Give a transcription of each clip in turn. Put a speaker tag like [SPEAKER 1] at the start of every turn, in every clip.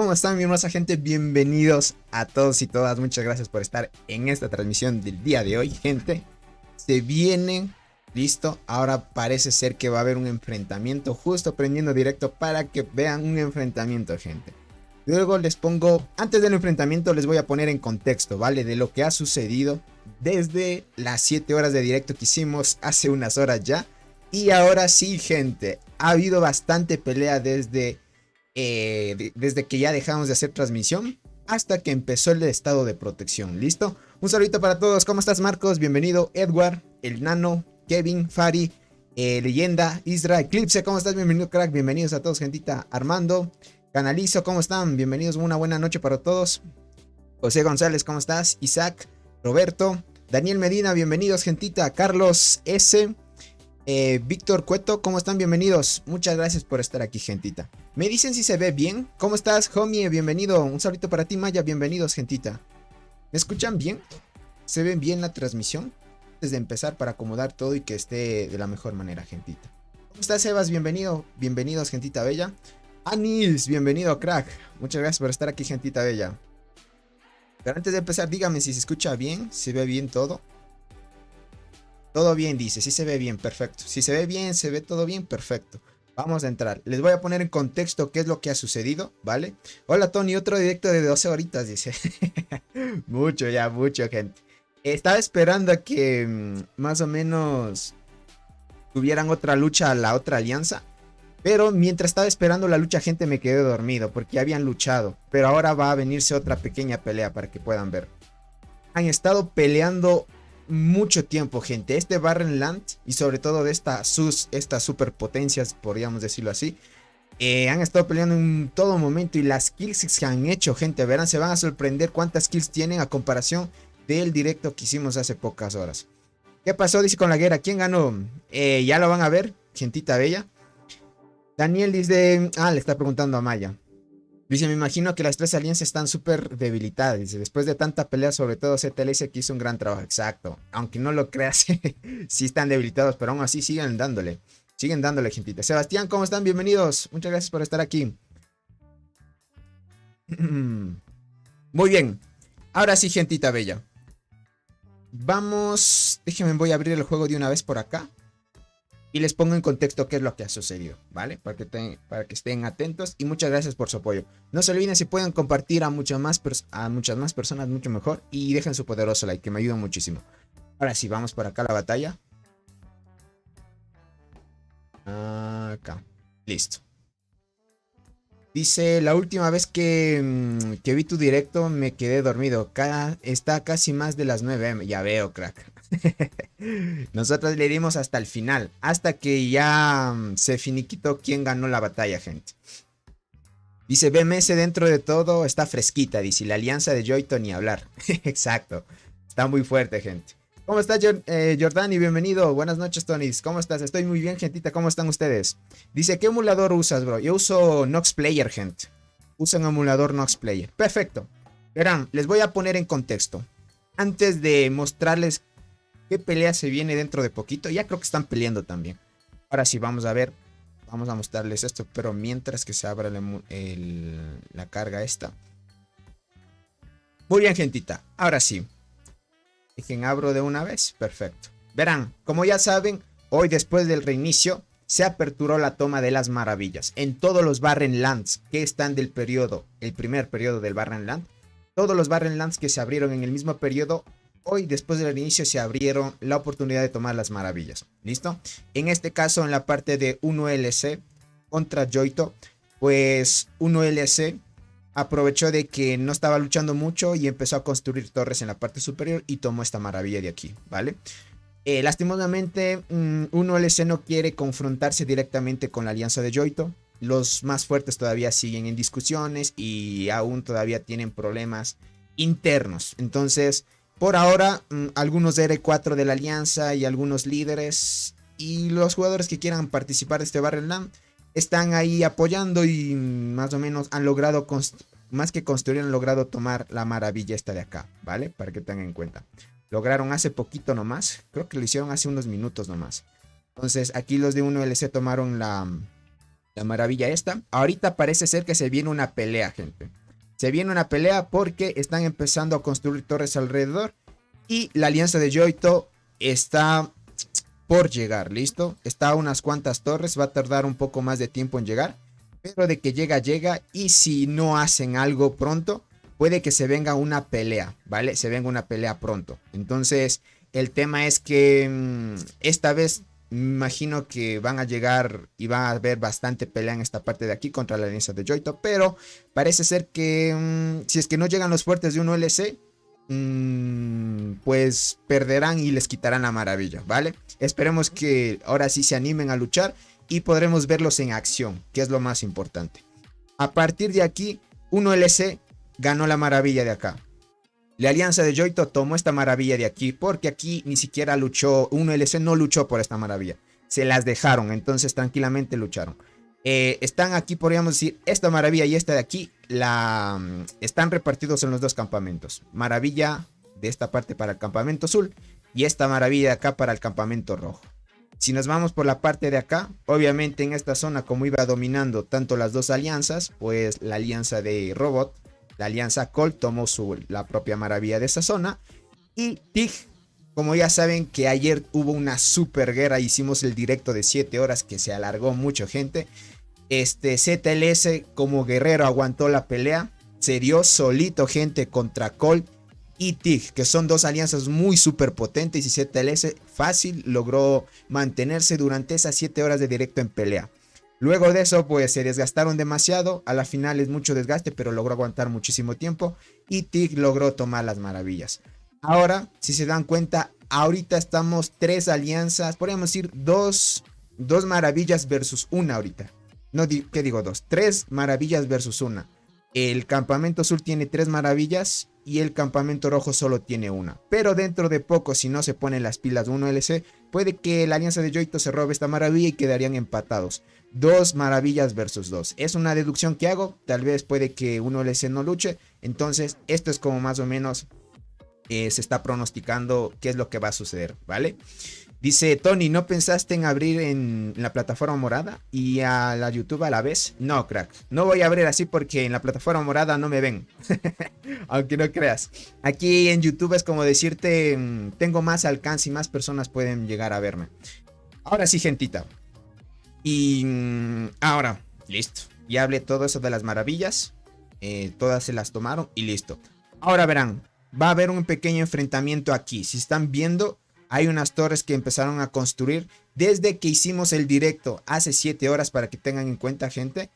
[SPEAKER 1] ¿Cómo están, mi hermosa gente? Bienvenidos a todos y todas. Muchas gracias por estar en esta transmisión del día de hoy, gente. Se viene, listo. Ahora parece ser que va a haber un enfrentamiento, justo prendiendo directo para que vean un enfrentamiento, gente. Luego les pongo, antes del enfrentamiento les voy a poner en contexto, ¿vale? De lo que ha sucedido desde las 7 horas de directo que hicimos hace unas horas ya. Y ahora sí, gente, ha habido bastante pelea desde que ya dejamos de hacer transmisión hasta que empezó el estado de protección. ¿Listo? Un saludito para todos. ¿Cómo estás, Marcos? Bienvenido. Edward, el Nano, Kevin, Fari, Leyenda, Isra, Eclipse. ¿Cómo estás? Bienvenido, crack. Bienvenidos a todos, gentita. Armando, Canalizo, ¿cómo están? Bienvenidos. Una buena noche para todos. José González, ¿cómo estás? Isaac, Roberto, Daniel Medina, bienvenidos, gentita. Carlos S. Víctor Cueto, ¿cómo están? Bienvenidos. Muchas gracias por estar aquí, gentita. Me dicen si se ve bien. ¿Cómo estás, homie? Bienvenido. Un saludito para ti, Maya. Bienvenidos, gentita. ¿Me escuchan bien? ¿Se ven bien la transmisión? Antes de empezar, para acomodar todo y que esté de la mejor manera, gentita. ¿Cómo estás, Sebas? Bienvenido. Bienvenidos, gentita bella. Anis, bienvenido, crack. Muchas gracias por estar aquí, gentita bella. Pero antes de empezar, dígame si se escucha bien, si ve bien todo. Todo bien, dice, sí se ve bien, perfecto. Si se ve bien, se ve todo bien, perfecto. Vamos a entrar. Les voy a poner en contexto qué es lo que ha sucedido, ¿vale? Hola, Tony, otro directo de 12 horitas, dice. Mucho, gente. Estaba esperando a que más o menos tuvieran otra lucha a la otra alianza. Pero mientras estaba esperando la lucha, gente, me quedé dormido porque habían luchado. Pero ahora va a venirse otra pequeña pelea para que puedan ver. Han estado peleando mucho tiempo, gente. Este Barren Land y sobre todo de estas superpotencias, podríamos decirlo así, han estado peleando en todo momento. Y las kills que han hecho, gente, verán, se van a sorprender cuántas kills tienen a comparación del directo que hicimos hace pocas horas. ¿Qué pasó? Dice con la guerra. ¿Quién ganó? Ya lo van a ver, gentita bella. Daniel dice, le está preguntando a Maya. Dice, me imagino que las tres alianzas están súper debilitadas. Dice, después de tanta pelea, sobre todo CTLS que hizo un gran trabajo. Exacto. Aunque no lo creas, sí están debilitados, pero aún así siguen dándole. Siguen dándole, gentita. Sebastián, ¿cómo están? Bienvenidos. Muchas gracias por estar aquí. Muy bien. Ahora sí, gentita bella. Vamos. Déjenme, voy a abrir el juego de una vez por acá. Y les pongo en contexto qué es lo que ha sucedido, ¿vale? Para que estén atentos. Y muchas gracias por su apoyo. No se olviden, si pueden compartir a muchas más personas, mucho mejor. Y dejen su poderoso like, que me ayuda muchísimo. Ahora sí, vamos por acá a la batalla. Acá. Listo. Dice, la última vez que vi tu directo me quedé dormido. Está casi más de las 9 AM. Ya veo, crack. Nosotros le dimos hasta el final, hasta que ya se finiquitó quién ganó la batalla, gente. Dice, BMS dentro de todo está fresquita, dice, la alianza de Joyto ni hablar. Exacto, está muy fuerte, gente. ¿Cómo estás, Jordani? Bienvenido, buenas noches, Tony. ¿Cómo estás? Estoy muy bien, gentita, ¿cómo están ustedes? Dice, ¿qué emulador usas, bro? Yo uso Nox Player, gente. Uso un emulador Nox Player. Perfecto. Verán, les voy a poner en contexto. Antes de mostrarles qué pelea se viene dentro de poquito. Ya creo que están peleando también. Ahora sí, vamos a ver. Vamos a mostrarles esto. Pero mientras que se abra la carga esta. Muy bien, gentita. Ahora sí. Dejen, abro de una vez. Perfecto. Verán, como ya saben, hoy después del reinicio se aperturó la toma de las maravillas. En todos los Barren Lands que están del periodo, el primer periodo del Barren Land. Todos los Barren Lands que se abrieron en el mismo periodo. Hoy, después del inicio, se abrieron la oportunidad de tomar las maravillas. ¿Listo? En este caso, en la parte de 1LC contra Joyto, pues 1LC aprovechó de que no estaba luchando mucho y empezó a construir torres en la parte superior y tomó esta maravilla de aquí, ¿vale? Lastimosamente, 1LC no quiere confrontarse directamente con la alianza de Joyto. Los más fuertes todavía siguen en discusiones y aún todavía tienen problemas internos. Entonces, por ahora, algunos de R4 de la alianza y algunos líderes y los jugadores que quieran participar de este Barren Land están ahí apoyando y más o menos han logrado, más que construir, han logrado tomar la maravilla esta de acá, ¿vale? Para que tengan en cuenta. Lograron hace poquito nomás, creo que lo hicieron hace unos minutos nomás. Entonces aquí los de 1LC tomaron La maravilla esta. Ahorita parece ser que se viene una pelea, gente. Se viene una pelea porque están empezando a construir torres alrededor. Y la alianza de Yoito está por llegar, ¿listo? Está a unas cuantas torres, va a tardar un poco más de tiempo en llegar. Pero de que llega, llega. Y si no hacen algo pronto, puede que se venga una pelea, ¿vale? Se venga una pelea pronto. Entonces, el tema es que esta vez me imagino que van a llegar y va a haber bastante pelea en esta parte de aquí contra la alianza de Yoito. Pero parece ser que si es que no llegan los fuertes de un OLC, pues perderán y les quitarán la maravilla, ¿vale? Esperemos que ahora sí se animen a luchar y podremos verlos en acción, que es lo más importante. A partir de aquí, un OLC ganó la maravilla de acá. La alianza de Yoito tomó esta maravilla de aquí porque aquí ni siquiera luchó, un OLC no luchó por esta maravilla. Se las dejaron, entonces tranquilamente lucharon. Están aquí, podríamos decir, esta maravilla y esta de aquí, están repartidos en los dos campamentos. Maravilla de esta parte para el campamento azul y esta maravilla de acá para el campamento rojo. Si nos vamos por la parte de acá, obviamente en esta zona como iba dominando tanto las dos alianzas, pues la alianza de Robot, la alianza Colt tomó la propia maravilla de esa zona. Y TIG, como ya saben que ayer hubo una super guerra, hicimos el directo de 7 horas que se alargó mucho, gente. ZLS como guerrero aguantó la pelea, se dio solito, gente, contra Colt y TIG, que son dos alianzas muy super potentes, y ZLS fácil logró mantenerse durante esas 7 horas de directo en pelea. Luego de eso pues se desgastaron demasiado, a la final es mucho desgaste, pero logró aguantar muchísimo tiempo y TIG logró tomar las maravillas. Ahora, si se dan cuenta, ahorita estamos 3 alianzas, podríamos decir dos maravillas versus una ahorita. No, ¿qué digo? 2, 3 maravillas versus una. El campamento azul tiene 3 maravillas y el campamento rojo solo tiene una. Pero dentro de poco, si no se ponen las pilas de un LC, puede que la alianza de Yoito se robe esta maravilla y quedarían empatados. 2 maravillas versus 2. Es una deducción que hago. Tal vez puede que un LC no luche. Entonces, esto es como más o menos se está pronosticando qué es lo que va a suceder, ¿vale? Dice Tony, ¿no pensaste en abrir en la plataforma morada y a la YouTube a la vez? No, crack, no voy a abrir así porque en la plataforma morada no me ven. Aunque no creas. Aquí en YouTube es como decirte, tengo más alcance y más personas pueden llegar a verme. Ahora sí, gentita. Y ahora, listo. Ya hablé todo eso de las maravillas. Todas se las tomaron y listo. Ahora verán, va a haber un pequeño enfrentamiento aquí. Si están viendo, hay unas torres que empezaron a construir desde que hicimos el directo hace 7 horas, para que tengan en cuenta, gente.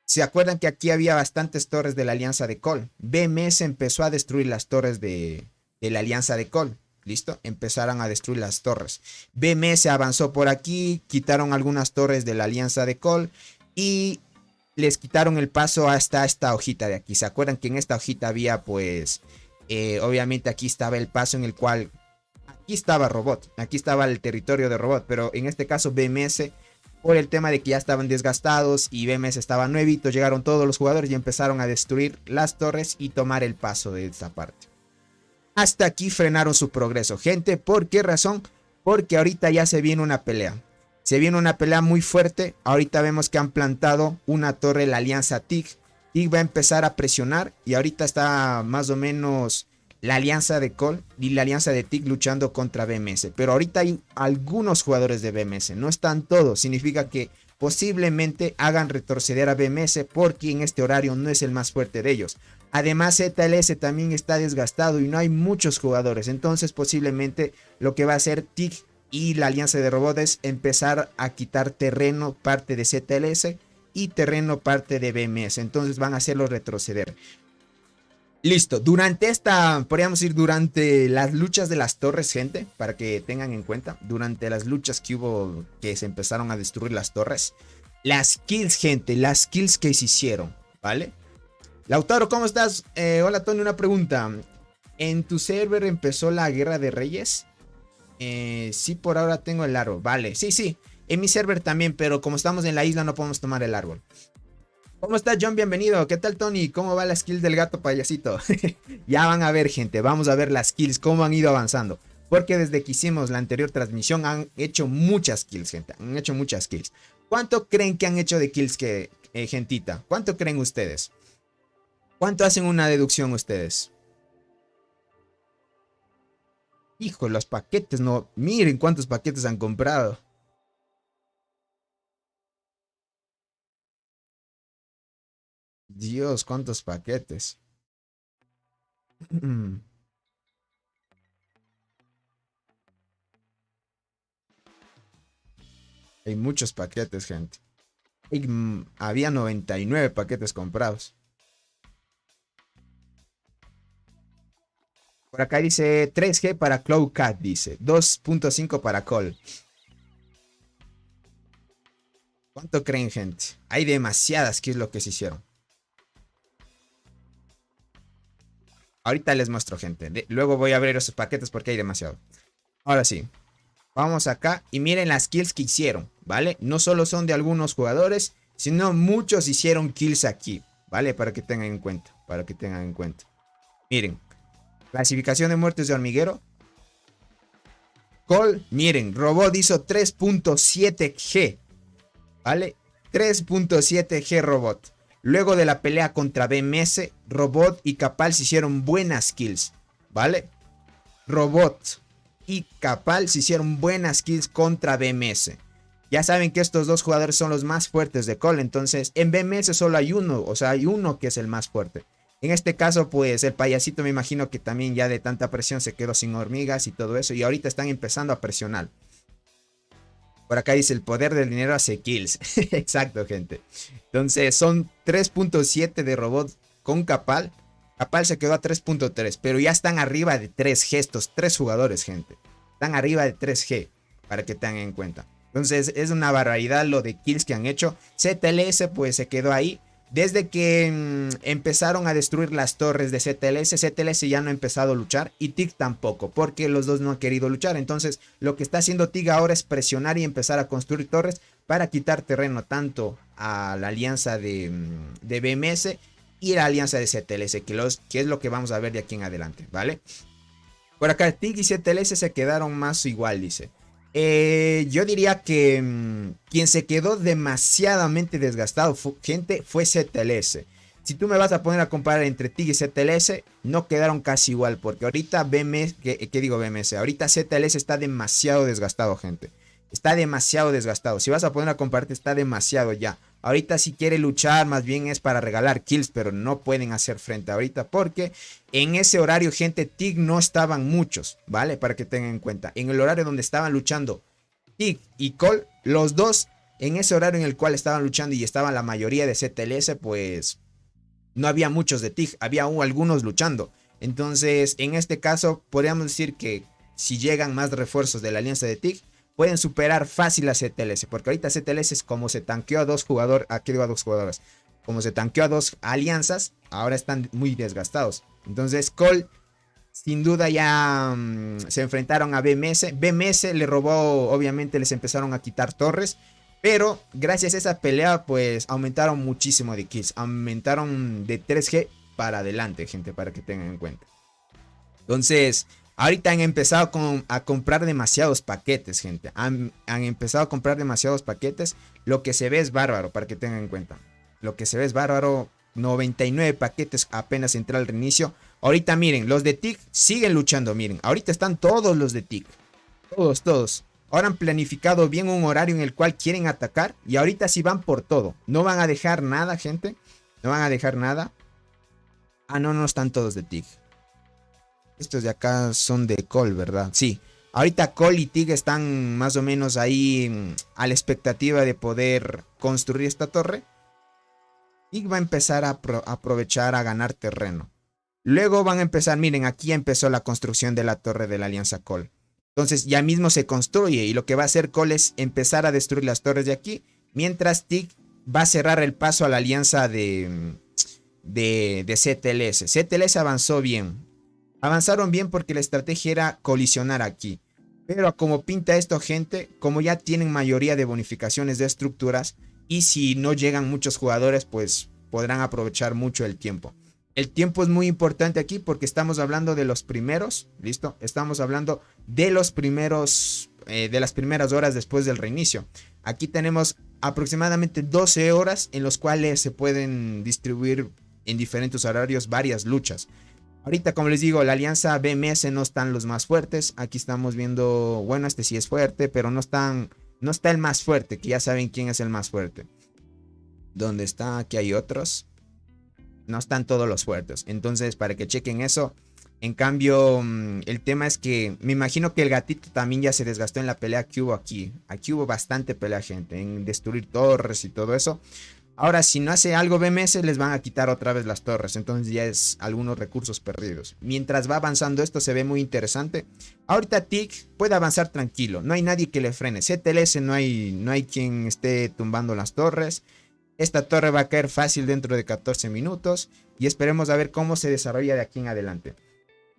[SPEAKER 1] ¿Se acuerdan que aquí había bastantes torres de la alianza de Colt? BMS empezó a destruir las torres de la alianza de Colt. ¿Listo? Empezaron a destruir las torres. BMS avanzó por aquí, quitaron algunas torres de la alianza de Colt y les quitaron el paso hasta esta hojita de aquí. ¿Se acuerdan que en esta hojita había pues... obviamente aquí estaba el paso en el cual... Aquí estaba Robot, aquí estaba el territorio de Robot, pero en este caso BMS, por el tema de que ya estaban desgastados y BMS estaba nuevito, llegaron todos los jugadores y empezaron a destruir las torres y tomar el paso de esta parte. Hasta aquí frenaron su progreso, gente. ¿Por qué razón? Porque ahorita ya se viene una pelea. Se viene una pelea muy fuerte. Ahorita vemos que han plantado una torre la alianza TIG. TIG va a empezar a presionar y ahorita está más o menos... la alianza de Colt y la alianza de TIG luchando contra BMS. Pero ahorita hay algunos jugadores de BMS. No están todos. Significa que posiblemente hagan retroceder a BMS porque en este horario no es el más fuerte de ellos. Además ZLS también está desgastado y no hay muchos jugadores. Entonces posiblemente lo que va a hacer TIG y la alianza de robots es empezar a quitar terreno parte de ZLS y terreno parte de BMS. Entonces van a hacerlo retroceder. Listo, durante podríamos ir durante las luchas de las torres, gente, para que tengan en cuenta, durante las luchas que hubo, que se empezaron a destruir las torres, las kills, gente, las kills que se hicieron, ¿vale? Lautaro, ¿cómo estás? Hola, Tony, una pregunta. ¿En tu server empezó la guerra de reyes? Sí, por ahora tengo el árbol, vale, sí, en mi server también, pero como estamos en la isla no podemos tomar el árbol. ¿Cómo estás, John? Bienvenido. ¿Qué tal, Tony? ¿Cómo va la skill del gato payasito? Ya van a ver, gente. Vamos a ver las kills, cómo han ido avanzando. Porque desde que hicimos la anterior transmisión han hecho muchas kills, gente. Han hecho muchas kills. ¿Cuánto creen que han hecho de kills gentita? ¿Cuánto creen ustedes? ¿Cuánto hacen una deducción ustedes? Hijo, los paquetes, no. Miren cuántos paquetes han comprado. Dios, cuántos paquetes. Hay muchos paquetes, gente. Había 99 paquetes comprados. Por acá dice 3G para Cloudcat, dice. 2.5 para Call. ¿Cuánto creen, gente? Hay demasiadas que es lo que se hicieron. Ahorita les muestro, gente. Luego voy a abrir esos paquetes porque hay demasiado. Ahora sí. Vamos acá y miren las kills que hicieron, ¿vale? No solo son de algunos jugadores, sino muchos hicieron kills aquí, ¿vale? Para que tengan en cuenta, Miren, clasificación de muertes de hormiguero. Cole, miren, Robot hizo 3.7G, ¿vale? 3.7G Robot. Luego de la pelea contra BMS, Robot y Capal se hicieron buenas kills, ¿vale? Robot y Capal se hicieron buenas kills contra BMS. Ya saben que estos dos jugadores son los más fuertes de Cole. Entonces en BMS solo hay uno. O sea, hay uno que es el más fuerte. En este caso pues el payasito me imagino que también ya de tanta presión se quedó sin hormigas y todo eso. Y ahorita están empezando a presionar. Por acá dice el poder del dinero hace kills. Exacto, gente. Entonces son 3.7 de Robot con Capal. Capal se quedó a 3.3, pero ya están arriba de 3G estos 3 jugadores, gente. Están arriba de 3G, para que tengan en cuenta. Entonces es una barbaridad lo de kills que han hecho. ZLS pues se quedó ahí. Desde que empezaron a destruir las torres de ZLS, ZLS ya no ha empezado a luchar y TIG tampoco, porque los dos no han querido luchar. Entonces lo que está haciendo TIG ahora es presionar y empezar a construir torres para quitar terreno tanto a la alianza de BMS y la alianza de ZLS, que es lo que vamos a ver de aquí en adelante, ¿vale? Por acá TIG y ZLS se quedaron más igual, dice. Yo diría que quien se quedó demasiadamente desgastado, gente, fue ZLS. Si tú me vas a poner a comparar entre TIG y ZLS, no quedaron casi igual, porque ahorita BMS, ¿qué digo BMS? Ahorita ZLS está demasiado desgastado, gente. Está demasiado desgastado. Si vas a poner a compartir, está demasiado ya. Ahorita si quiere luchar, más bien es para regalar kills, pero no pueden hacer frente ahorita porque en ese horario, gente, TIG no estaban muchos, ¿vale? Para que tengan en cuenta. En el horario donde estaban luchando TIG y Cole, los dos, en ese horario en el cual estaban luchando y estaban la mayoría de ZLS, pues no había muchos de TIG, había algunos luchando. Entonces, en este caso, podríamos decir que si llegan más refuerzos de la alianza de TIG, pueden superar fácil a ZLS, porque ahorita ZLS es como se tanqueó a dos jugadores, aquí digo a dos jugadores, como se tanqueó a dos alianzas, ahora están muy desgastados. Entonces Cole, sin duda ya se enfrentaron a BMS, BMS le robó, obviamente les empezaron a quitar torres, pero gracias a esa pelea pues aumentaron muchísimo de kills, aumentaron de 3G para adelante, gente, para que tengan en cuenta. Entonces ahorita han empezado a comprar demasiados paquetes, gente. Han empezado a comprar demasiados paquetes. Lo que se ve es bárbaro, para que tengan en cuenta. Lo que se ve es bárbaro. 99 paquetes apenas entra al reinicio. Ahorita miren, los de TIG siguen luchando, miren. Ahorita están todos los de TIG. Todos. Ahora han planificado bien un horario en el cual quieren atacar. Y ahorita sí van por todo. No van a dejar nada, gente. No van a dejar nada. Ah, no están todos de TIG. Estos de acá son de Cole, ¿verdad? Sí. Ahorita Cole y TIG están más o menos ahí a la expectativa de poder construir esta torre. TIG va a empezar a aprovechar a ganar terreno. Luego van a empezar, miren, aquí empezó la construcción de la torre de la alianza Cole. Entonces ya mismo se construye y lo que va a hacer Cole es empezar a destruir las torres de aquí. Mientras TIG va a cerrar el paso a la alianza de ZLS. ZLS avanzó bien. Avanzaron bien porque la estrategia era colisionar aquí. Pero como pinta esto, gente, como ya tienen mayoría de bonificaciones de estructuras y si no llegan muchos jugadores, pues podrán aprovechar mucho el tiempo. El tiempo es muy importante aquí porque estamos hablando de los primeros, ¿listo? Estamos hablando de los primeros, de las primeras horas después del reinicio. Aquí tenemos aproximadamente 12 horas en los cuales se pueden distribuir en diferentes horarios varias luchas. Ahorita, como les digo, la alianza BMS no están los más fuertes. Aquí estamos viendo, bueno, este sí es fuerte, pero no está el más fuerte, que ya saben quién es el más fuerte. ¿Dónde está? Aquí hay otros. No están todos los fuertes. Entonces, para que chequen eso. En cambio, el tema es que me imagino que el gatito también ya se desgastó en la pelea que hubo aquí. Aquí hubo bastante pelea, gente, en destruir torres y todo eso. Ahora, si no hace algo BMS, les van a quitar otra vez las torres. Entonces ya es algunos recursos perdidos. Mientras va avanzando esto, se ve muy interesante. Ahorita Tick puede avanzar tranquilo. No hay nadie que le frene. CTLS no hay quien esté tumbando las torres. Esta torre va a caer fácil dentro de 14 minutos. Y esperemos a ver cómo se desarrolla de aquí en adelante.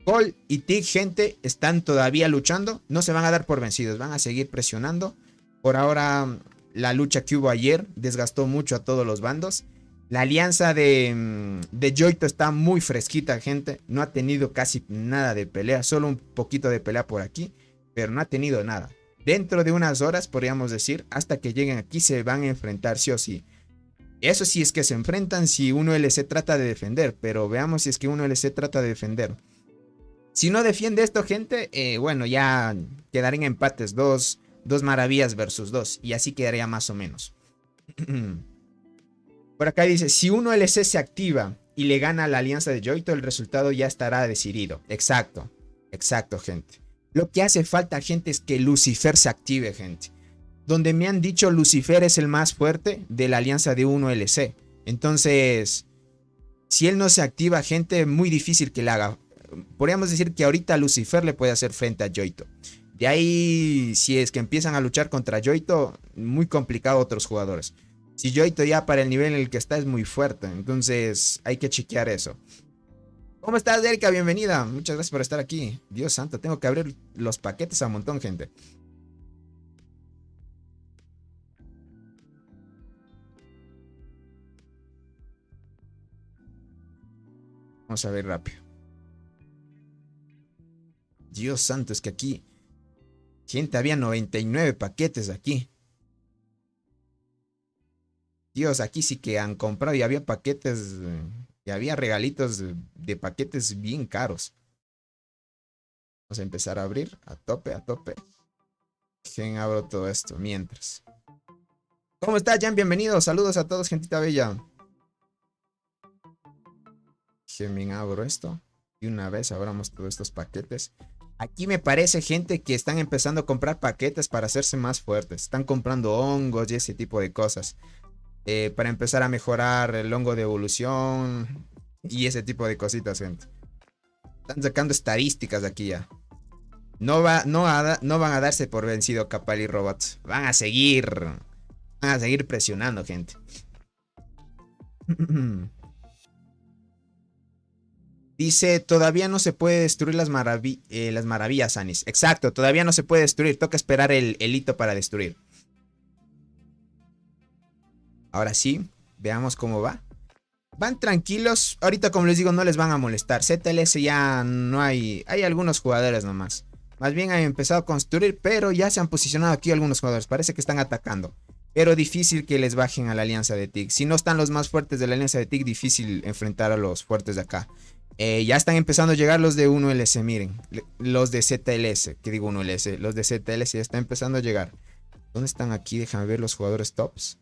[SPEAKER 1] Cole y Tick, gente, están todavía luchando. No se van a dar por vencidos. Van a seguir presionando. Por ahora, la lucha que hubo ayer desgastó mucho a todos los bandos. La alianza de Yoito está muy fresquita, gente. No ha tenido casi nada de pelea. Solo un poquito de pelea por aquí. Pero no ha tenido nada. Dentro de unas horas, podríamos decir, hasta que lleguen aquí, se van a enfrentar sí o sí. Eso sí es que se enfrentan si 1LC trata de defender. Pero veamos si es que 1LC trata de defender. Si no defiende esto, gente, bueno, ya quedarían empates. Dos maravillas versus 2. Y así quedaría más o menos. Por acá dice, si 1LC se activa y le gana a la alianza de Yoito, el resultado ya estará decidido. Exacto, exacto, gente. Lo que hace falta, gente, es que Lucifer se active, gente. Donde me han dicho Lucifer es el más fuerte de la alianza de 1LC. Entonces, si él no se activa, gente, muy difícil que le haga. Podríamos decir que ahorita Lucifer le puede hacer frente a Yoito. De ahí, si es que empiezan a luchar contra Yoito, muy complicado otros jugadores. Si Yoito ya para el nivel en el que está es muy fuerte, entonces hay que chequear eso. ¿Cómo estás, Erika? Bienvenida. Muchas gracias por estar aquí. Dios santo, tengo que abrir los paquetes a un montón, gente. Vamos a ver rápido. Dios santo, es que aquí... Gente, había 99 paquetes aquí. Dios, aquí sí que han comprado y había paquetes... Y había regalitos de paquetes bien caros. Vamos a empezar a abrir a tope, a tope. ¿Quién abro todo esto? Mientras. ¿Cómo está, Jan? Bienvenido. Saludos a todos, gentita bella. ¿Quién abro esto? Y una vez abramos todos estos paquetes. Aquí me parece, gente, que están empezando a comprar paquetes para hacerse más fuertes. Están comprando hongos y ese tipo de cosas. Para empezar a mejorar el hongo de evolución y ese tipo de cositas, gente. Están sacando estadísticas de aquí ya. No van a darse por vencido Capal y Robots. Van a seguir presionando, gente. Dice, todavía no se puede destruir las maravillas, Anis. Exacto, todavía no se puede destruir. Toca esperar el hito para destruir. Ahora sí, veamos cómo va. Van tranquilos. Ahorita, como les digo, no les van a molestar. ZLS ya no hay. Hay algunos jugadores nomás. Más bien han empezado a construir, pero ya se han posicionado aquí algunos jugadores. Parece que están atacando. Pero difícil que les bajen a la alianza de TIC. Si no están los más fuertes de la alianza de TIC, difícil enfrentar a los fuertes de acá. Ya están empezando a llegar los de 1LS, miren. Los de ZLS, que digo 1LS. Los de ZLS ya están empezando a llegar. ¿Dónde están aquí? Déjame ver los jugadores tops.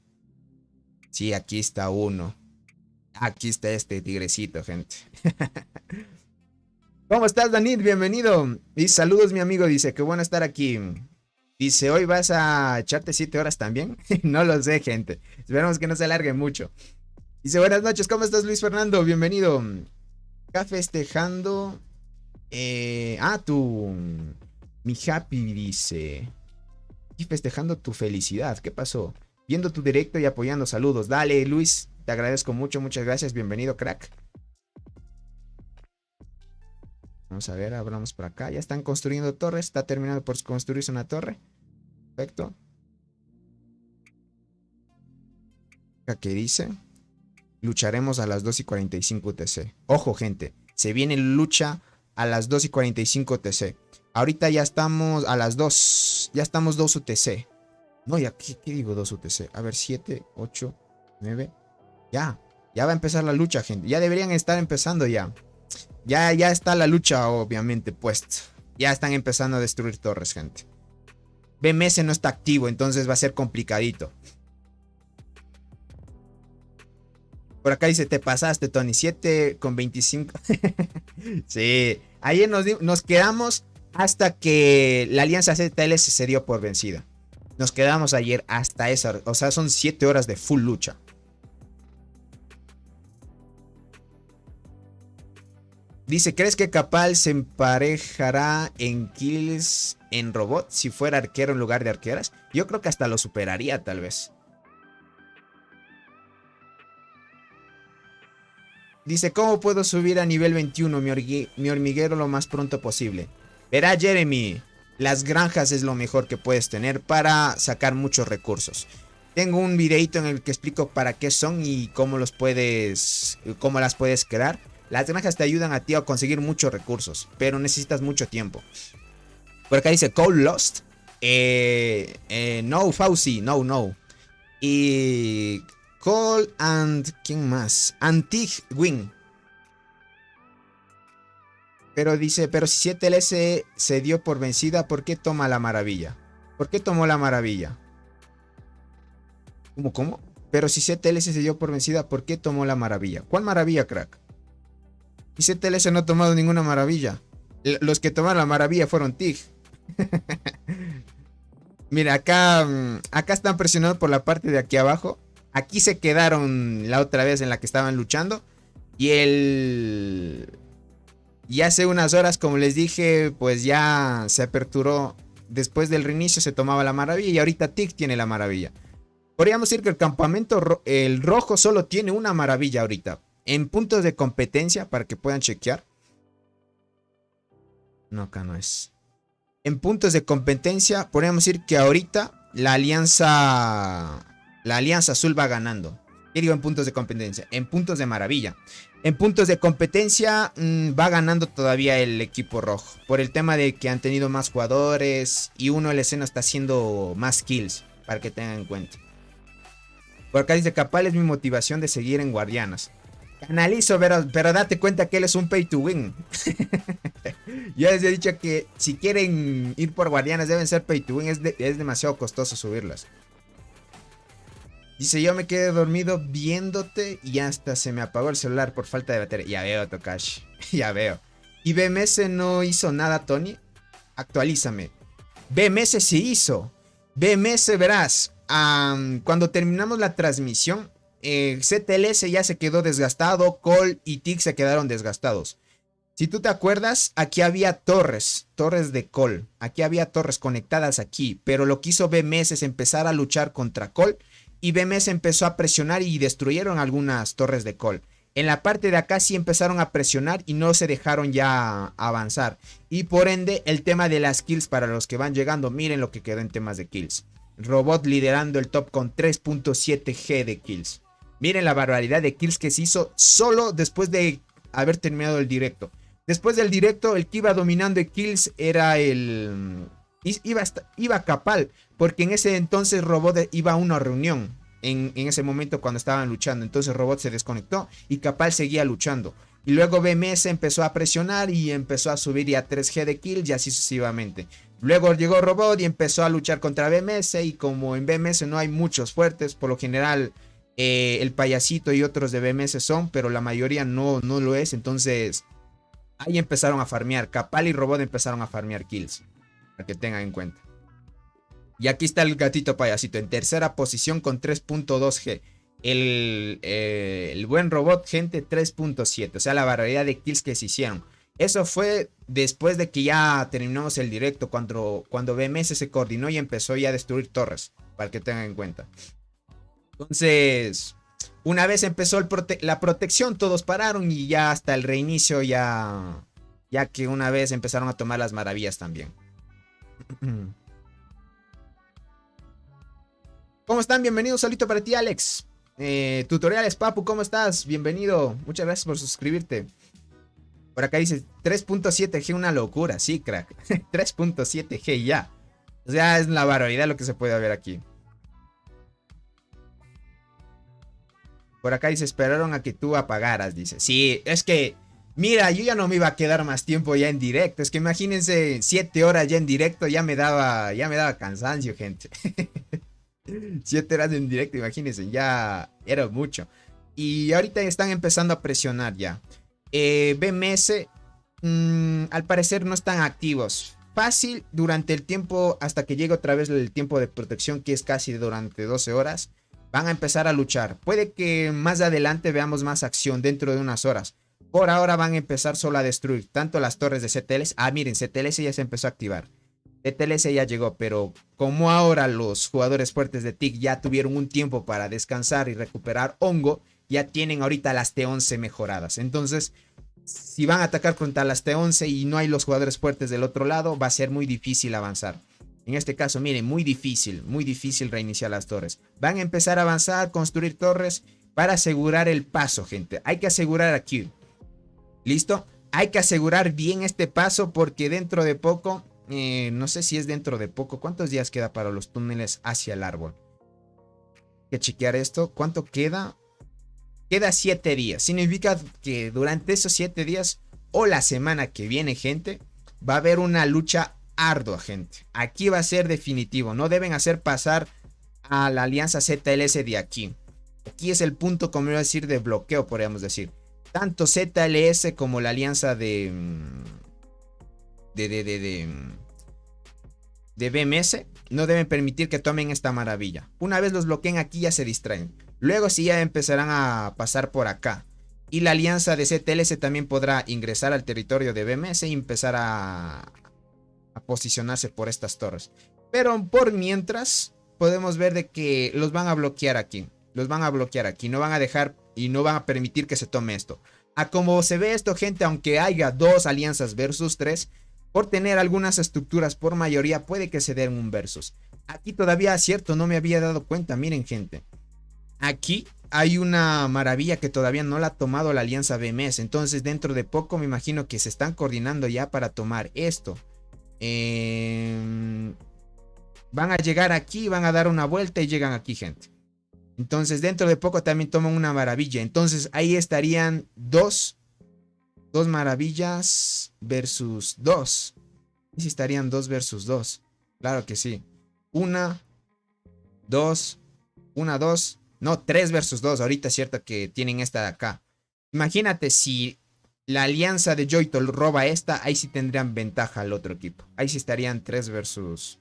[SPEAKER 1] Sí, aquí está uno. Aquí está este tigrecito, gente. ¿Cómo estás, Danit? Bienvenido. Y saludos, mi amigo. Dice, qué bueno estar aquí. Dice, ¿hoy vas a echarte 7 horas también? No lo sé, gente. Esperemos que no se alargue mucho. Dice, buenas noches. ¿Cómo estás, Luis Fernando? Bienvenido. Acá festejando. Mi happy dice. Y festejando tu felicidad. ¿Qué pasó? Viendo tu directo y apoyando. Saludos. Dale, Luis. Te agradezco mucho. Muchas gracias. Bienvenido, crack. Vamos a ver. Abramos por acá. Ya están construyendo torres. Está terminando por construirse una torre. Perfecto. ¿Qué dice? Lucharemos a las 2:45 UTC. Ojo, gente. Se viene lucha a las 2:45 UTC. Ahorita ya estamos a las 2. Ya estamos 2 UTC. No, ya, ¿qué digo 2 UTC? A ver, 7, 8, 9. Ya. Ya va a empezar la lucha, gente. Ya deberían estar empezando ya. Ya está la lucha, obviamente, puesta. Ya están empezando a destruir torres, gente. BMS no está activo, entonces va a ser complicadito. Por acá dice, te pasaste, Tony. 7 con 25. Sí. Ayer nos quedamos hasta que la alianza ZLS se dio por vencida. Nos quedamos ayer hasta esa. O sea, son 7 horas de full lucha. Dice, ¿crees que Capal se emparejará en kills en robot si fuera arquero en lugar de arqueras? Yo creo que hasta lo superaría, tal vez. Dice, ¿cómo puedo subir a nivel 21 mi hormiguero lo más pronto posible? Verá, Jeremy, las granjas es lo mejor que puedes tener para sacar muchos recursos. Tengo un videito en el que explico para qué son y cómo las puedes crear. Las granjas te ayudan a ti a conseguir muchos recursos, pero necesitas mucho tiempo. Por acá dice Cole Lost. No, Fauci, no. Y Cole and... ¿quién más? Antig Wing. Pero dice, pero si 7LS se dio por vencida, ¿por qué toma la maravilla? ¿Por qué tomó la maravilla? ¿Cómo? Pero si 7LS se dio por vencida, ¿por qué tomó la maravilla? ¿Cuál maravilla, crack? Y ZLS no ha tomado ninguna maravilla. Los que tomaron la maravilla fueron TIG. Mira, acá están presionados por la parte de aquí abajo. Aquí se quedaron la otra vez en la que estaban luchando. Y hace unas horas, como les dije, pues ya se aperturó. Después del reinicio se tomaba la maravilla y ahorita TIG tiene la maravilla. Podríamos decir que el campamento, el rojo solo tiene una maravilla ahorita. En puntos de competencia, para que puedan chequear. No, acá no es. En puntos de competencia, podríamos decir que ahorita la alianza azul va ganando. ¿Qué digo en puntos de competencia? En puntos de maravilla. En puntos de competencia va ganando todavía el equipo rojo. Por el tema de que han tenido más jugadores y uno el escena está haciendo más kills. Para que tengan en cuenta. Por acá dice, Capal es mi motivación de seguir en Guardianas. Analizo, pero date cuenta que él es un pay to win. Yo les he dicho que si quieren ir por Guardianas deben ser pay to win. Es demasiado costoso subirlas. Dice, yo me quedé dormido viéndote y hasta se me apagó el celular por falta de batería. Ya veo, Tokashi. Ya veo. ¿Y BMS no hizo nada, Tony? Actualízame. BMS sí hizo. BMS, verás. Cuando terminamos la transmisión, ZLS ya se quedó desgastado. Cole y TIG se quedaron desgastados. Si tú te acuerdas, aquí había torres de Cole. Aquí había torres conectadas aquí. Pero lo que hizo BMS es empezar a luchar contra Cole. Y BMS empezó a presionar y destruyeron algunas torres de Cole. En la parte de acá sí empezaron a presionar y no se dejaron ya avanzar. Y por ende, el tema de las kills para los que van llegando. Miren lo que quedó en temas de kills. Robot liderando el top con 3.7 G de kills. Miren la barbaridad de kills que se hizo solo después de haber terminado el directo. Después del directo, el que iba dominando de kills era el... Iba Capal, porque en ese entonces Robot iba a una reunión. En ese momento cuando estaban luchando. Entonces Robot se desconectó y Capal seguía luchando. Y luego BMS empezó a presionar y empezó a subir ya 3G de kills y así sucesivamente. Luego llegó Robot y empezó a luchar contra BMS. Y como en BMS no hay muchos fuertes, por lo general... el payasito y otros de BMS son, pero la mayoría no lo es. Entonces ahí empezaron a farmear. Capal y Robot empezaron a farmear kills, para que tengan en cuenta. Y aquí está el gatito payasito en tercera posición con 3.2 G. El buen Robot, gente, 3.7. O sea, la barbaridad de kills que se hicieron. Eso fue después de que ya terminamos el directo, cuando BMS se coordinó y empezó ya a destruir torres, para que tengan en cuenta. Entonces, una vez empezó la protección, todos pararon y ya hasta el reinicio, ya que una vez empezaron a tomar las maravillas también. ¿Cómo están? Bienvenidos, solito para ti, Alex. Tutoriales, Papu, ¿cómo estás? Bienvenido. Muchas gracias por suscribirte. Por acá dice 3.7G, una locura. Sí, crack. 3.7G ya. O sea, es la barbaridad lo que se puede ver aquí. Por acá dice, esperaron a que tú apagaras, dice. Sí, es que, mira, yo ya no me iba a quedar más tiempo ya en directo. Es que imagínense, 7 horas ya en directo, ya me daba cansancio, gente. 7 horas en directo, imagínense, ya era mucho. Y ahorita están empezando a presionar ya. BMS, al parecer no están activos. Fácil, durante el tiempo, hasta que llegue otra vez el tiempo de protección, que es casi durante 12 horas, van a empezar a luchar. Puede que más adelante veamos más acción dentro de unas horas. Por ahora van a empezar solo a destruir tanto las torres de CTLS. Ah, miren, CTLS ya se empezó a activar. CTLS ya llegó, pero como ahora los jugadores fuertes de TIC ya tuvieron un tiempo para descansar y recuperar hongo, ya tienen ahorita las T11 mejoradas. Entonces, si van a atacar contra las T11 y no hay los jugadores fuertes del otro lado, va a ser muy difícil avanzar. En este caso, miren, muy difícil reiniciar las torres. Van a empezar a avanzar, construir torres para asegurar el paso, gente. Hay que asegurar aquí. ¿Listo? Hay que asegurar bien este paso porque dentro de poco, no sé si es dentro de poco, ¿cuántos días queda para los túneles hacia el árbol? Hay que chequear esto. ¿Cuánto queda? Queda 7 días. Significa que durante esos 7 días o la semana que viene, gente, va a haber una lucha ardua, gente. Aquí va a ser definitivo. No deben hacer pasar a la alianza ZLS de aquí. Aquí es el punto, como iba a decir, de bloqueo, podríamos decir. Tanto ZLS como la alianza de BMS no deben permitir que tomen esta maravilla. Una vez los bloqueen aquí ya se distraen. Luego sí ya empezarán a pasar por acá. Y la alianza de ZLS también podrá ingresar al territorio de BMS y empezar a posicionarse por estas torres. Pero por mientras podemos ver de que los van a bloquear aquí. Los van a bloquear aquí. No van a dejar y no van a permitir que se tome esto. A como se ve esto, gente, aunque haya 2 alianzas versus 3, por tener algunas estructuras por mayoría puede que se den un versus. Aquí todavía, cierto, no me había dado cuenta. Miren, gente. Aquí hay una maravilla que todavía no la ha tomado la alianza BMS. Entonces dentro de poco me imagino que se están coordinando ya para tomar esto. Van a llegar aquí, van a dar una vuelta y llegan aquí, gente. Entonces dentro de poco también toman una maravilla. Entonces ahí estarían dos maravillas versus 2. ¿Y si estarían 2 versus 2? Claro que sí. 1, 2, 1, 2. No, 3 versus 2. Ahorita es cierto que tienen esta de acá. Imagínate si la alianza de Joytol roba esta. Ahí sí tendrían ventaja al otro equipo. Ahí sí estarían 3 versus...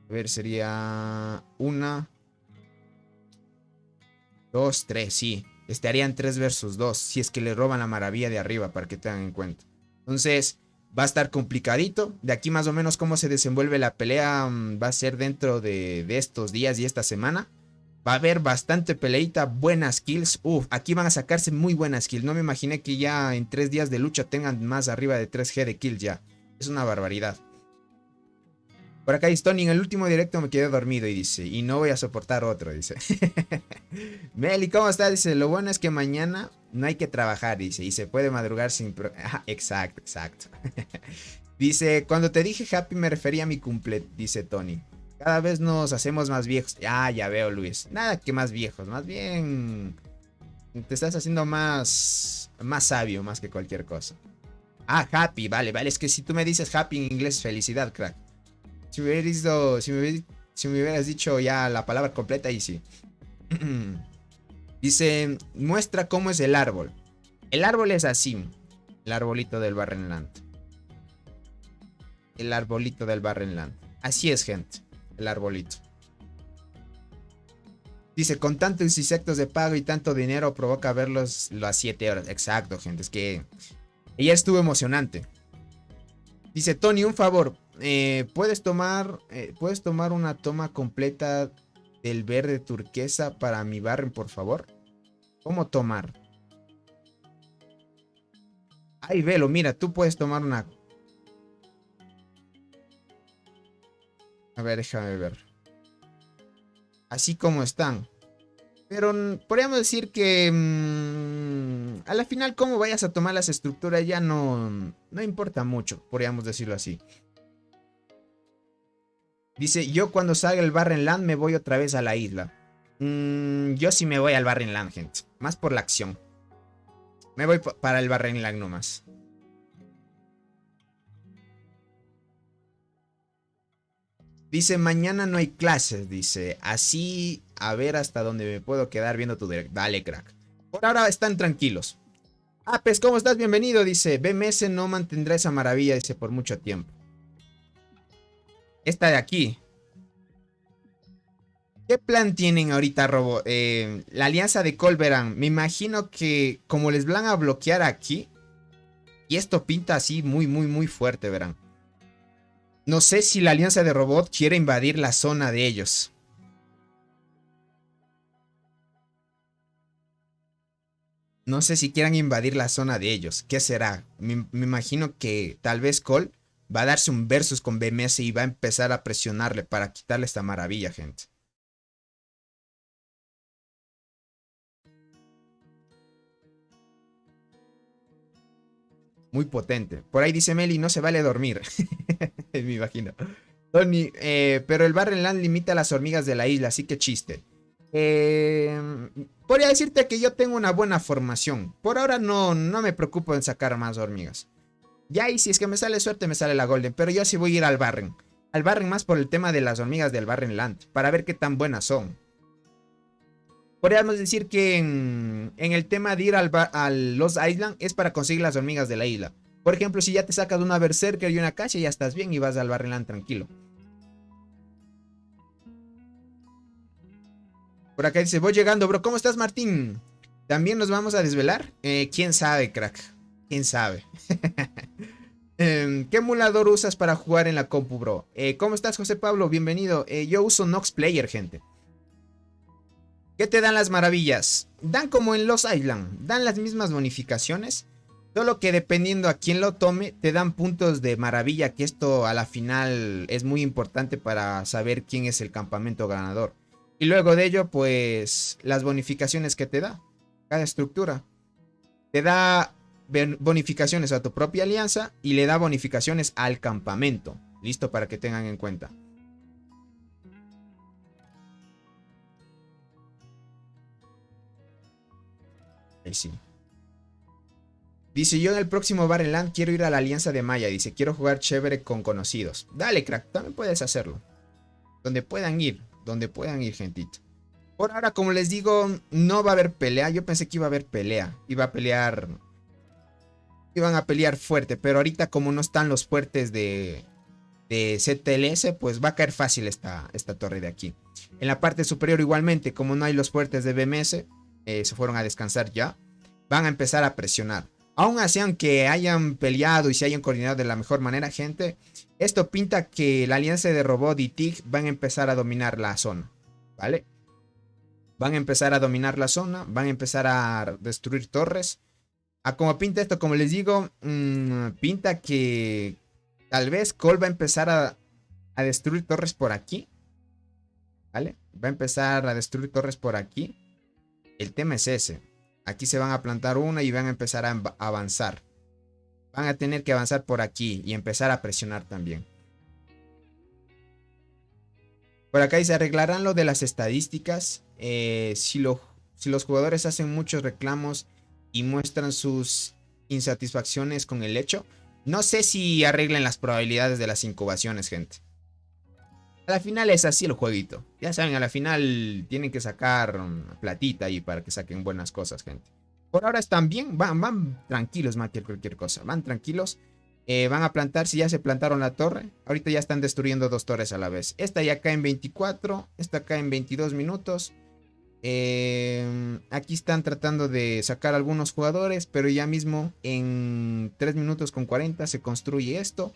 [SPEAKER 1] A ver, sería 1, 2, 3, sí. Estarían 3 versus 2. Si es que le roban la maravilla de arriba, para que tengan en cuenta. Entonces, va a estar complicadito. De aquí más o menos cómo se desenvuelve la pelea va a ser dentro de estos días y esta semana. Va a haber bastante peleita, buenas kills. Aquí van a sacarse muy buenas kills. No me imaginé que ya en 3 días de lucha tengan más arriba de 3G de kills ya. Es una barbaridad. Por acá dice Tony, en el último directo me quedé dormido y dice, y no voy a soportar otro, dice. Meli, ¿cómo estás? Dice, lo bueno es que mañana no hay que trabajar, dice, y se puede madrugar sin... exacto, exacto. Dice, cuando te dije happy me refería a mi cumple, dice Tony. Cada vez nos hacemos más viejos. Ya veo, Luis. Nada que más viejos, más bien te estás haciendo más sabio, más que cualquier cosa. Happy, vale, es que si tú me dices happy en inglés, felicidad, crack. Si me hubieras dicho ya la palabra completa, ahí sí. Dice, muestra cómo es el árbol. El árbol es así. El arbolito del Barrenland. El arbolito del Barrenland. Así es, gente. El arbolito. Dice, con tantos insectos de pago y tanto dinero provoca verlos las 7 horas. Exacto, gente. Es que ella estuvo emocionante. Dice, Tony, un favor. ¿Puedes tomar una toma completa del verde turquesa para mi barren, por favor? ¿Cómo tomar? Ay, velo, mira, tú puedes tomar una... A ver, déjame ver. Así como están. Pero podríamos decir que... a la final, cómo vayas a tomar las estructuras ya no importa mucho. Podríamos decirlo así. Dice, yo cuando salga el Barrenland me voy otra vez a la isla. Yo sí me voy al Barrenland, gente. Más por la acción. Me voy para el Barrenland nomás. Dice, mañana no hay clases, dice. Así, a ver hasta dónde me puedo quedar viendo tu direct. Dale, crack. Por ahora están tranquilos. Apes, ¿cómo estás? Bienvenido, dice. BMS no mantendrá esa maravilla, dice, por mucho tiempo. Esta de aquí. ¿Qué plan tienen ahorita, Robo? La alianza de Colberan. Me imagino que como les van a bloquear aquí. Y esto pinta así muy, muy, muy fuerte, verán. No sé si la alianza de Robot quiere invadir la zona de ellos. No sé si quieran invadir la zona de ellos. ¿Qué será? Me imagino que tal vez Cole va a darse un versus con BMS y va a empezar a presionarle para quitarle esta maravilla, gente. Muy potente. Por ahí dice Meli, no se vale dormir. Me imagino. Tony, pero el Barrenland limita a las hormigas de la isla, así que chiste. Podría decirte que yo tengo una buena formación. Por ahora no me preocupo en sacar más hormigas. Ya y si es que me sale suerte me sale la Golden, pero yo sí voy a ir al Barren. Al Barren más por el tema de las hormigas del Barrenland, para ver qué tan buenas son. Podríamos decir que en el tema de ir al Lost Island es para conseguir las hormigas de la isla. Por ejemplo, si ya te sacas una Berserker y una Cacha, ya estás bien y vas al Barrenland tranquilo. Por acá dice, voy llegando, bro. ¿Cómo estás, Martín? ¿También nos vamos a desvelar? ¿Quién sabe, crack? ¿Quién sabe? ¿Qué emulador usas para jugar en la compu, bro? ¿Cómo estás, José Pablo? Bienvenido. Yo uso Nox Player, gente. ¿Qué te dan las maravillas? Dan como en Lost Island. Dan las mismas bonificaciones. Solo que dependiendo a quién lo tome, te dan puntos de maravilla. Que esto a la final es muy importante para saber quién es el campamento ganador. Y luego de ello, pues las bonificaciones que te da cada estructura. Te da bonificaciones a tu propia alianza y le da bonificaciones al campamento. Listo para que tengan en cuenta. Ahí sí. Dice, yo en el próximo Barrenland quiero ir a la alianza de Maya. Dice, quiero jugar chévere con conocidos. Dale, crack, también puedes hacerlo. Donde puedan ir, gentito. Por ahora, como les digo, no va a haber pelea. Yo pensé que iba a haber pelea. Iban a pelear fuerte. Pero ahorita como no están los fuertes de CTLS, pues va a caer fácil esta torre de aquí. En la parte superior igualmente, como no hay los fuertes de BMS, se fueron a descansar ya. Van a empezar a presionar. Aún así, aunque hayan peleado y se hayan coordinado de la mejor manera, gente, esto pinta que la alianza de Robot y TIG van a empezar a dominar la zona, ¿vale? Van a empezar a dominar la zona, van a empezar a destruir torres. A como pinta esto, como les digo, pinta que tal vez Cole va a empezar a destruir torres por aquí, ¿vale? Va a empezar a destruir torres por aquí. El tema es ese. Aquí se van a plantar una y van a empezar a avanzar. Van a tener que avanzar por aquí y empezar a presionar también. Por acá dice, arreglarán lo de las estadísticas. Si los jugadores hacen muchos reclamos y muestran sus insatisfacciones con el hecho. No sé si arreglen las probabilidades de las incubaciones, gente. A la final es así el jueguito. Ya saben, a la final tienen que sacar platita ahí para que saquen buenas cosas, gente. Por ahora están bien, van tranquilos más que cualquier cosa. Van tranquilos. Van a plantar, si ya se plantaron la torre. Ahorita ya están destruyendo dos torres a la vez. Esta ya cae en 24, esta cae en 22 minutos. Aquí están tratando de sacar algunos jugadores, pero ya mismo en 3 minutos con 40 se construye esto.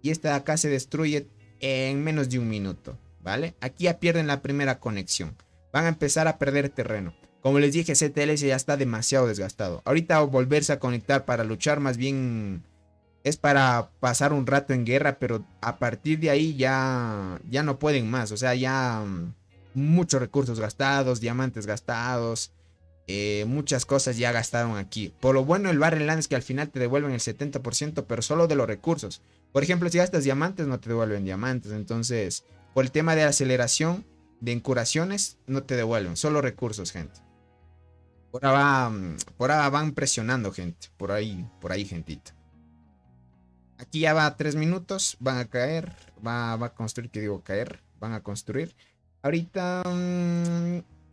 [SPEAKER 1] Y esta de acá se destruye en menos de un minuto, ¿vale? Aquí ya pierden la primera conexión. Van a empezar a perder terreno. Como les dije, CTLS ya está demasiado desgastado. Ahorita volverse a conectar para luchar más bien es para pasar un rato en guerra, pero a partir de ahí ya no pueden más. O sea, ya muchos recursos gastados, diamantes gastados, muchas cosas ya gastaron aquí. Por lo bueno el Barrenland es que al final te devuelven el 70%, pero solo de los recursos. Por ejemplo, si gastas diamantes no te devuelven diamantes. Entonces, por el tema de aceleración, de incuraciones no te devuelven, solo recursos, gente. Por ahora van presionando, gente. Por ahí, gentita. Aquí ya va 3 minutos. Van a caer. Va a construir, que digo caer. Van a construir. Ahorita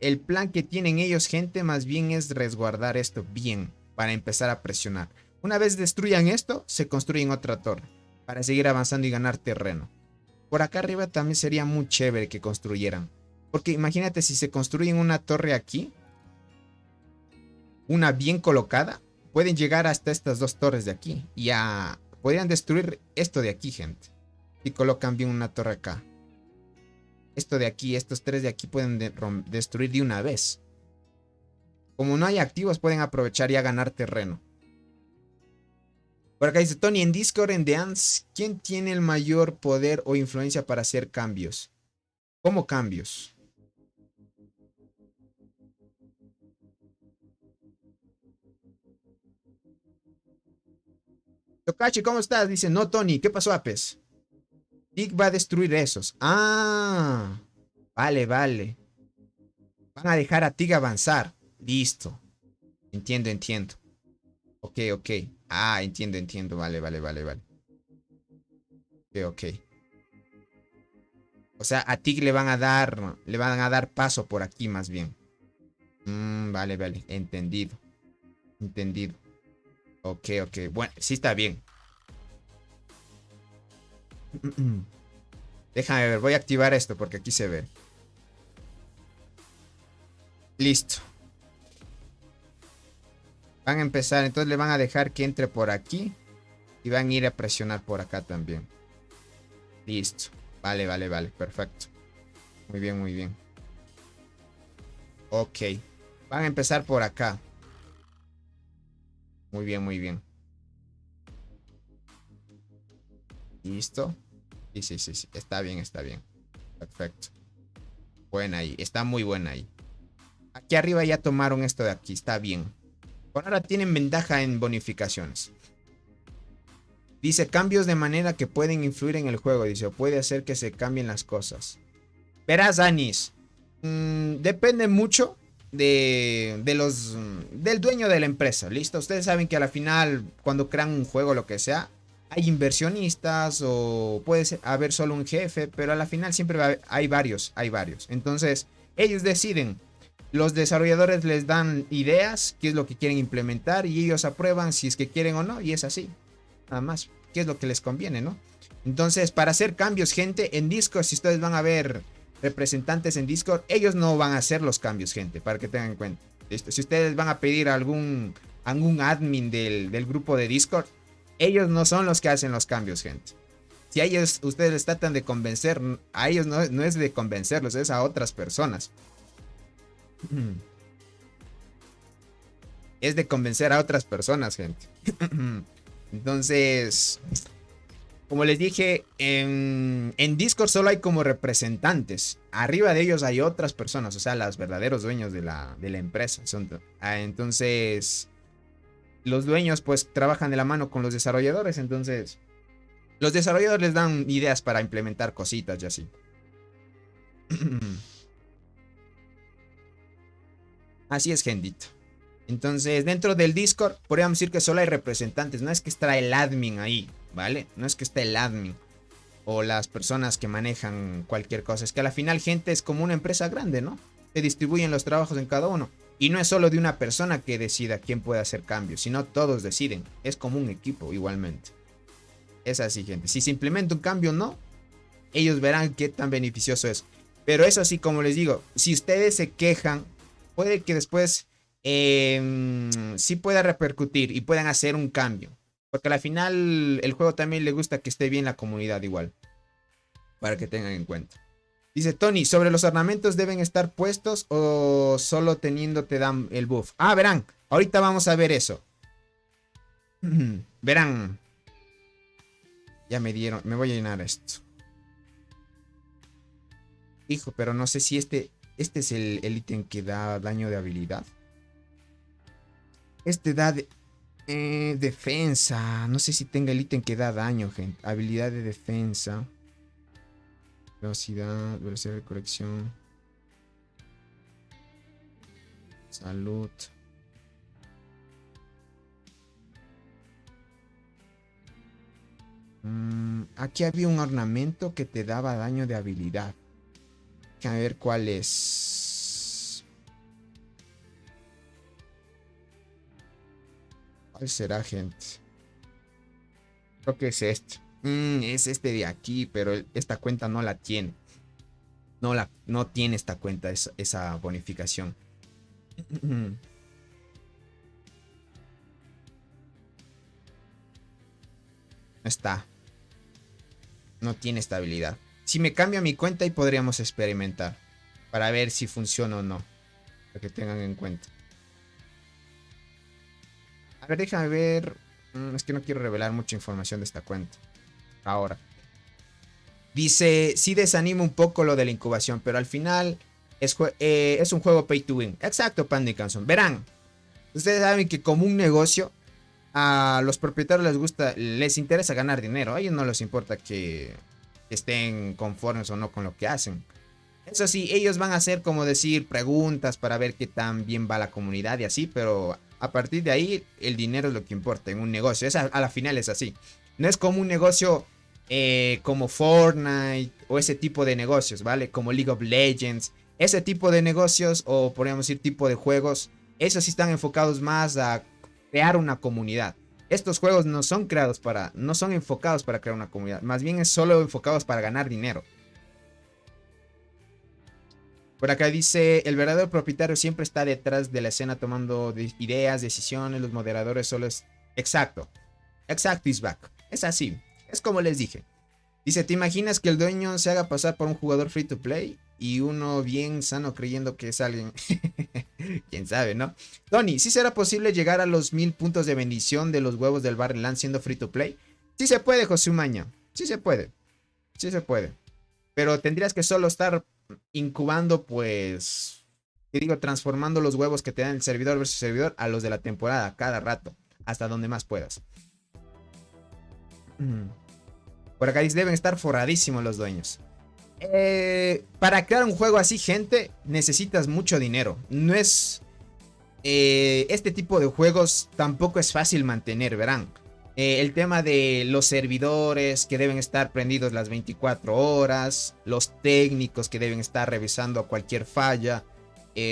[SPEAKER 1] el plan que tienen ellos, gente, más bien es resguardar esto bien. Para empezar a presionar. Una vez destruyan esto, se construyen otra torre. Para seguir avanzando y ganar terreno. Por acá arriba también sería muy chévere que construyeran. Porque imagínate si se construyen una torre aquí. Una bien colocada. Pueden llegar hasta estas dos torres de aquí. Y ya podrían destruir esto de aquí, gente. Si colocan bien una torre acá. Esto de aquí, estos tres de aquí pueden destruir de una vez. Como no hay activos, pueden aprovechar y a ganar terreno. Por acá dice Tony, en Discord, en The Ants, ¿quién tiene el mayor poder o influencia para hacer cambios? ¿Cómo cambios? Tokachi, ¿cómo estás? Dice, no, Tony, ¿qué pasó, Apes? Tig va a destruir esos. Ah, vale, vale. Van a dejar a Tig avanzar. Listo. Entiendo, entiendo. Ok, ok. Ah, entiendo, entiendo. Vale, vale, vale, vale. Ok, ok. O sea, a Tig le van a dar paso por aquí más bien. Vale, vale. Entendido. Entendido. Ok, ok. Bueno, sí está bien. Déjame ver. Voy a activar esto porque aquí se ve. Listo. Van a empezar. Entonces le van a dejar que entre por aquí. Y van a ir a presionar por acá también. Listo. Vale, vale, vale. Perfecto. Muy bien, muy bien. Ok. Van a empezar por acá. Muy bien, muy bien. Listo. Sí, sí, sí, sí. Está bien, está bien. Perfecto. Buena ahí. Está muy buena ahí. Aquí arriba ya tomaron esto de aquí. Está bien. Por ahora tienen ventaja en bonificaciones. Dice cambios de manera que pueden influir en el juego. Dice, o puede hacer que se cambien las cosas. Verás, Anis. Depende mucho del dueño de la empresa. ¿Listo? Ustedes saben que a la final, cuando crean un juego, lo que sea, hay inversionistas o puede haber solo un jefe, pero a la final siempre hay varios, hay varios. Entonces, ellos deciden. Los desarrolladores les dan ideas, qué es lo que quieren implementar y ellos aprueban si es que quieren o no y es así. Nada más, qué es lo que les conviene, ¿no? Entonces, para hacer cambios, gente, en Discord, si ustedes van a ver representantes en Discord, ellos no van a hacer los cambios, gente, para que tengan en cuenta. ¿Listo? Si ustedes van a pedir a algún admin del grupo de Discord, ellos no son los que hacen los cambios, gente. Si a ellos ustedes les tratan de convencer, a ellos no es de convencerlos, es a otras personas. Es de convencer a otras personas, gente. Entonces, como les dije, en Discord solo hay como representantes. Arriba de ellos hay otras personas, o sea, los verdaderos dueños de la empresa. Entonces, los dueños pues trabajan de la mano con los desarrolladores. Entonces, los desarrolladores les dan ideas para implementar cositas y así. Así es, Gendito. Entonces, dentro del Discord, podríamos decir que solo hay representantes. No es que está el admin ahí, ¿vale? No es que esté el admin o las personas que manejan cualquier cosa. Es que a la final, gente, es como una empresa grande, ¿no? Se distribuyen los trabajos en cada uno. Y no es solo de una persona que decida quién puede hacer cambios, sino todos deciden. Es como un equipo, igualmente. Es así, gente. Si se implementa un cambio o no, ellos verán qué tan beneficioso es. Pero eso sí, como les digo, si ustedes se quejan, puede que después sí pueda repercutir y puedan hacer un cambio. Porque al final el juego también le gusta que esté bien la comunidad igual. Para que tengan en cuenta. Dice Tony, ¿sobre los ornamentos deben estar puestos o solo teniendo te dan el buff? Ah, verán, ahorita vamos a ver eso. Verán. Ya me dieron, me voy a llenar esto. Hijo, pero no sé si este es el ítem que da daño de habilidad. Este da defensa. No sé si tenga el ítem que da daño, gente. Habilidad de defensa. Velocidad de colección. Salud. Aquí había un ornamento que te daba daño de habilidad. A ver cuál es. ¿Cuál será, gente? Creo que es este. Es este de aquí, pero esta cuenta no la tiene. No tiene esta cuenta esa bonificación. No está. No tiene estabilidad. Si me cambio mi cuenta, ahí podríamos experimentar. Para ver si funciona o no. Para que tengan en cuenta. A ver, déjame ver. Es que no quiero revelar mucha información de esta cuenta. Ahora. Dice, sí desanima un poco lo de la incubación, pero al final es un juego pay to win. Exacto, Panda y Canson. Verán, ustedes saben que como un negocio, a los propietarios les interesa ganar dinero. A ellos no les importa que estén conformes o no con lo que hacen. Eso sí, ellos van a hacer como decir preguntas para ver qué tan bien va la comunidad y así, pero a partir de ahí el dinero es lo que importa en un negocio. A la final es así. No es como un negocio como Fortnite o ese tipo de negocios, ¿vale? Como League of Legends. Ese tipo de negocios o podríamos decir tipo de juegos, esos sí están enfocados más a crear una comunidad. Estos juegos no son enfocados para crear una comunidad. Más bien es solo enfocados para ganar dinero. Por acá dice, el verdadero propietario siempre está detrás de la escena tomando ideas, decisiones, los moderadores solo es... Exacto. Exacto, Isback. Es así. Es como les dije. Dice, ¿te imaginas que el dueño se haga pasar por un jugador free to play? Y uno bien sano creyendo que es alguien... Quién sabe, ¿no? Tony, ¿sí será posible llegar a los 1000 puntos de bendición de los huevos del Barrenland siendo free to play? Sí se puede, José Umaña. Sí se puede. Sí se puede. Pero tendrías que solo estar incubando, pues... ¿Qué digo? Transformando los huevos que te dan el servidor versus servidor a los de la temporada cada rato. Hasta donde más puedas. Por acá dice, deben estar forradísimos los dueños. Para crear un juego así, gente, necesitas mucho dinero. No es... este tipo de juegos tampoco es fácil mantener, verán. El tema de los servidores que deben estar prendidos las 24 horas. Los técnicos que deben estar revisando cualquier falla.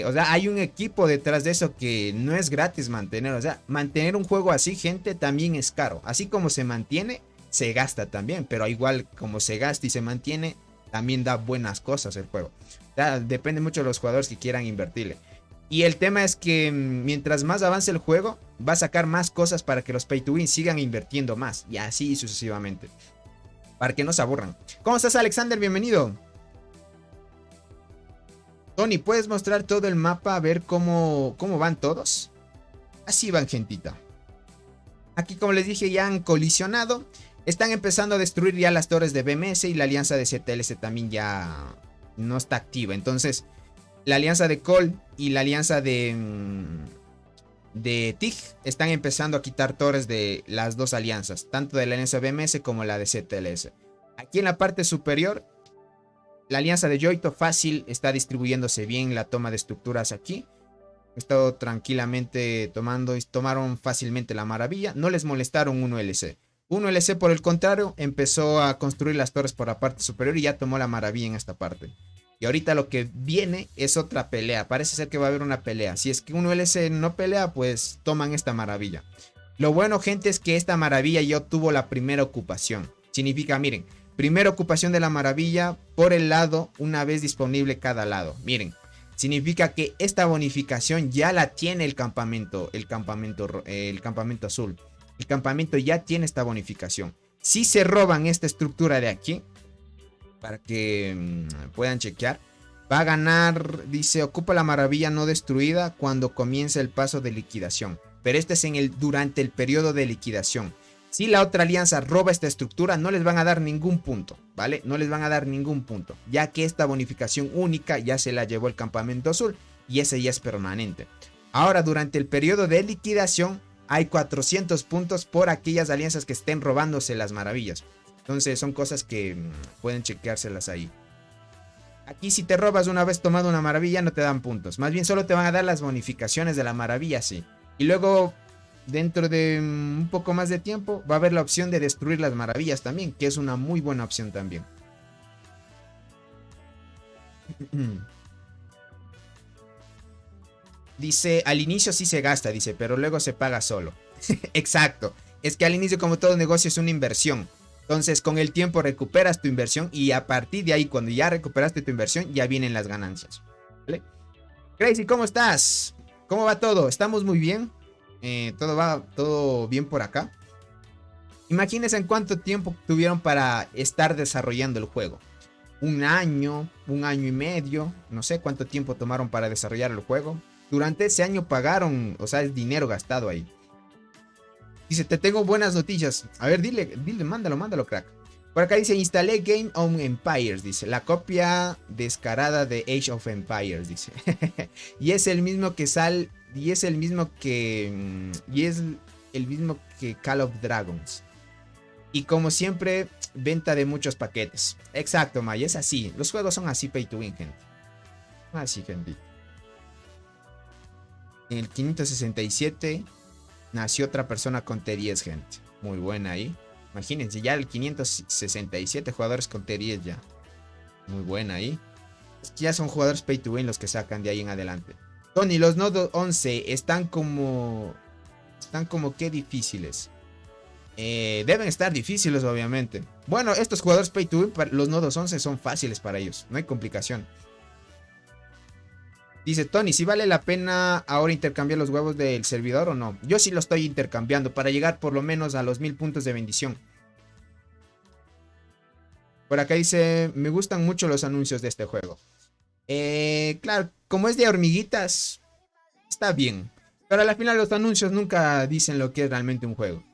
[SPEAKER 1] O sea, hay un equipo detrás de eso que no es gratis mantener. O sea, mantener un juego así, gente, también es caro. Así como se mantiene, se gasta también. Pero igual como se gasta y se mantiene, también da buenas cosas el juego. O sea, depende mucho de los jugadores que quieran invertirle. Y el tema es que mientras más avance el juego, va a sacar más cosas para que los pay to win sigan invirtiendo más. Y así sucesivamente. Para que no se aburran. ¿Cómo estás, Alexander? Bienvenido. Tony, ¿puedes mostrar todo el mapa a ver cómo van todos? Así van, gentita. Aquí, como les dije, ya han colisionado. Están empezando a destruir ya las torres de BMS y la alianza de ZLS también ya no está activa. Entonces, la alianza de Cole y la alianza de TIG están empezando a quitar torres de las dos alianzas, tanto de la alianza BMS como la de ZLS. Aquí en la parte superior, la alianza de Yoito fácil está distribuyéndose bien la toma de estructuras aquí. He estado tranquilamente tomando y tomaron fácilmente la maravilla. No les molestaron 1LC. 1LC, por el contrario, empezó a construir las torres por la parte superior y ya tomó la maravilla en esta parte. Y ahorita lo que viene es otra pelea. Parece ser que va a haber una pelea. Si es que 1LC no pelea, pues toman esta maravilla. Lo bueno, gente, es que esta maravilla ya obtuvo la primera ocupación. Significa, miren, primera ocupación de la maravilla por el lado, una vez disponible cada lado. Miren, significa que esta bonificación ya la tiene el campamento azul. El campamento ya tiene esta bonificación. Si se roban esta estructura de aquí, para que puedan chequear, va a ganar, dice, ocupa la maravilla no destruida cuando comience el paso de liquidación. Pero este es durante el periodo de liquidación. Si la otra alianza roba esta estructura, no les van a dar ningún punto, ¿vale? No les van a dar ningún punto, ya que esta bonificación única ya se la llevó el campamento azul y ese ya es permanente. Ahora, durante el periodo de liquidación, hay 400 puntos por aquellas alianzas que estén robándose las maravillas. Entonces son cosas que pueden chequeárselas ahí. Aquí si te robas una vez tomado una maravilla no te dan puntos. Más bien solo te van a dar las bonificaciones de la maravilla, sí. Y luego, dentro de un poco más de tiempo, va a haber la opción de destruir las maravillas también, que es una muy buena opción también. Dice, al inicio sí se gasta, dice, pero luego se paga solo. Exacto. Es que al inicio, como todo negocio, es una inversión. Entonces, con el tiempo recuperas tu inversión y a partir de ahí, cuando ya recuperaste tu inversión, ya vienen las ganancias. ¿Vale? Crazy, ¿cómo estás? ¿Cómo va todo? ¿Estamos muy bien? ¿Todo bien por acá? Imagínense en cuánto tiempo tuvieron para estar desarrollando el juego. Un año y medio, no sé cuánto tiempo tomaron para desarrollar el juego. Durante ese año pagaron, o sea, es dinero gastado ahí. Dice, te tengo buenas noticias. A ver, dile, mándalo, crack. Por acá dice, instalé Game of Empires, dice, la copia descarada de Age of Empires, dice. y es el mismo que Call of Dragons. Y como siempre, venta de muchos paquetes. Exacto, May, es así. Los juegos son así, pay to win, gente. Así, gente. En el 567 nació otra persona con T10, gente. Muy buena ahí. Imagínense, ya el 567 jugadores con T10 ya. Muy buena ahí. Es que ya son jugadores pay to win los que sacan de ahí en adelante. Tony, los nodos 11 están como que difíciles. Deben estar difíciles, obviamente. Bueno, estos jugadores pay to win, los nodos 11 son fáciles para ellos. No hay complicación. Dice Tony, ¿si vale la pena ahora intercambiar los huevos del servidor o no? Yo sí lo estoy intercambiando para llegar por lo menos a los 1000 puntos de bendición. Por acá dice, me gustan mucho los anuncios de este juego. Claro, como es de hormiguitas, está bien. Pero al final los anuncios nunca dicen lo que es realmente un juego.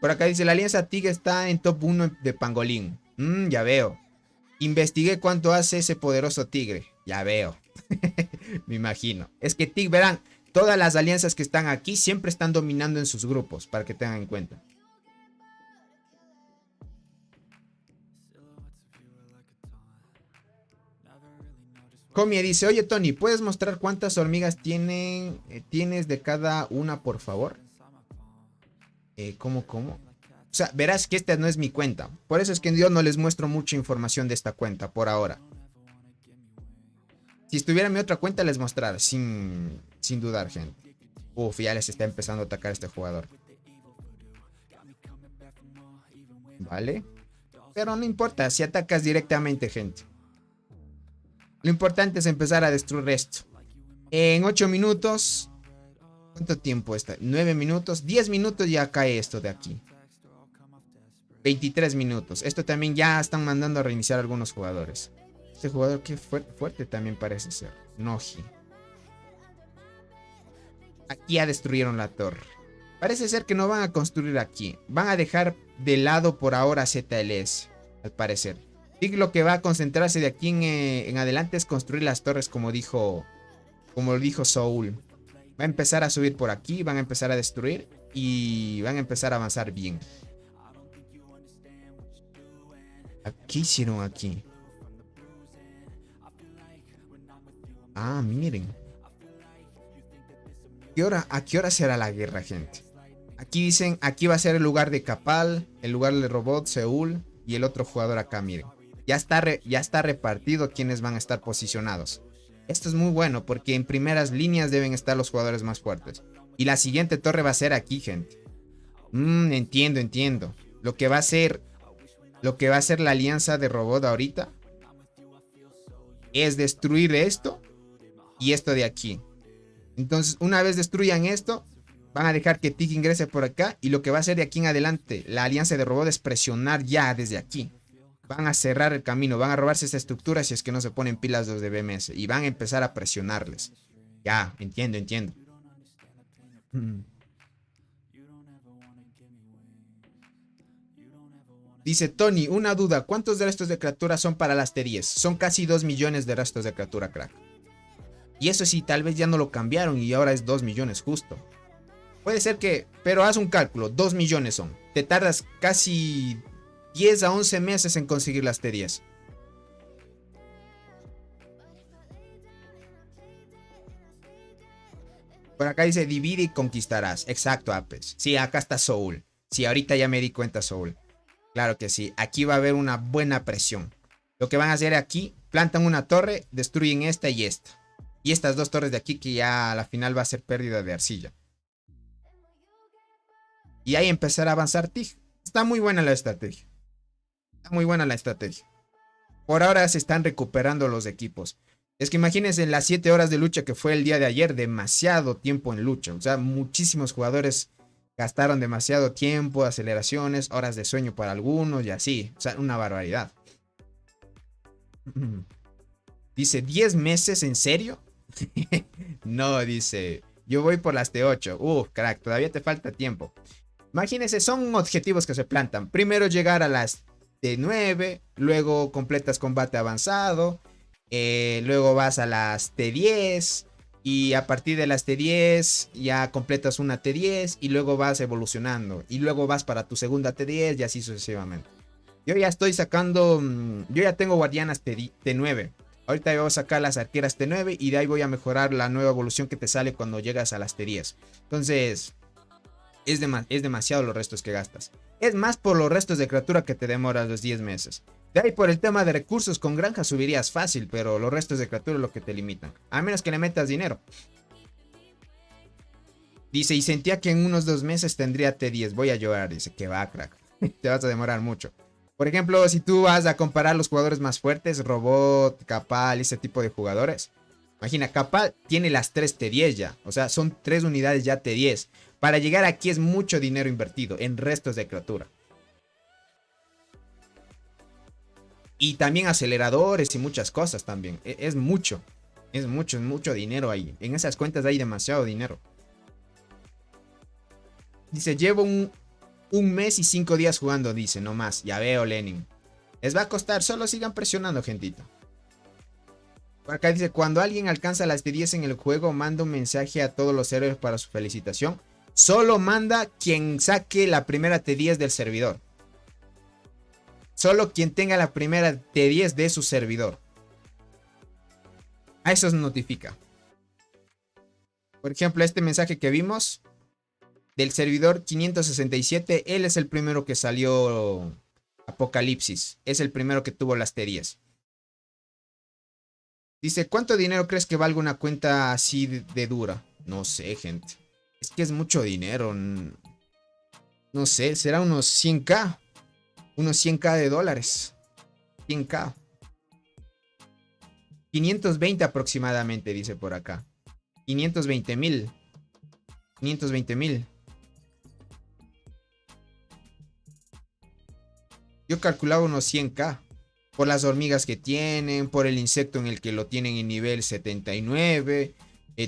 [SPEAKER 1] Por acá dice, la alianza TIG está en top 1 de pangolín. Ya veo. Investigué cuánto hace ese poderoso tigre. Ya veo. Me imagino. Es que TIG, verán, todas las alianzas que están aquí siempre están dominando en sus grupos, para que tengan en cuenta. Comie dice, oye Tony, ¿puedes mostrar cuántas hormigas tienes de cada una, por favor? ¿Cómo? O sea, verás que esta no es mi cuenta. Por eso es que yo no les muestro mucha información de esta cuenta por ahora. Si estuviera en mi otra cuenta les mostraré, sin dudar, gente. Uf, ya les está empezando a atacar este jugador. Vale. Pero no importa, si atacas directamente, gente. Lo importante es empezar a destruir esto. En 8 minutos... ¿Cuánto tiempo está? 9 minutos. 10 minutos ya cae esto de aquí. 23 minutos. Esto también ya están mandando a reiniciar algunos jugadores. Este jugador que fuerte también parece ser. Noji. Aquí ya destruyeron la torre. Parece ser que no van a construir aquí. Van a dejar de lado por ahora ZLS. Al parecer. Y lo que va a concentrarse de aquí en adelante es construir las torres como dijo Soul. Va a empezar a subir por aquí. Van a empezar a destruir. Y van a empezar a avanzar bien. ¿Qué hicieron aquí? Ah, miren. ¿A qué hora será la guerra, gente? Aquí dicen, aquí va a ser el lugar de Capal, el lugar de Robot, Seúl y el otro jugador acá, miren. Ya está repartido quiénes van a estar posicionados. Esto es muy bueno porque en primeras líneas deben estar los jugadores más fuertes. Y la siguiente torre va a ser aquí, gente. Entiendo. Lo que va a ser la alianza de Robot ahorita es destruir esto y esto de aquí. Entonces, una vez destruyan esto, van a dejar que TIG ingrese por acá. Y lo que va a hacer de aquí en adelante la alianza de Robot es presionar ya desde aquí. Van a cerrar el camino, van a robarse esta estructura si es que no se ponen pilas los de BMS. Y van a empezar a presionarles. Ya, entiendo. Dice Tony, una duda, ¿cuántos de restos de criatura son para las T10? Son casi 2 millones de restos de criatura, crack. Y eso sí, tal vez ya no lo cambiaron y ahora es 2 millones justo. Puede ser que, pero haz un cálculo, 2 millones son. Te tardas casi 10 a 11 meses en conseguir las T10. Por acá dice divide y conquistarás. Exacto, Apes. Sí, acá está Soul. Sí, ahorita ya me di cuenta, Soul. Claro que sí. Aquí va a haber una buena presión. Lo que van a hacer aquí, plantan una torre, destruyen esta y esta. Y estas dos torres de aquí que ya a la final va a ser pérdida de arcilla. Y ahí empezar a avanzar TIG. Está muy buena la estrategia. Está muy buena la estrategia. Por ahora se están recuperando los equipos. Es que imagínense las 7 horas de lucha que fue el día de ayer. Demasiado tiempo en lucha. O sea, muchísimos jugadores gastaron demasiado tiempo, aceleraciones, horas de sueño para algunos y así. O sea, una barbaridad. Dice, ¿10 meses? ¿En serio? No, dice, yo voy por las T8. Crack, todavía te falta tiempo. Imagínense, son objetivos que se plantan. Primero llegar a las T9, luego completas combate avanzado, luego vas a las T10 y a partir de las T10 ya completas una T10 y luego vas evolucionando y luego vas para tu segunda T10 y así sucesivamente. Yo ya estoy sacando, yo ya tengo guardianas T9. Ahorita voy a sacar las arqueras T9 y de ahí voy a mejorar la nueva evolución que te sale cuando llegas a las T10. Entonces, es demasiado los restos que gastas. Es más por los restos de criatura que te demoras los 10 meses. De ahí por el tema de recursos con granja subirías fácil, pero los restos de criatura es lo que te limitan. A menos que le metas dinero. Dice, y sentía que en unos 2 meses tendría T10. Voy a llorar, dice, que va, crack. Te vas a demorar mucho. Por ejemplo, si tú vas a comparar los jugadores más fuertes, Robot, Capal, ese tipo de jugadores. Imagina, Capal tiene las 3 T10 ya. O sea, son 3 unidades ya T10. Para llegar aquí es mucho dinero invertido en restos de criatura. Y también aceleradores y muchas cosas también. Es mucho. Es mucho dinero ahí. En esas cuentas hay demasiado dinero. Dice, llevo un mes y 5 días jugando, dice, no más. Ya veo, Lenin. Les va a costar, solo sigan presionando, gentita. Por acá dice, cuando alguien alcanza las T10 en el juego, manda un mensaje a todos los héroes para su felicitación. Solo manda quien saque la primera T10 del servidor. Solo quien tenga la primera T10 de su servidor. A eso se notifica. Por ejemplo, este mensaje que vimos del servidor 567, él es el primero que salió Apocalipsis. Es el primero que tuvo las T10. Dice, ¿cuánto dinero crees que valga una cuenta así de dura? No sé, gente. Es que es mucho dinero. No sé, será unos 100k. Unos 100k de dólares. 100k. 520 aproximadamente, dice por acá. 520,000. 520,000. Yo calculaba unos 100k. Por las hormigas que tienen, por el insecto en el que lo tienen en nivel 79.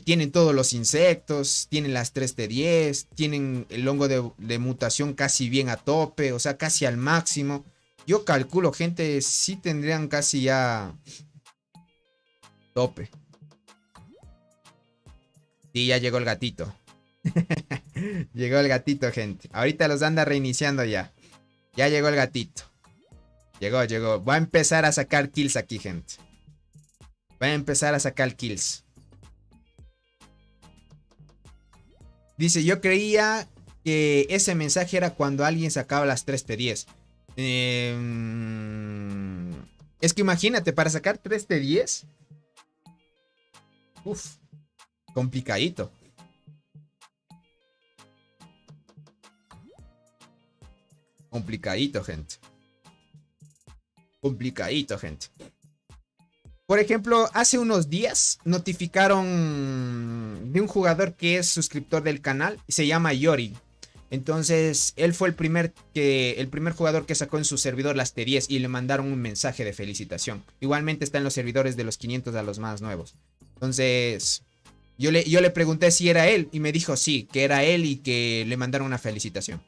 [SPEAKER 1] Tienen todos los insectos, tienen las 3T10, tienen el hongo de mutación casi bien a tope, o sea, casi al máximo. Yo calculo, gente, sí tendrían casi ya tope. Sí, ya llegó el gatito. Llegó el gatito, gente. Ahorita los anda reiniciando ya. Ya llegó el gatito. Llegó. Va a empezar a sacar kills aquí, gente. Va a empezar a sacar kills. Dice, yo creía que ese mensaje era cuando alguien sacaba las 3T10. Es que imagínate, para sacar 3T10. Uf, complicadito. Complicadito, gente. Complicadito, gente. Por ejemplo, hace unos días notificaron de un jugador que es suscriptor del canal. Se llama Yori. Entonces, él fue el primer jugador que sacó en su servidor las T10 y le mandaron un mensaje de felicitación. Igualmente está en los servidores de los 500 a los más nuevos. Entonces, yo le pregunté si era él y me dijo sí, que era él y que le mandaron una felicitación.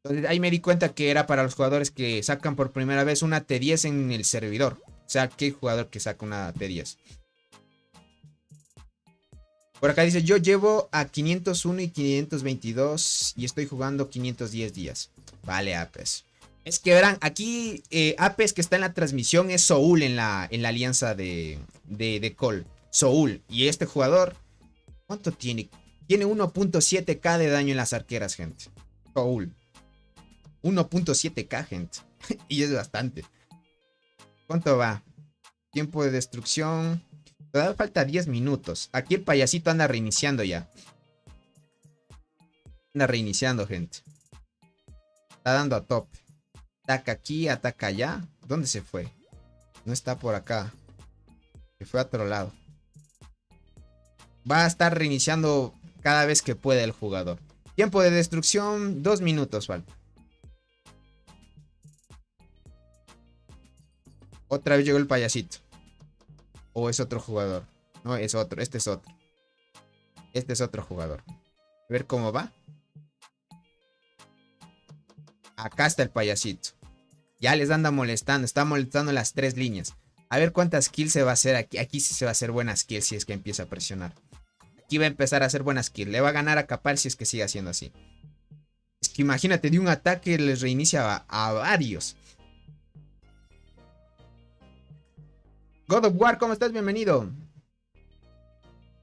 [SPEAKER 1] Entonces, ahí me di cuenta que era para los jugadores que sacan por primera vez una T10 en el servidor. O sea, ¿qué jugador que saca una T10? Por acá dice, yo llevo a 501 y 522 y estoy jugando 510 días. Vale, Apes. Es que verán, aquí Apes que está en la transmisión es Soul en la alianza de Cole. Soul. Y este jugador, ¿cuánto tiene? Tiene 1.7k de daño en las arqueras, gente. Soul. 1.7k, gente. Y es bastante. ¿Cuánto va? Tiempo de destrucción. Todavía falta 10 minutos. Aquí el payasito anda reiniciando ya. Anda reiniciando, gente. Está dando a tope. Ataca aquí, ataca allá. ¿Dónde se fue? No está por acá. Se fue a otro lado. Va a estar reiniciando cada vez que pueda el jugador. Tiempo de destrucción, 2 minutos falta. Otra vez llegó el payasito. O es otro jugador. No, es otro. Este es otro. Este es otro jugador. A ver cómo va. Acá está el payasito. Ya les anda molestando. Está molestando las 3 líneas. A ver cuántas kills se va a hacer aquí. Aquí sí se va a hacer buenas kills si es que empieza a presionar. Aquí va a empezar a hacer buenas kills. Le va a ganar a Capal si es que sigue haciendo así. Es que imagínate, de un ataque les reinicia a varios. God of War, ¿cómo estás? Bienvenido.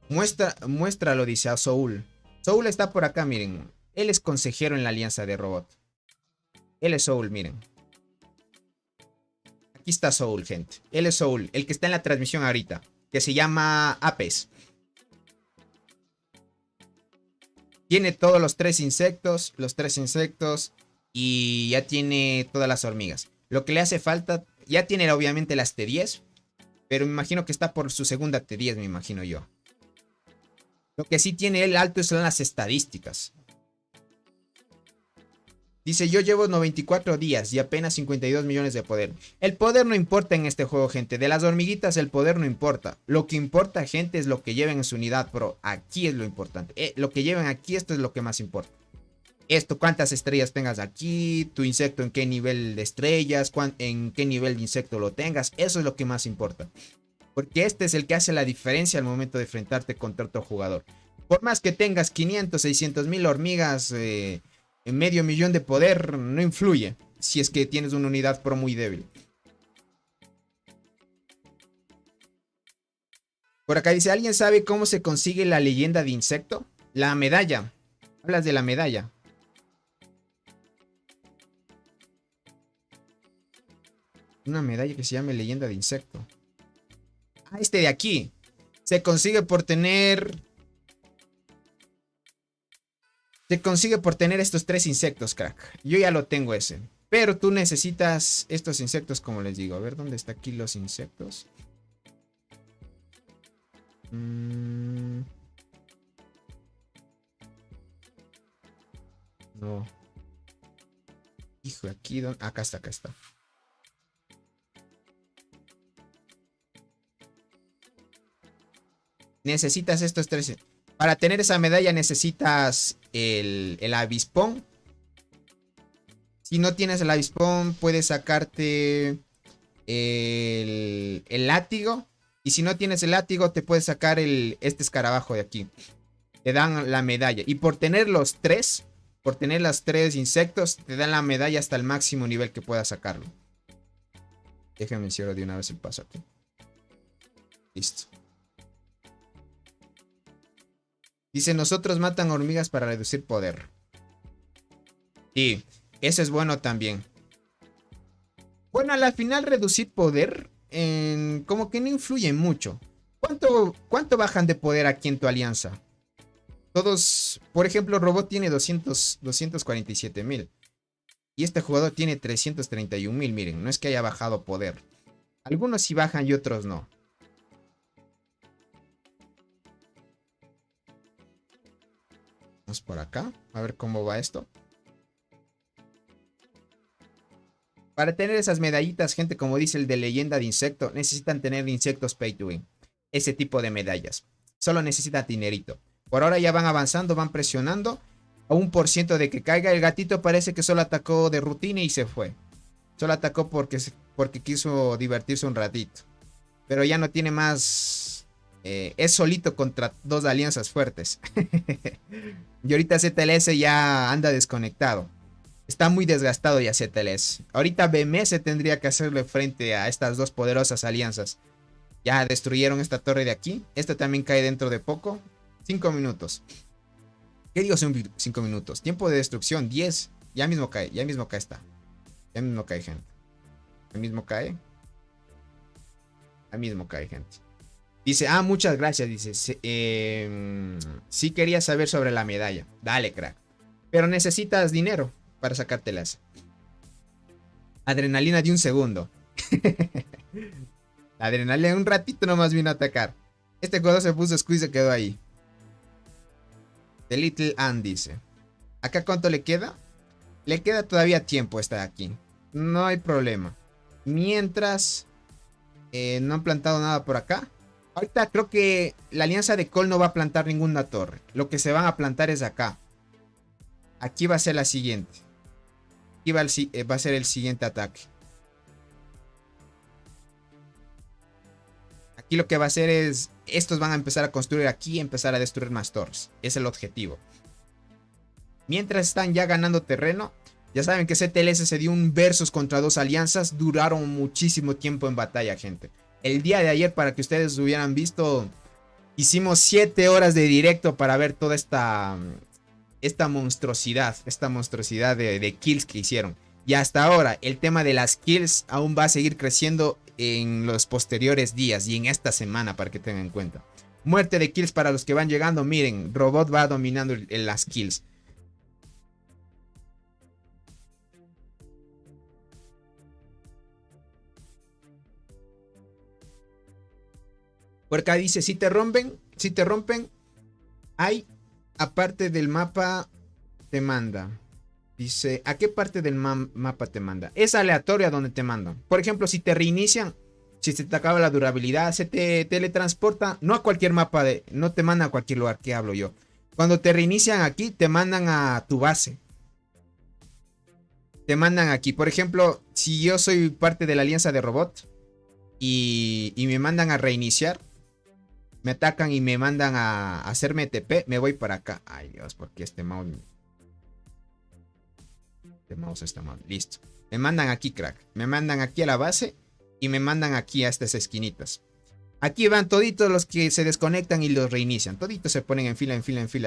[SPEAKER 1] Muéstralo, dice a Soul. Soul está por acá, miren. Él es consejero en la alianza de robot. Él es Soul, miren. Aquí está Soul, gente. Él es Soul, el que está en la transmisión ahorita. Que se llama Apes. Tiene todos los 3 insectos. Y ya tiene todas las hormigas. Lo que le hace falta... Ya tiene obviamente las T10. Pero me imagino que está por su segunda T10, me imagino yo. Lo que sí tiene él alto son las estadísticas. Dice, yo llevo 94 días y apenas 52 millones de poder. El poder no importa en este juego, gente. De las hormiguitas el poder no importa. Lo que importa, gente, es lo que lleven en su unidad pro. Aquí es lo importante. Lo que lleven aquí, esto es lo que más importa. Esto, cuántas estrellas tengas aquí, tu insecto en qué nivel de estrellas, en qué nivel de insecto lo tengas. Eso es lo que más importa. Porque este es el que hace la diferencia al momento de enfrentarte contra otro jugador. Por más que tengas 500, 600 mil hormigas... en medio millón de poder no influye si es que tienes una unidad pro muy débil. Por acá dice, ¿alguien sabe cómo se consigue la leyenda de insecto? La medalla. Hablas de la medalla. Una medalla que se llame leyenda de insecto. Ah, este de aquí. Se consigue por tener... Se consigue por tener estos 3 insectos, crack. Yo ya lo tengo ese. Pero tú necesitas estos insectos, como les digo. A ver, ¿dónde está aquí los insectos? No. Hijo, aquí... Acá está, acá está. Necesitas estos 3... Para tener esa medalla necesitas el avispón. Si no tienes el avispón, puedes sacarte el látigo. Y si no tienes el látigo, te puedes sacar este escarabajo de aquí. Te dan la medalla. Y por tener los 3, por tener los 3 insectos, te dan la medalla hasta el máximo nivel que puedas sacarlo. Déjenme cierro de una vez el paso aquí. Listo. Dice, nosotros matan hormigas para reducir poder. Sí, eso es bueno también. Bueno, a la final reducir poder como que no influye mucho. ¿Cuánto bajan de poder aquí en tu alianza? Todos, por ejemplo, Robot tiene 247 mil. Y este jugador tiene 331 mil, miren, no es que haya bajado poder. Algunos sí bajan y otros no. Vamos por acá, a ver cómo va esto. Para tener esas medallitas, gente, como dice el de leyenda de insecto, necesitan tener insectos pay to win. Ese tipo de medallas. Solo necesitan dinerito. Por ahora ya van avanzando, van presionando. A 1% de que caiga. El gatito parece que solo atacó de rutina y se fue. Solo atacó porque quiso divertirse un ratito. Pero ya no tiene más... es solito contra 2 alianzas fuertes. Y ahorita ZLS ya anda desconectado. Está muy desgastado ya ZLS. Ahorita BMS tendría que hacerle frente a estas 2 poderosas alianzas. Ya destruyeron esta torre de aquí. Esta también cae dentro de poco. 5 minutos. ¿Qué digo 5 minutos? Tiempo de destrucción 10. Ya mismo cae, está. Ya mismo cae, gente. Ya mismo cae. Ya mismo cae, gente. Dice, muchas gracias. Dice, sí quería saber sobre la medalla. Dale, crack. Pero necesitas dinero para sacártelas. Adrenalina de un segundo. La adrenalina de un ratito nomás vino a atacar. Este jugador se puso squeeze y se quedó ahí. The Little Ant dice. ¿Acá cuánto le queda? Le queda todavía tiempo estar aquí. No hay problema. Mientras no han plantado nada por acá. Ahorita creo que la alianza de Cole no va a plantar ninguna torre. Lo que se van a plantar es acá. Aquí va a ser la siguiente. Aquí va a ser el siguiente ataque. Aquí lo que va a hacer es... Estos van a empezar a construir aquí y empezar a destruir más torres. Es el objetivo. Mientras están ya ganando terreno. Ya saben que CTLS se dio un versus contra dos alianzas. Duraron muchísimo tiempo en batalla, gente. El día de ayer, para que ustedes hubieran visto, hicimos 7 horas de directo para ver toda esta monstruosidad. Esta monstruosidad de kills que hicieron. Y hasta ahora, el tema de las kills aún va a seguir creciendo en los posteriores días y en esta semana, para que tengan en cuenta. Muerte de kills para los que van llegando. Miren, Robot va dominando las kills. Por acá dice, si te rompen, hay, aparte del mapa, te manda. Dice, ¿a qué parte del mapa te manda? Es aleatorio a donde te mandan. Por ejemplo, si te reinician, si se te acaba la durabilidad, se te teletransporta, no a cualquier mapa, no te manda a cualquier lugar, ¿qué hablo yo? Cuando te reinician aquí, te mandan a tu base. Te mandan aquí. Por ejemplo, si yo soy parte de la alianza de robot y me mandan a reiniciar, me atacan y me mandan a hacerme TP, me voy para acá. Ay, Dios, porque este mouse está mal. Listo. Me mandan aquí, crack. Me mandan aquí a la base y me mandan aquí a estas esquinitas. Aquí van toditos los que se desconectan y los reinician. Toditos se ponen en fila,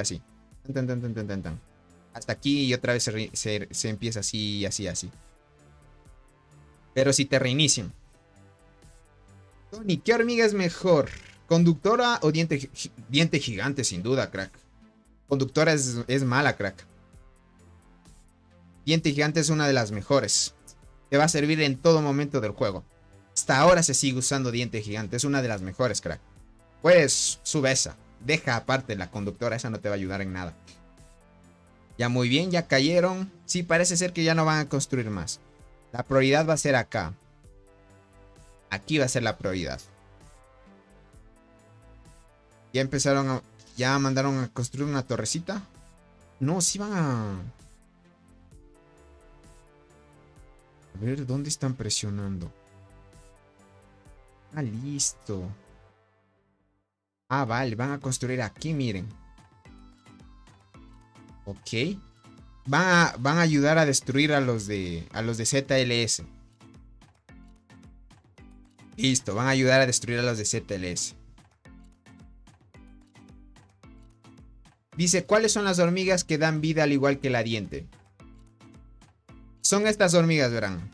[SPEAKER 1] así. Hasta aquí y otra vez se empieza así, así. Pero si te reinician. Tony, ¿qué hormiga es mejor? ¿Conductora o diente gigante? Sin duda, crack. Conductora es mala, crack. Diente gigante es una de las mejores. Te va a servir en todo momento del juego. Hasta ahora se sigue usando diente gigante. Es una de las mejores, crack. Pues sube esa. Deja aparte la conductora. Esa no te va a ayudar en nada. Ya muy bien, ya cayeron. Sí, parece ser que ya no van a construir más. La prioridad va a ser acá. Aquí va a ser la prioridad. Ya empezaron ya mandaron a construir una torrecita. No, sí van a... A ver, ¿dónde están presionando? Listo. Vale, van a construir aquí, miren. Ok. Van a ayudar a destruir a los de ZLS. Listo, van a ayudar a destruir a los de ZLS. Dice, ¿cuáles son las hormigas que dan vida al igual que la diente? Son estas hormigas, verán.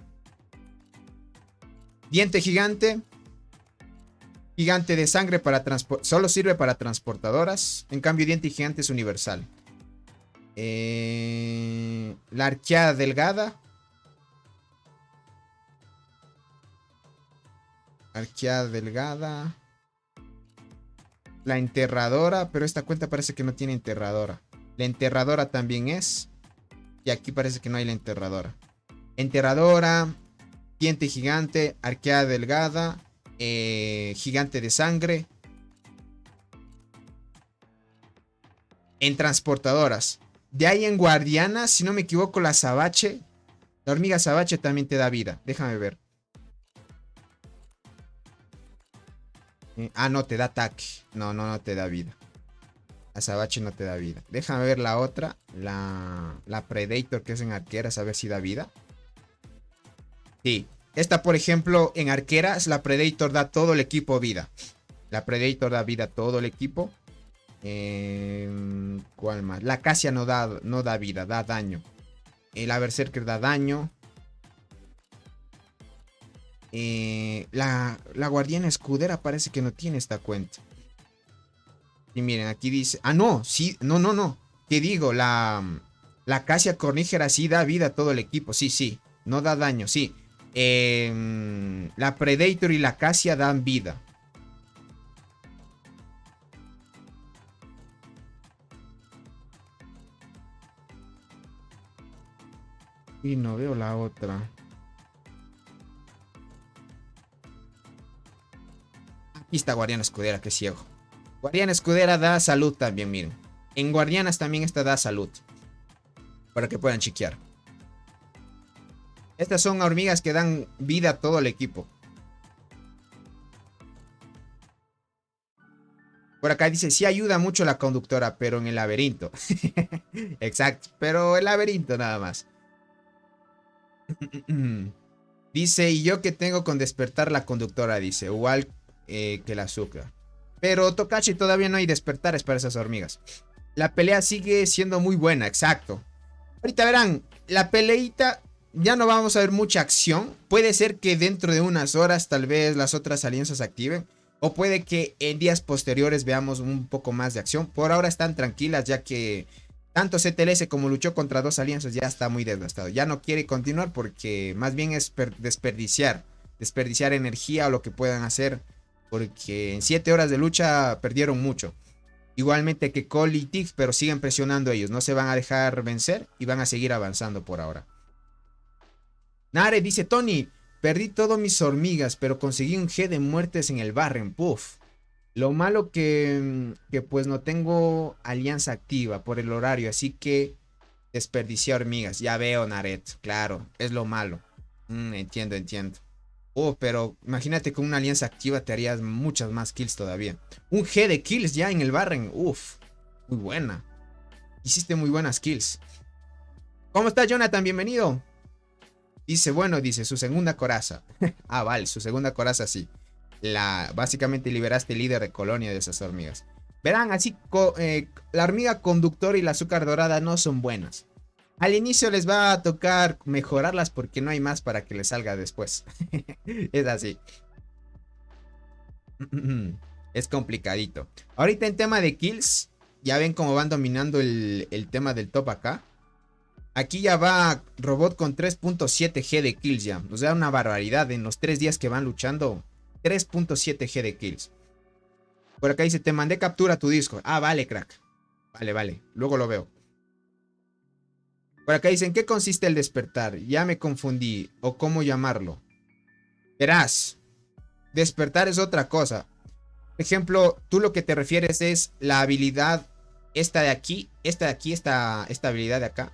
[SPEAKER 1] Diente gigante. Gigante de sangre para solo sirve para transportadoras. En cambio, diente gigante es universal. La arqueada delgada. Arqueada delgada. La enterradora, pero esta cuenta parece que no tiene enterradora. La enterradora también es. Y aquí parece que no hay la enterradora. Enterradora, diente gigante, arqueada delgada, gigante de sangre. En transportadoras. De ahí en guardianas, si no me equivoco, la azabache. La hormiga azabache también te da vida. Déjame ver. No, te da ataque. No te da vida. Azabache no te da vida. Déjame ver la otra. La Predator, que es en arqueras, a ver si da vida. Sí. Esta, por ejemplo, en arqueras, la Predator da todo el equipo vida. La Predator da vida a todo el equipo. ¿Cuál más? La Acacia no da vida, da daño. La Berserker da daño. La Guardiana Escudera parece que no tiene esta cuenta. Y miren, aquí dice... Ah, no, sí, no. ¿Qué digo? La Acacia Cornígera sí da vida a todo el equipo, sí. No da daño, sí. La Predator y la Acacia dan vida. Y no veo la otra. Aquí está Guardiana Escudera, que ciego. Guardiana Escudera da salud también, miren. En Guardianas también esta da salud. Para que puedan chequear. Estas son hormigas que dan vida a todo el equipo. Por acá dice, sí ayuda mucho la conductora, pero en el laberinto. Exacto, pero el laberinto nada más. Dice, y yo que tengo con despertar la conductora, dice, igual que el azúcar. Pero Tokachi todavía no hay despertares para esas hormigas. La pelea sigue siendo muy buena, exacto. Ahorita verán, la peleita ya no vamos a ver mucha acción. Puede ser que dentro de unas horas tal vez las otras alianzas se activen. O puede que en días posteriores veamos un poco más de acción. Por ahora están tranquilas ya que tanto CTLS como luchó contra dos alianzas ya está muy desgastado. Ya no quiere continuar porque más bien es desperdiciar energía o lo que puedan hacer. Porque en 7 horas de lucha perdieron mucho. Igualmente que Cole y Tiggs, pero siguen presionando ellos. No se van a dejar vencer y van a seguir avanzando por ahora. Nare dice, Tony, perdí todas mis hormigas, pero conseguí un G de muertes en el Barren. Puff. Lo malo que pues no tengo alianza activa por el horario, así que desperdicié hormigas. Ya veo, Naret, claro, es lo malo. Entiendo. Pero imagínate con una alianza activa te harías muchas más kills todavía. Un G de kills ya en el Barren. Muy buena. Hiciste muy buenas kills. ¿Cómo está Jonathan? Bienvenido. Dice, bueno, dice, su segunda coraza. Ah, vale, su segunda coraza sí. Básicamente liberaste el líder de colonia de esas hormigas. Verán, así la hormiga conductora y la azúcar dorada no son buenas. Al inicio les va a tocar mejorarlas porque no hay más para que les salga después. Es así. Es complicadito. Ahorita en tema de kills, ya ven cómo van dominando el tema del top acá. Aquí ya va Robot con 3.7 G de kills ya. O sea, una barbaridad. En los 3 días que van luchando, 3.7 G de kills. Por acá dice, te mandé captura a tu disco. Ah, vale, crack. Vale. Luego lo veo. Por acá dicen, ¿qué consiste el despertar? Ya me confundí. ¿O cómo llamarlo? Verás. Despertar es otra cosa. Por ejemplo, tú lo que te refieres es la habilidad. Esta de aquí. Esta habilidad de acá.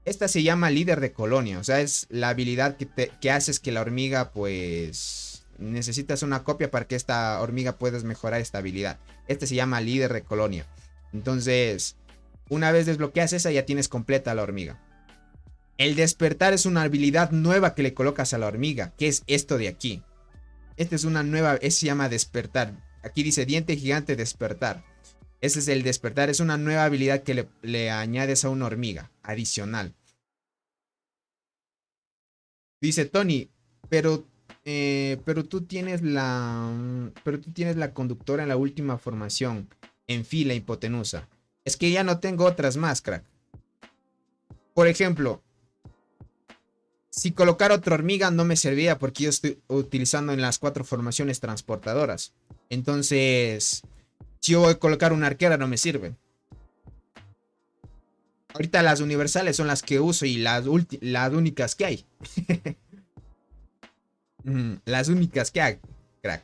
[SPEAKER 1] Esta se llama líder de colonia. O sea, es la habilidad que haces que la hormiga, pues, necesitas una copia para que esta hormiga puedas mejorar esta habilidad. Este se llama líder de colonia. Entonces, una vez desbloqueas esa, ya tienes completa la hormiga. El despertar es una habilidad nueva que le colocas a la hormiga, que es esto de aquí. Esta es una nueva, se llama despertar. Aquí dice diente gigante despertar. Ese es el despertar, es una nueva habilidad que le añades a una hormiga, adicional. Dice Tony, pero tú tienes la conductora en la última formación, en fila hipotenusa. Es que ya no tengo otras más, crack. Por ejemplo, si colocar otra hormiga no me serviría porque yo estoy utilizando en las 4 formaciones transportadoras. Entonces, si yo voy a colocar una arquera no me sirve. Ahorita las universales son las que uso y las únicas que hay. Las únicas que hay, crack.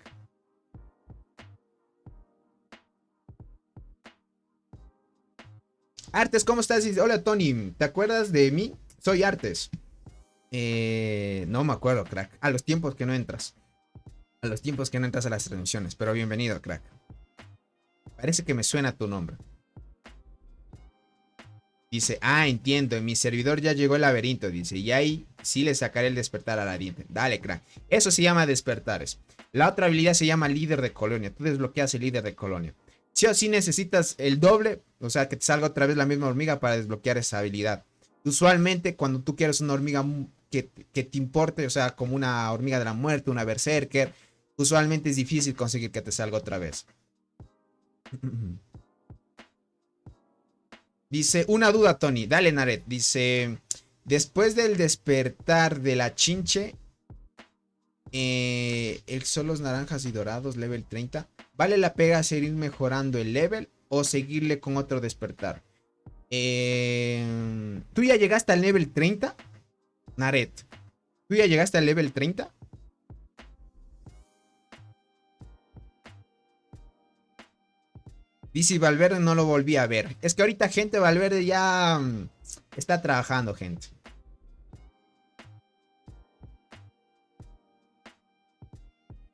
[SPEAKER 1] Artes, ¿cómo estás? Hola, Tony. ¿Te acuerdas de mí? Soy Artes. No me acuerdo, crack. A los tiempos que no entras. A los tiempos que no entras a las transmisiones. Pero bienvenido, crack. Parece que me suena tu nombre. Dice, entiendo, en mi servidor ya llegó el laberinto, dice, y ahí sí le sacaré el despertar a la diente. Dale, crack. Eso se llama despertares. La otra habilidad se llama líder de colonia. Tú desbloqueas el líder de colonia. Sí o sí necesitas el doble, o sea, que te salga otra vez la misma hormiga para desbloquear esa habilidad. Usualmente, cuando tú quieres una hormiga que te importe, o sea, como una hormiga de la muerte, una berserker, usualmente es difícil conseguir que te salga otra vez. Dice, una duda, Tony. Dale, Naret. Dice, después del despertar de la chinche, el solos naranjas y dorados, level 30. ¿Vale la pena seguir mejorando el level o seguirle con otro despertar? ¿Tú ya llegaste al level 30? Naret, ¿tú ya llegaste al level 30? Dice Valverde no lo volví a ver. Es que ahorita gente Valverde ya está trabajando, gente.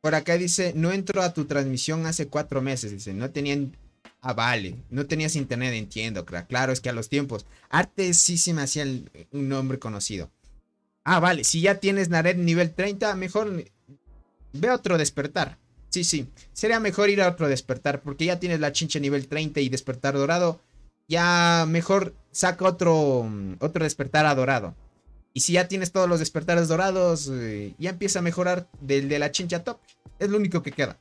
[SPEAKER 1] Por acá dice, no entro a tu transmisión hace 4 meses. Dice, no tenían... Ah, vale. No tenías internet, entiendo, crack. Claro, es que a los tiempos. Arte sí se me hacía un nombre conocido. Ah, vale. Si ya tienes Nared nivel 30, mejor ve a otro despertar. Sí, sí. Sería mejor ir a otro despertar. Porque ya tienes la chinche nivel 30 y despertar dorado. Ya mejor saca otro despertar a dorado. Y si ya tienes todos los despertares dorados, ya empieza a mejorar del de la chincha top. Es lo único que queda.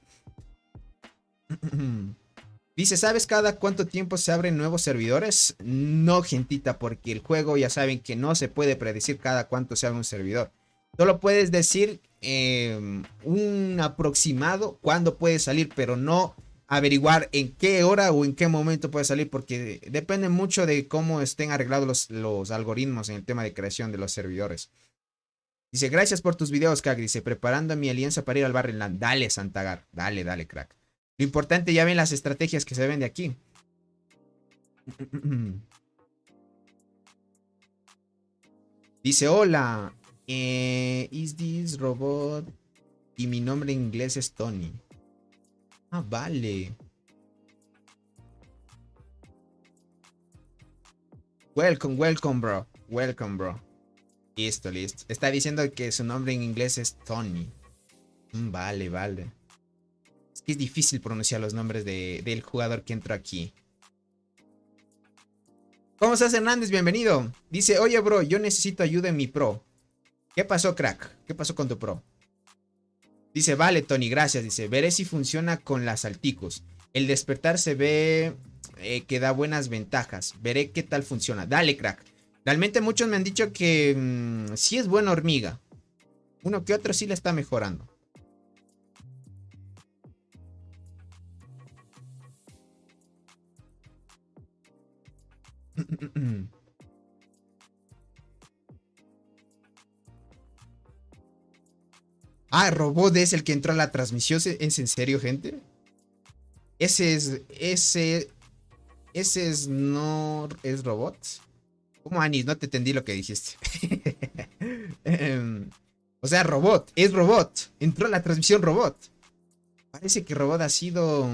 [SPEAKER 1] Dice, ¿sabes cada cuánto tiempo se abren nuevos servidores? No, gentita, porque el juego ya saben que no se puede predecir cada cuánto se abre un servidor. Solo puedes decir un aproximado cuándo puede salir, pero no averiguar en qué hora o en qué momento puede salir, porque depende mucho de cómo estén arreglados los algoritmos en el tema de creación de los servidores. Dice, gracias por tus videos, crack. Dice, preparando mi alianza para ir al Barren Land. Dale, Santagar. Dale, dale, crack. Lo importante, ya ven las estrategias que se ven de aquí. Dice, hola. Is this robot? Y mi nombre en inglés es Tony. Ah, vale. Welcome, welcome, bro. Welcome, bro. Listo, listo. Está diciendo que su nombre en inglés es Tony. Vale, vale. Es que es difícil pronunciar los nombres del jugador que entró aquí. ¿Cómo estás, Hernández? Bienvenido. Dice, oye, bro, yo necesito ayuda en mi pro. ¿Qué pasó, crack? ¿Qué pasó con tu pro? Dice, vale, Tony, gracias. Dice, veré si funciona con las Alticus. El despertar se ve que da buenas ventajas. Veré qué tal funciona. Dale, crack. Realmente muchos me han dicho que sí es buena hormiga. Uno que otro sí la está mejorando. Ah, Robot es el que entró a la transmisión. ¿Es en serio, gente? Ese no es Robot. ¿Cómo, Anis? No te entendí lo que dijiste. O sea, Robot. Es Robot. Entró a la transmisión Robot. Parece que Robot ha sido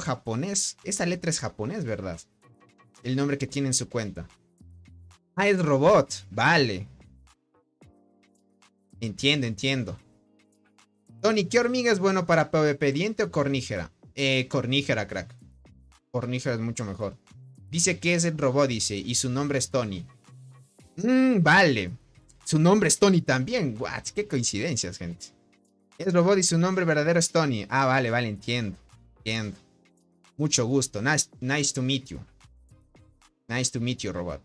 [SPEAKER 1] japonés. Esa letra es japonés, ¿verdad? El nombre que tiene en su cuenta. Ah, es Robot. Vale. Entiendo, entiendo. Tony, ¿qué hormiga es bueno para PvP? ¿Diente o cornígera? Cornígera, crack. Cornígera es mucho mejor. Dice que es el robot, dice. Y su nombre es Tony. Vale. Su nombre es Tony también. What? Qué coincidencias, gente. Es robot y su nombre verdadero es Tony. Ah, vale, vale, entiendo. Entiendo. Mucho gusto. Nice to meet you. Nice to meet you, robot.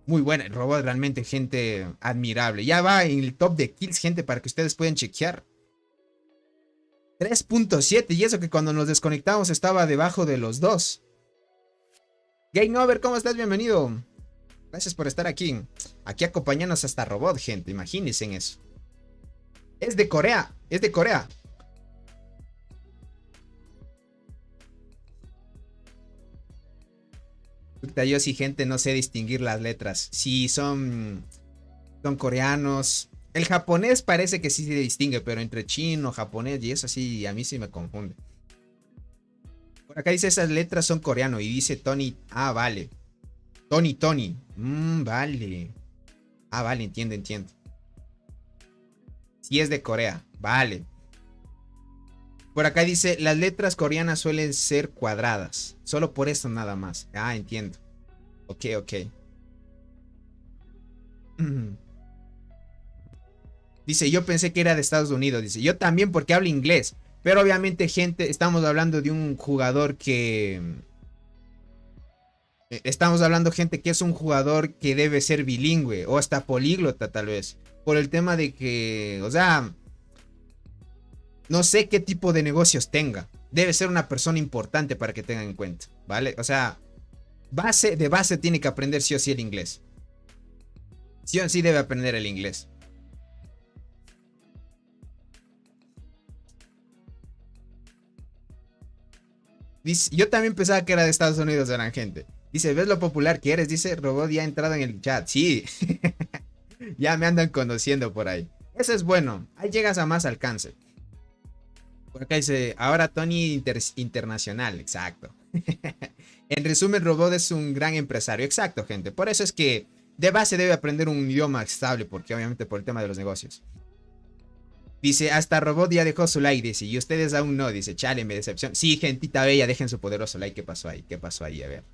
[SPEAKER 1] Muy buena, el robot realmente, gente, admirable. Ya va en el top de kills, gente, para que ustedes puedan chequear. 3.7, y eso que cuando nos desconectamos estaba debajo de los 2. Game Over, ¿cómo estás? Bienvenido. Gracias por estar aquí. Aquí acompañándonos hasta robot, gente, imagínense en eso. Es de Corea, es de Corea. Yo sí, gente, no sé distinguir las letras. Si son coreanos. El japonés parece que sí se distingue, pero entre chino, japonés y eso sí, a mí sí me confunde. Por acá dice esas letras son coreano y dice Tony. Ah, vale. Tony, Tony. Vale. Ah, vale, entiendo, entiendo. Sí es de Corea. Vale. Por acá dice, las letras coreanas suelen ser cuadradas. Solo por eso nada más. Ah, entiendo. Ok, ok. Dice, yo pensé que era de Estados Unidos. Dice, yo también porque hablo inglés. Pero obviamente, gente, estamos hablando de un jugador que... Estamos hablando, gente, que es un jugador que debe ser bilingüe o hasta políglota, tal vez. Por el tema de que, o sea, no sé qué tipo de negocios tenga. Debe ser una persona importante para que tengan en cuenta, ¿vale? O sea, de base tiene que aprender sí o sí el inglés. Sí o sí debe aprender el inglés. Dice, yo también pensaba que era de Estados Unidos, eran gente. Dice, ¿ves lo popular que eres? Dice, Robot ya ha entrado en el chat. Sí, ya me andan conociendo por ahí. Eso es bueno, ahí llegas a más alcance. Por acá dice, ahora Tony Internacional, exacto. En resumen, Robot es un gran empresario, exacto, gente. Por eso es que de base debe aprender un idioma estable, porque obviamente por el tema de los negocios. Dice, hasta Robot ya dejó su like, dice, y ustedes aún no, dice, chale, me decepción. Sí, gentita bella, dejen su poderoso like. ¿Qué pasó ahí? ¿Qué pasó ahí? A ver.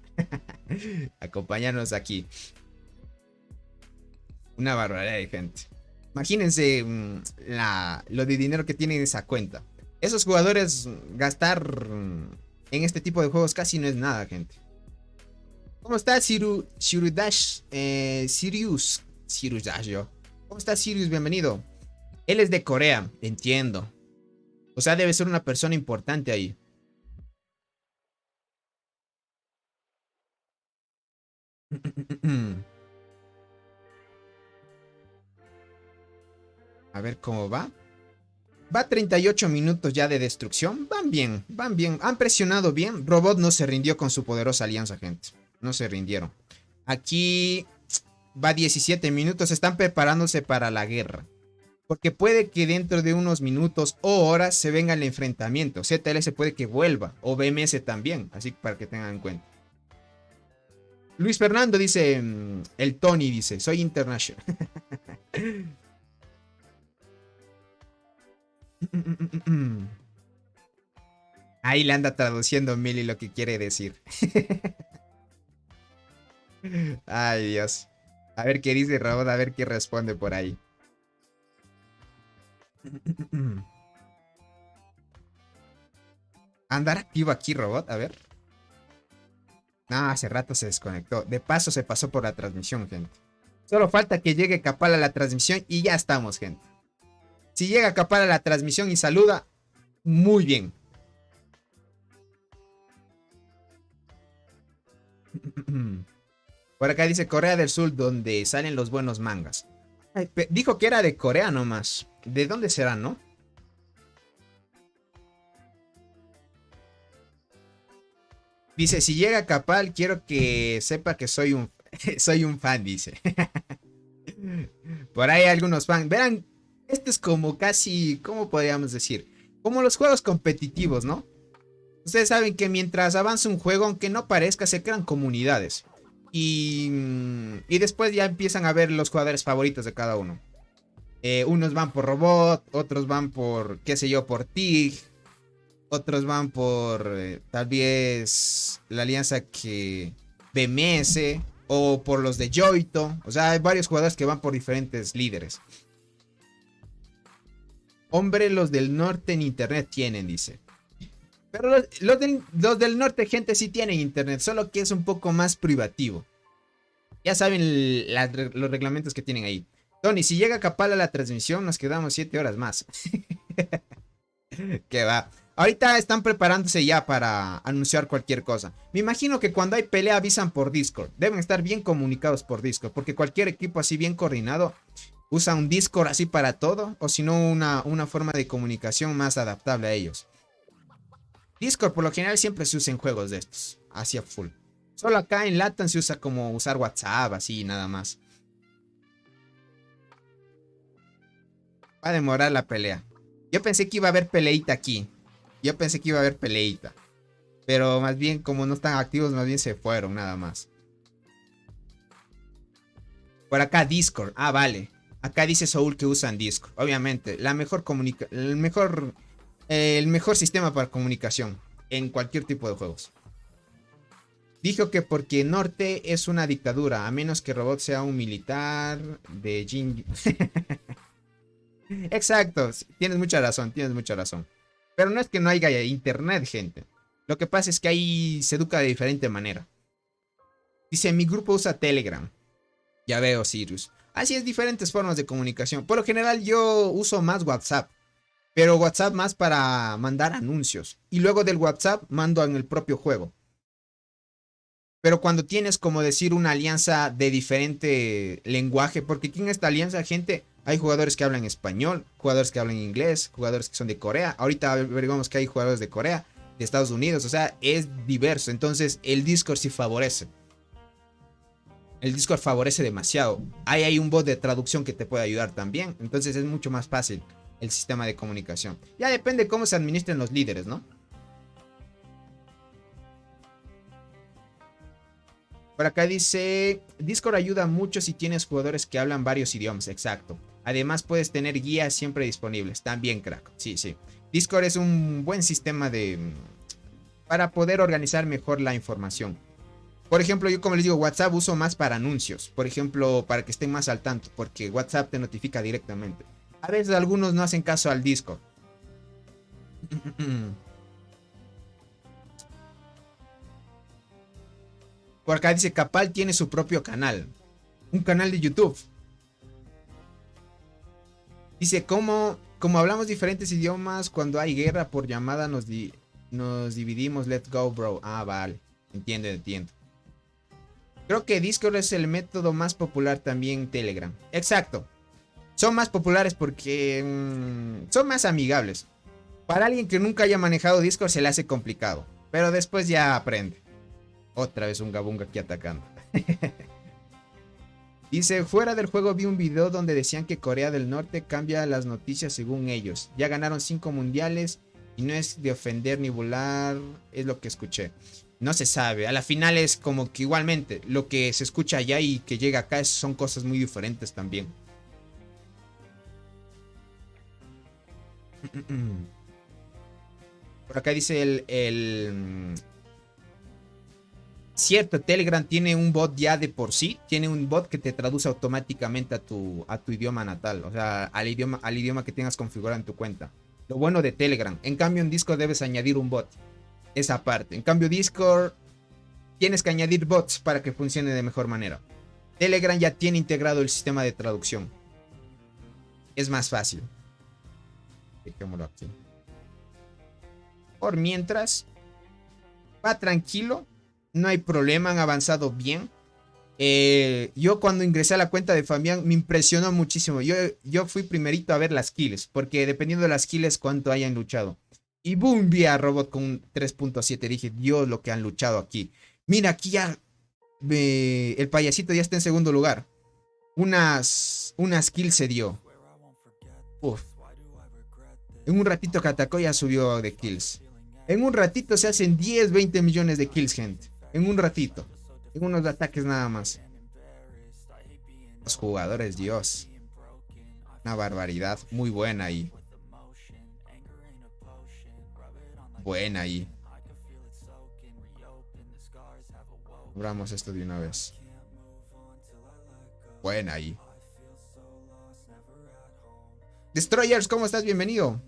[SPEAKER 1] Acompáñanos aquí. Una barbaridad de gente. Imagínense lo de dinero que tienen en esa cuenta. Esos jugadores gastar en este tipo de juegos casi no es nada, gente. ¿Cómo está Sirudash? Sirius Dash, yo. ¿Cómo está Sirius? Bienvenido. Él es de Corea, entiendo. O sea, debe ser una persona importante ahí. A ver cómo va. Va 38 minutos ya de destrucción. Van bien, van bien. Han presionado bien. Robot no se rindió con su poderosa alianza, gente. No se rindieron. Aquí va 17 minutos. Están preparándose para la guerra. Porque puede que dentro de unos minutos o horas se venga el enfrentamiento. ZLS puede que vuelva. O BMS también. Así para que tengan en cuenta. Luis Fernando dice. El Tony dice. Soy international. Ahí le anda traduciendo Mili lo que quiere decir. Ay, Dios. A ver qué dice Robot, a ver qué responde por ahí. ¿Andar activo aquí, Robot? A ver. No, hace rato se desconectó. De paso se pasó por la transmisión, gente. Solo falta que llegue Capal a la transmisión y ya estamos, gente. Si llega Capal a la transmisión y saluda, muy bien. Por acá dice Corea del Sur, donde salen los buenos mangas. Ay, dijo que era de Corea nomás. ¿De dónde será, no? Dice, si llega Capal, quiero que sepa que soy un, soy un fan, dice. Por ahí hay algunos fans. Verán, esto es como casi, ¿cómo podríamos decir? Como los juegos competitivos, ¿no? Ustedes saben que mientras avanza un juego, aunque no parezca, se crean comunidades. Y después ya empiezan a ver los jugadores favoritos de cada uno. Unos van por Robot, otros van por, qué sé yo, por TIG. Otros van por tal vez la alianza que BMS o por los de Joito. O sea, hay varios jugadores que van por diferentes líderes. Hombre, los del norte en internet tienen, dice. Pero los del norte, gente, sí tienen internet, solo que es un poco más privativo. Ya saben los reglamentos que tienen ahí. Tony, si llega Capal a la transmisión, nos quedamos 7 horas más. Que va. Ahorita están preparándose ya para anunciar cualquier cosa. Me imagino que cuando hay pelea avisan por Discord. Deben estar bien comunicados por Discord. Porque cualquier equipo así bien coordinado usa un Discord así para todo. O si no, una forma de comunicación más adaptable a ellos. Discord por lo general siempre se usa en juegos de estos. Así a full. Solo acá en Latam se usa como usar WhatsApp, así nada más. Va a demorar la pelea. Yo pensé que iba a haber peleita aquí. Yo pensé que iba a haber peleita. Pero más bien, como no están activos, más bien se fueron, nada más. Por acá Discord. Ah, vale. Acá dice Soul que usan Discord. Obviamente, el mejor El mejor sistema para comunicación en cualquier tipo de juegos. Dijo que porque Norte es una dictadura, a menos que Robot sea un militar de Jin. Exacto, tienes mucha razón, tienes mucha razón. Pero no es que no haya internet, gente. Lo que pasa es que ahí se educa de diferente manera. Dice, mi grupo usa Telegram. Ya veo, Sirius. Así es, diferentes formas de comunicación. Por lo general yo uso más WhatsApp. Pero WhatsApp más para mandar anuncios. Y luego del WhatsApp mando en el propio juego. Pero cuando tienes, como decir, una alianza de diferente lenguaje. Porque aquí en esta alianza, gente, hay jugadores que hablan español, jugadores que hablan inglés, jugadores que son de Corea. Ahorita averiguamos que hay jugadores de Corea, de Estados Unidos. O sea, es diverso. Entonces el Discord sí favorece. El Discord favorece demasiado. Hay un bot de traducción que te puede ayudar también. Entonces es mucho más fácil el sistema de comunicación. Ya depende cómo se administren los líderes, ¿no? Por acá dice, Discord ayuda mucho si tienes jugadores que hablan varios idiomas. Exacto. Además puedes tener guías siempre disponibles. También, crack. Sí, sí. Discord es un buen sistema para poder organizar mejor la información. Por ejemplo, yo como les digo, WhatsApp uso más para anuncios. Por ejemplo, para que estén más al tanto. Porque WhatsApp te notifica directamente. A veces algunos no hacen caso al Discord. Por acá dice, Capal tiene su propio canal. Un canal de YouTube. Dice, como hablamos diferentes idiomas, cuando hay guerra por llamada nos dividimos. Let's go, bro. Ah, vale. Entiendo, entiendo. Creo que Discord es el método más popular, también Telegram. Exacto. Son más populares porque son más amigables. Para alguien que nunca haya manejado Discord se le hace complicado. Pero después ya aprende. Otra vez un Gabunga aquí atacando. Dice, fuera del juego vi un video donde decían que Corea del Norte cambia las noticias según ellos. Ya ganaron 5 mundiales y no es de ofender ni burlar, es lo que escuché. No se sabe, a la final es como que igualmente lo que se escucha allá y que llega acá son cosas muy diferentes también. Por acá dice cierto, Telegram tiene un bot ya de por sí. Tiene un bot que te traduce automáticamente a tu idioma natal. O sea, al idioma que tengas configurado en tu cuenta. Lo bueno de Telegram. En cambio, en Discord debes añadir un bot. Esa parte. En cambio, Discord tienes que añadir bots para que funcione de mejor manera. Telegram ya tiene integrado el sistema de traducción. Es más fácil. Dejémoslo aquí. Por mientras, va tranquilo. No hay problema, han avanzado bien. Yo cuando ingresé a la cuenta de Fabián me impresionó muchísimo. Yo fui primerito a ver las kills, porque dependiendo de las kills cuánto hayan luchado. Y boom, vi a Robot con 3.7. Dije, Dios, lo que han luchado aquí. Mira, aquí ya el payasito ya está en segundo lugar. Unas kills se dio. Uf. En un ratito que atacó ya subió de kills. En un ratito se hacen 10, 20 millones de kills, gente. En un ratito. En unos ataques nada más. Los jugadores, Dios. Una barbaridad. Muy buena ahí. Buena ahí. Abramos esto de una vez. Buena ahí. Destroyers, ¿cómo estás? Bienvenido.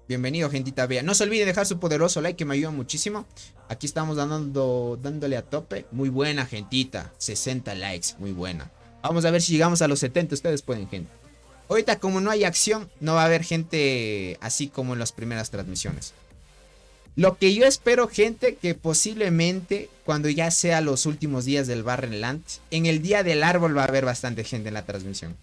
[SPEAKER 1] Bienvenido, gentita bella. No se olvide dejar su poderoso like que me ayuda muchísimo. Aquí estamos dándole a tope. Muy buena, gentita. 60 likes, muy buena. Vamos a ver si llegamos a los 70. Ustedes pueden, gente. Ahorita como no hay acción, no va a haber gente así como en las primeras transmisiones. Lo que yo espero, gente, que posiblemente cuando ya sea los últimos días del Barrenland, en el día del árbol va a haber bastante gente en la transmisión.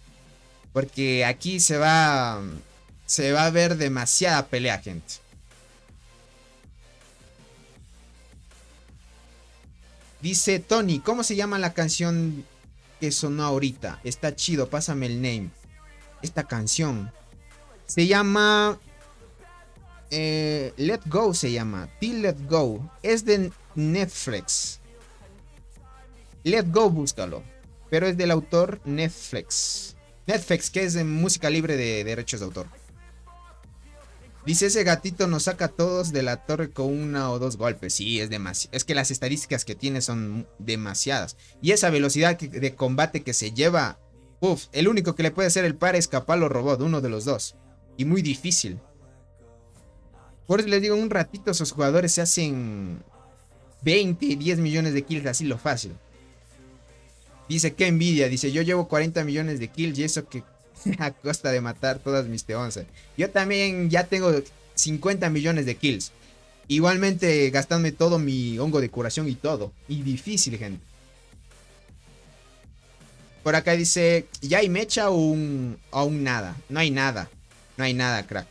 [SPEAKER 1] Porque aquí se va a ver demasiada pelea, gente. Dice Tony, ¿cómo se llama la canción que sonó ahorita? Está chido, pásame el name. Esta canción se llama Let Go, se llama Till Let Go. Es de Netflix. Let Go, búscalo. Pero es del autor Netflix, que es de música libre de derechos de autor. Dice, ese gatito nos saca a todos de la torre con una o dos golpes. Sí, es demasiado. Es que las estadísticas que tiene son demasiadas. Y esa velocidad de combate que se lleva. Uf, el único que le puede hacer el par es Capalo Robot, uno de los dos. Y muy difícil. Por eso les digo, un ratito esos jugadores se hacen 20, 10 millones de kills así lo fácil. Dice, qué envidia. Dice, yo llevo 40 millones de kills y eso que a costa de matar todas mis T11. Yo también ya tengo 50 millones de kills. Igualmente gastándome todo mi hongo de curación y todo. Y difícil, gente. Por acá dice, ¿ya hay mecha o aún nada? No hay nada. No hay nada, crack.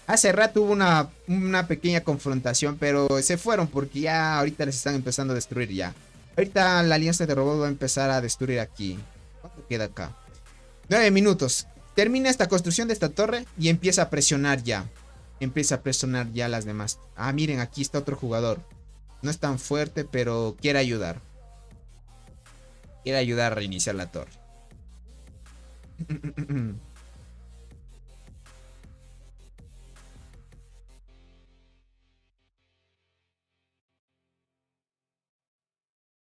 [SPEAKER 1] Hace rato hubo una pequeña confrontación, pero se fueron porque ya ahorita les están empezando a destruir ya. Ahorita la alianza de robot va a empezar a destruir aquí. ¿Cuánto queda acá? 9 minutos. Termina esta construcción de esta torre y empieza a presionar ya. Empieza a presionar ya las demás. Ah, miren, aquí está otro jugador. No es tan fuerte, pero quiere ayudar. Quiere ayudar a reiniciar la torre.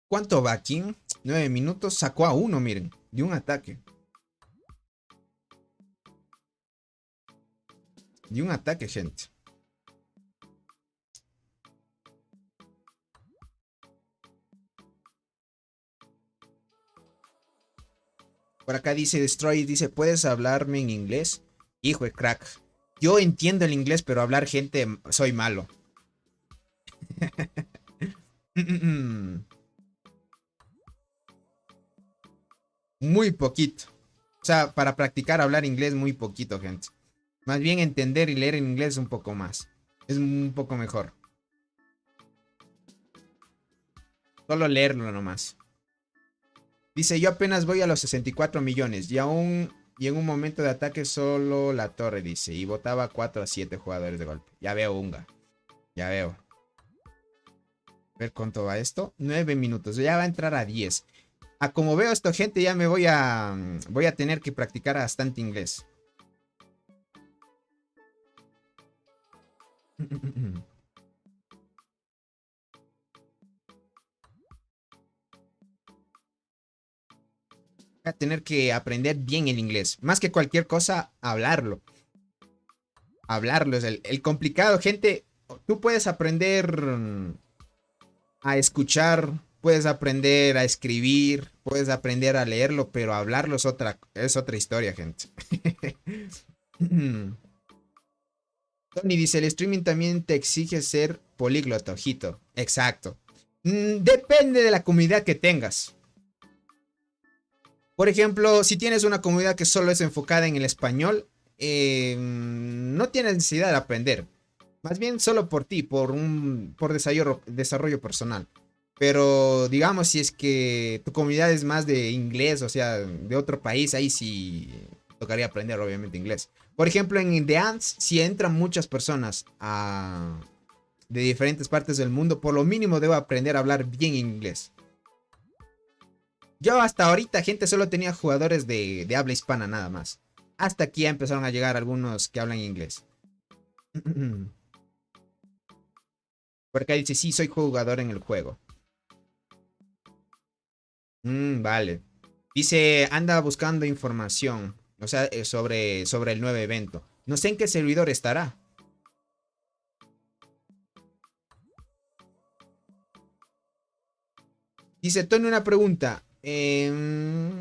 [SPEAKER 1] ¿Cuánto va aquí? 9 minutos. Sacó a uno, miren. De un ataque. De un ataque, gente. Por acá dice Destroy, dice, ¿puedes hablarme en inglés? Hijo de crack. Yo entiendo el inglés, pero hablar gente soy malo. Muy poquito. O sea, para practicar hablar inglés muy poquito, gente. Más bien entender y leer en inglés un poco más. Es un poco mejor. Solo leerlo nomás. Dice, yo apenas voy a los 64 millones. Y en un momento de ataque solo la torre, dice. Y botaba 4 a 7 jugadores de golpe. Ya veo, Unga. Ya veo. A ver cuánto va esto. 9 minutos. Ya va a entrar a 10. A como veo esto, gente, ya me voy a tener que practicar bastante inglés. Voy a tener que aprender bien el inglés. Más que cualquier cosa, hablarlo. Hablarlo es el complicado, gente. Tú puedes aprender a escuchar, puedes aprender a escribir, puedes aprender a leerlo, pero hablarlo es otra historia, gente. Tony dice, el streaming también te exige ser políglota, ojito. Exacto. Depende de la comunidad que tengas. Por ejemplo, si tienes una comunidad que solo es enfocada en el español, no tienes necesidad de aprender. Más bien solo por ti, por desarrollo personal. Pero digamos, si es que tu comunidad es más de inglés, o sea, de otro país, ahí sí tocaría aprender obviamente inglés. Por ejemplo, en The Ants, si entran muchas personas de diferentes partes del mundo, por lo mínimo debo aprender a hablar bien inglés. Yo hasta ahorita, gente, solo tenía jugadores de habla hispana nada más. Hasta aquí ya empezaron a llegar algunos que hablan inglés. Por acá dice, sí, soy jugador en el juego. Vale. Dice, anda buscando información. O sea, sobre el nuevo evento. No sé en qué servidor estará. Dice, Tony, una pregunta. ¿Qué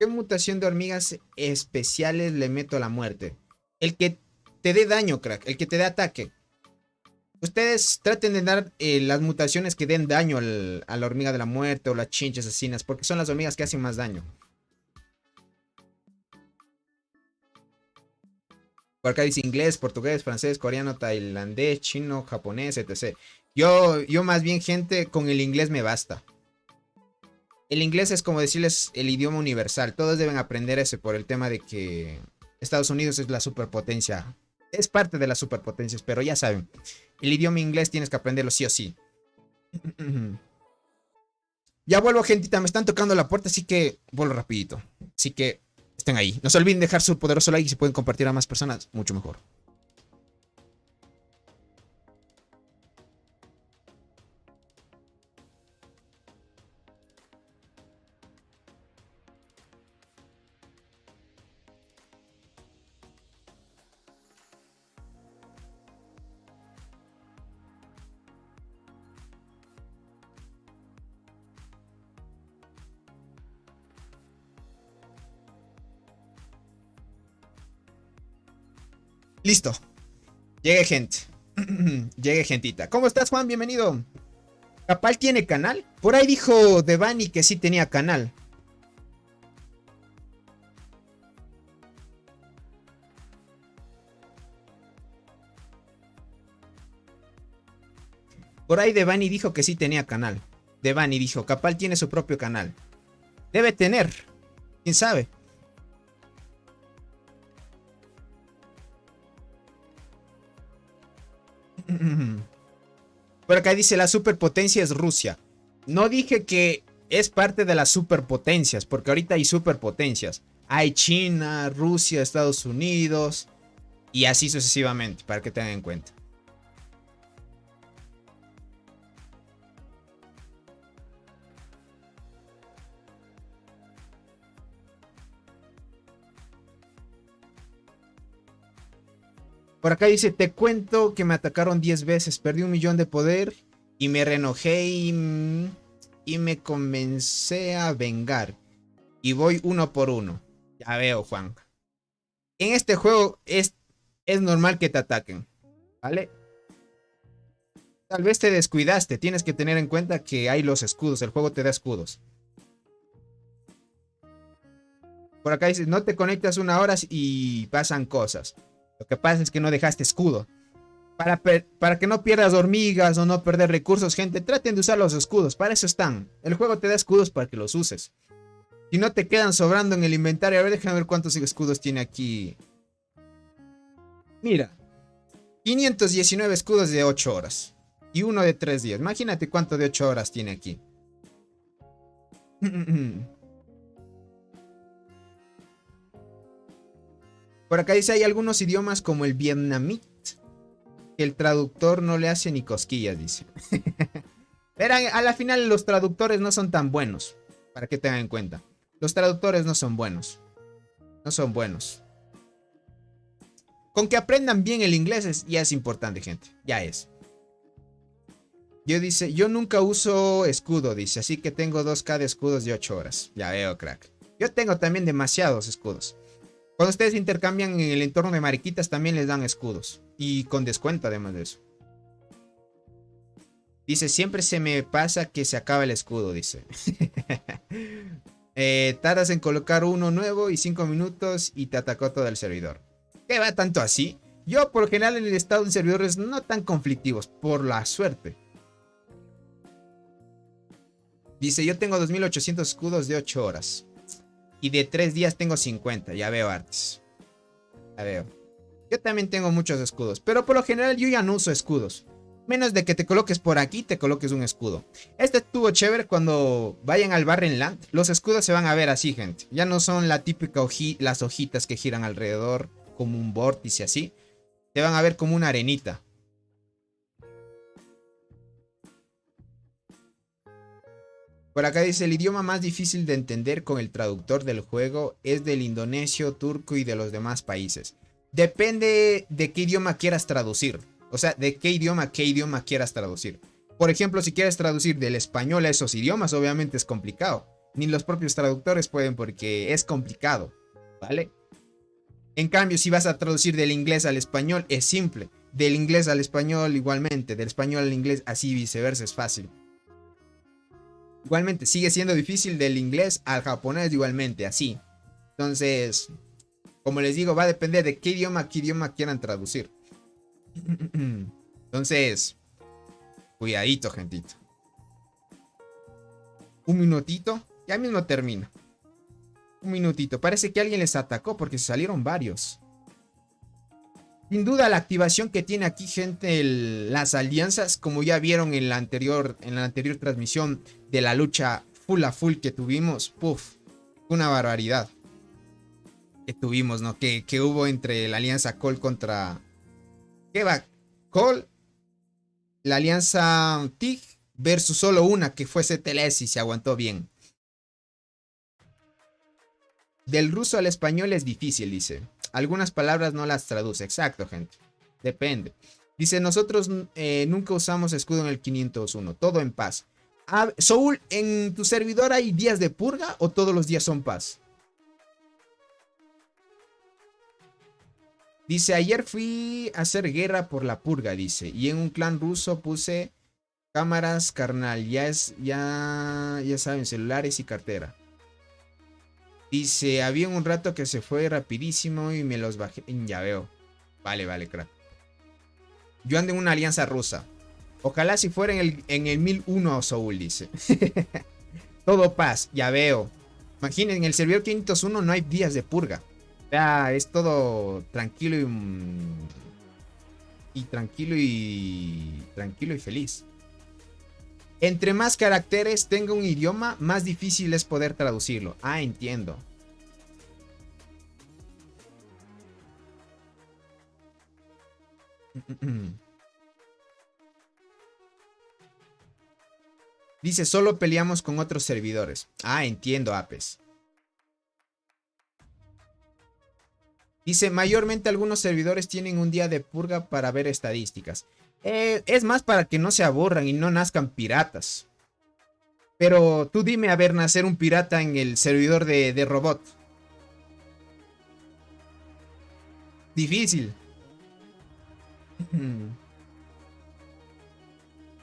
[SPEAKER 1] mutación de hormigas especiales le meto a la muerte? El que te dé daño, crack. El que te dé ataque. Ustedes traten de dar las mutaciones que den daño a la hormiga de la muerte o las chinches asesinas, porque son las hormigas que hacen más daño. Por acá dice inglés, portugués, francés, coreano, tailandés, chino, japonés, etc. Yo más bien, gente, con el inglés me basta. El inglés es como decirles el idioma universal. Todos deben aprender ese por el tema de que Estados Unidos es la superpotencia. Es parte de las superpotencias, pero ya saben. El idioma inglés tienes que aprenderlo sí o sí. Ya vuelvo, gentita. Me están tocando la puerta, así que vuelvo rapidito. Así que estén ahí. No se olviden dejar su poderoso like y si pueden compartir a más personas, mucho mejor. Listo. Llegue gente. Llegue gentita. ¿Cómo estás, Juan? Bienvenido. ¿Capal tiene canal? Por ahí dijo Devani que sí tenía canal. Por ahí Devani dijo que sí tenía canal. Devani dijo, Capal tiene su propio canal. Debe tener. ¿Quién sabe? Por acá dice la superpotencia es Rusia. No dije que es parte de las superpotencias, porque ahorita hay superpotencias. Hay China, Rusia, Estados Unidos y así sucesivamente, para que tengan en cuenta. Por acá dice, te cuento que me atacaron 10 veces, perdí 1.000.000 de poder y me reenojé y me comencé a vengar. Y voy uno por uno. Ya veo, Juan. En este juego es normal que te ataquen, ¿vale? Tal vez te descuidaste, tienes que tener en cuenta que hay los escudos, el juego te da escudos. Por acá dice, no te conectas 1 hora y pasan cosas. Lo que pasa es que no dejaste escudo. Para que no pierdas hormigas o no perder recursos, gente, traten de usar los escudos. Para eso están. El juego te da escudos para que los uses. Si no te quedan sobrando en el inventario, a ver, déjame ver cuántos escudos tiene aquí. Mira, 519 escudos de 8 horas. Y uno de 3 días. Imagínate cuánto de 8 horas tiene aquí. Por acá dice, hay algunos idiomas como el vietnamita que el traductor no le hace ni cosquillas, dice. Pero a la final los traductores no son tan buenos. Para que tengan en cuenta. Los traductores no son buenos. No son buenos. Con que aprendan bien el inglés ya es importante, gente. Ya es. Yo nunca uso escudo, dice. Así que tengo 2K de escudos de 8 horas. Ya veo, crack. Yo tengo también demasiados escudos. Cuando ustedes intercambian en el entorno de mariquitas también les dan escudos. Y con descuento además de eso. Dice, siempre se me pasa que se acaba el escudo, dice. Tardas en colocar uno nuevo y 5 minutos y te atacó todo el servidor. ¿Qué va tanto así? Yo por lo general en el estado de servidores no tan conflictivos, por la suerte. Dice, yo tengo 2800 escudos de 8 horas. Y de 3 días tengo 50. Ya veo, Artis. Ya veo. Yo también tengo muchos escudos. Pero por lo general yo ya no uso escudos. Menos de que te coloques por aquí, te coloques un escudo. Este estuvo chévere cuando vayan al Barrenland. Los escudos se van a ver así, gente. Ya no son la típica las hojitas que giran alrededor como un vórtice así. Se van a ver como una arenita. Por acá dice, el idioma más difícil de entender con el traductor del juego es del indonesio, turco y de los demás países. Depende de qué idioma quieras traducir. O sea, de qué idioma quieras traducir. Por ejemplo, si quieres traducir del español a esos idiomas, obviamente es complicado. Ni los propios traductores pueden porque es complicado, ¿vale? En cambio, si vas a traducir del inglés al español, es simple. Del inglés al español igualmente. Del español al inglés, así viceversa, es fácil. Igualmente, sigue siendo difícil del inglés al japonés igualmente, así. Entonces, como les digo, va a depender de qué idioma quieran traducir. Entonces, cuidadito, gentito. Un minutito, ya mismo termino. Un minutito, parece que alguien les atacó porque se salieron varios. Sin duda la activación que tiene aquí, gente, las alianzas, como ya vieron en la anterior transmisión de la lucha full a full que tuvimos, puff, una barbaridad que tuvimos, ¿no? Que hubo entre la alianza Cole contra... ¿Qué va? Cole, la alianza TIG versus solo una que fue CTLS y se aguantó bien. Del ruso al español es difícil, dice. Algunas palabras no las traduce. Exacto, gente. Depende. Dice, nosotros nunca usamos escudo en el 501. Todo en paz. Soul, ¿en tu servidor hay días de purga o todos los días son paz? Dice, ayer fui a hacer guerra por la purga, dice. Y en un clan ruso puse cámaras, carnal. Ya saben, celulares y cartera. Dice, había un rato que se fue rapidísimo y me los bajé. Ya veo. Vale, vale, crack. Yo ando en una alianza rusa. Ojalá si fuera en el 1001 Soul, dice. Todo paz, ya veo. Imaginen, en el servidor 501 no hay días de purga. Ya, es todo tranquilo tranquilo y feliz. Entre más caracteres tenga un idioma, más difícil es poder traducirlo. Ah, entiendo. Dice, solo peleamos con otros servidores. Ah, entiendo, Apes. Dice, mayormente algunos servidores tienen un día de purga para ver estadísticas. Es más para que no se aburran y no nazcan piratas. Pero tú dime, a ver, nacer un pirata en el servidor de robot. Difícil.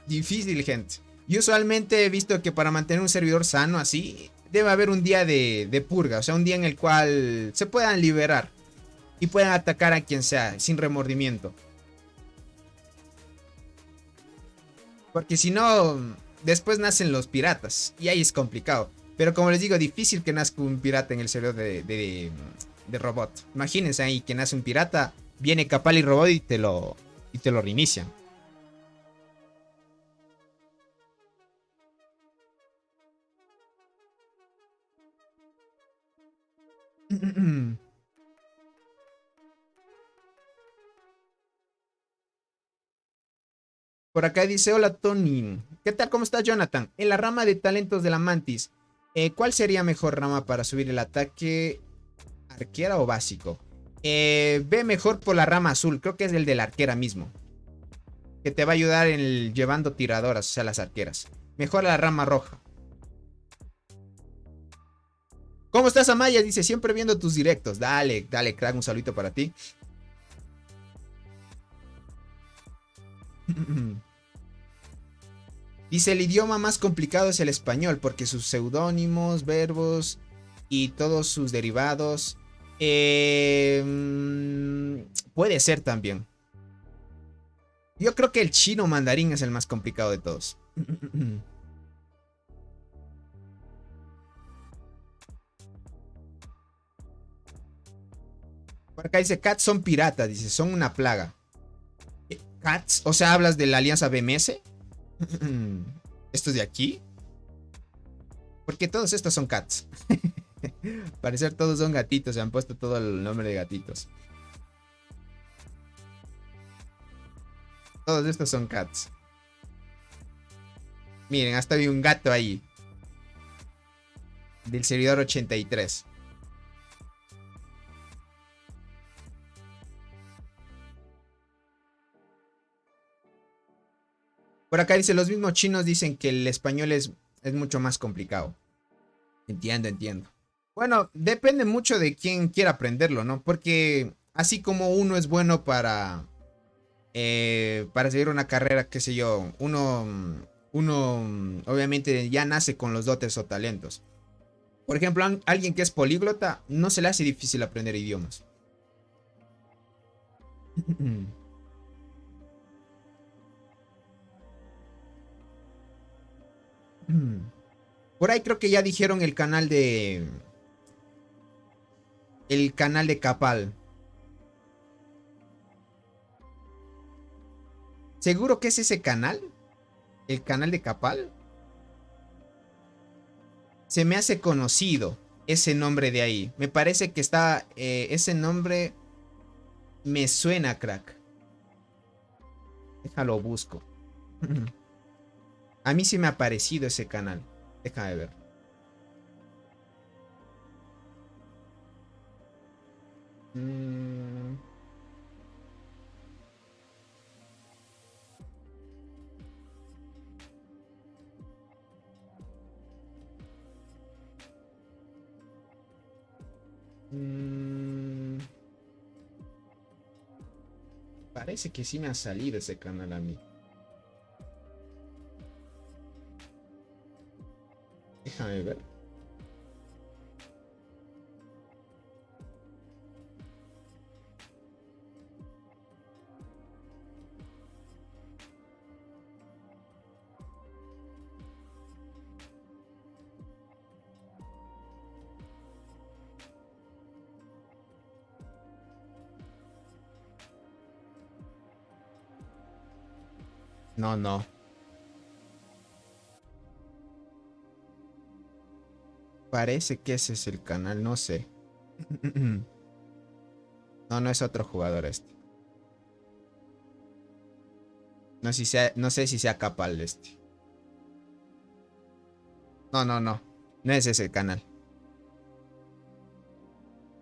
[SPEAKER 1] Difícil, gente. Yo usualmente he visto que para mantener un servidor sano así, debe haber un día de purga. O sea, un día en el cual se puedan liberar y puedan atacar a quien sea, sin remordimiento. Porque si no, después nacen los piratas. Y ahí es complicado. Pero como les digo, difícil que nazca un pirata en el servidor de robot. Imagínense ahí que nace un pirata, viene Capal y Robot y te lo reinician. Por acá dice, hola Tony. ¿Qué tal? ¿Cómo estás, Jonathan? En la rama de talentos de la Mantis, ¿cuál sería mejor rama para subir el ataque? ¿Arquera o básico? Ve mejor por la rama azul. Creo que es el de la arquera mismo. Que te va a ayudar llevando tiradoras, o sea, las arqueras. Mejor la rama roja. ¿Cómo estás, Amaya? Dice, siempre viendo tus directos. Dale, dale, crack, un saludito para ti. Dice, el idioma más complicado es el español, porque sus seudónimos, verbos y todos sus derivados. Puede ser también. Yo creo que el chino mandarín es el más complicado de todos. Por acá dice, cats son piratas, dice, son una plaga. ¿Cats? O sea, ¿hablas de la alianza BMS? ¿Estos de aquí? Porque todos estos son cats. Parecer todos son gatitos, se han puesto todo el nombre de gatitos. Todos estos son cats. Miren, hasta hay un gato ahí. Del servidor 83. Por acá dice, los mismos chinos dicen que el español es mucho más complicado. Entiendo, entiendo. Bueno, depende mucho de quién quiera aprenderlo, ¿no? Porque así como uno es bueno para seguir una carrera, qué sé yo, uno obviamente ya nace con los dotes o talentos. Por ejemplo, alguien que es políglota no se le hace difícil aprender idiomas. Por ahí creo que ya dijeron el canal de Capal. ¿Seguro que es ese canal? ¿El canal de Capal? Se me hace conocido ese nombre de ahí. Me parece que está. Ese nombre me suena, crack. Déjalo busco. A mí sí me ha parecido ese canal. Déjame ver. Mm, mm, Parece que sí me ha salido ese canal a mí. Déjame ver. No, no. Parece que ese es el canal, no sé. No, no es otro jugador este. No, si sea, no sé si sea Capal este. No, no, no. No es ese el canal.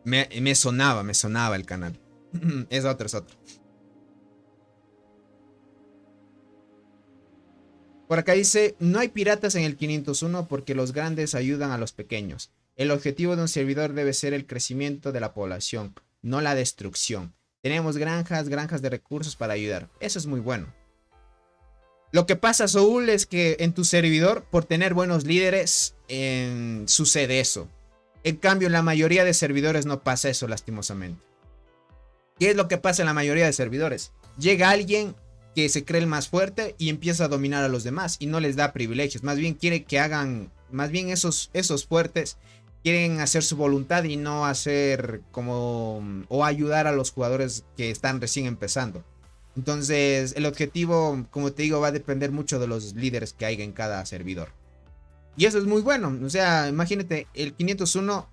[SPEAKER 1] Me sonaba el canal. Es otro, es otro. Por acá dice, no hay piratas en el 501 porque los grandes ayudan a los pequeños. El objetivo de un servidor debe ser el crecimiento de la población, no la destrucción. Tenemos granjas, granjas de recursos para ayudar. Eso es muy bueno. Lo que pasa, Soul, es que en tu servidor, por tener buenos líderes, sucede eso. En cambio, en la mayoría de servidores no pasa eso, lastimosamente. ¿Qué es lo que pasa en la mayoría de servidores? Llega alguien que se cree el más fuerte y empieza a dominar a los demás y no les da privilegios. Más bien quiere que hagan, más bien esos fuertes quieren hacer su voluntad y no hacer como o ayudar a los jugadores que están recién empezando. Entonces el objetivo, como te digo, va a depender mucho de los líderes que haya en cada servidor. Y eso es muy bueno. O sea, imagínate, el 501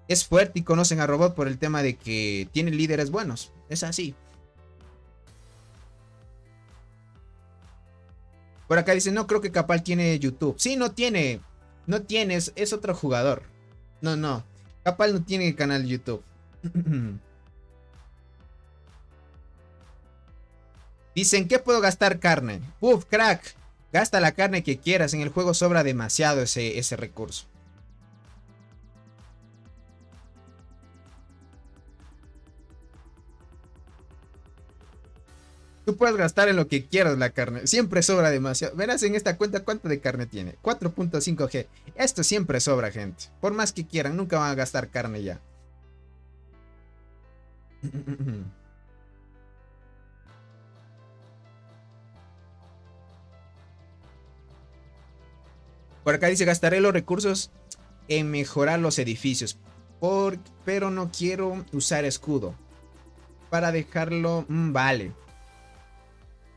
[SPEAKER 1] es fuerte y conocen a Robot por el tema de que tiene líderes buenos. Es así. Por acá dice, no creo que Capal tiene YouTube. Sí, no tiene. No tiene, es otro jugador. No, no. Capal no tiene canal de YouTube. Dicen, ¿qué puedo gastar carne? Uf, crack. Gasta la carne que quieras. En el juego sobra demasiado ese recurso. Tú puedes gastar en lo que quieras la carne. Siempre sobra demasiado. Verás en esta cuenta cuánto de carne tiene. 4.5G. Esto siempre sobra, gente. Por más que quieran, nunca van a gastar carne ya. Por acá dice, gastaré los recursos en mejorar los edificios. Pero no quiero usar escudo. Para dejarlo... vale.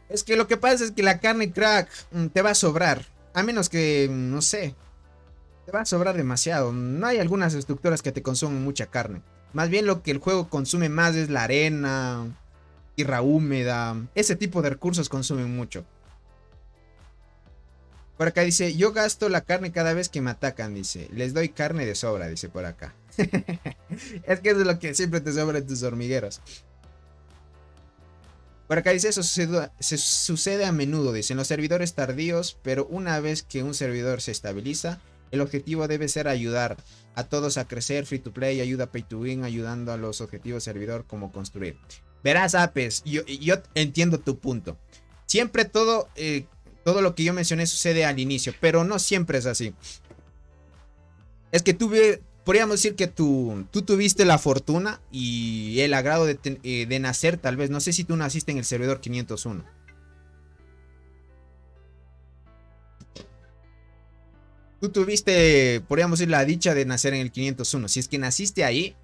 [SPEAKER 1] Es que lo que pasa es que la carne crack te va a sobrar. A menos que, no sé, te va a sobrar demasiado. No hay algunas estructuras que te consumen mucha carne. Más bien lo que el juego consume más es la arena, tierra húmeda. Ese tipo de recursos consumen mucho. Por acá dice, yo gasto la carne cada vez que me atacan, dice. Les doy carne de sobra, dice por acá. Es que eso es lo que siempre te sobra en tus hormigueros. Por acá dice, eso sucede a menudo, dice, en los servidores tardíos, pero una vez que un servidor se estabiliza, el objetivo debe ser ayudar a todos a crecer, free to play, ayuda pay to win, ayudando a los objetivos servidor como construir. Verás, Apes, yo entiendo tu punto. Siempre todo lo que yo mencioné sucede al inicio, pero no siempre es así. Es que podríamos decir que tú tuviste la fortuna y el agrado de nacer, tal vez. No sé si tú naciste en el servidor 501. Tú tuviste, podríamos decir, la dicha de nacer en el 501. Si es que naciste ahí,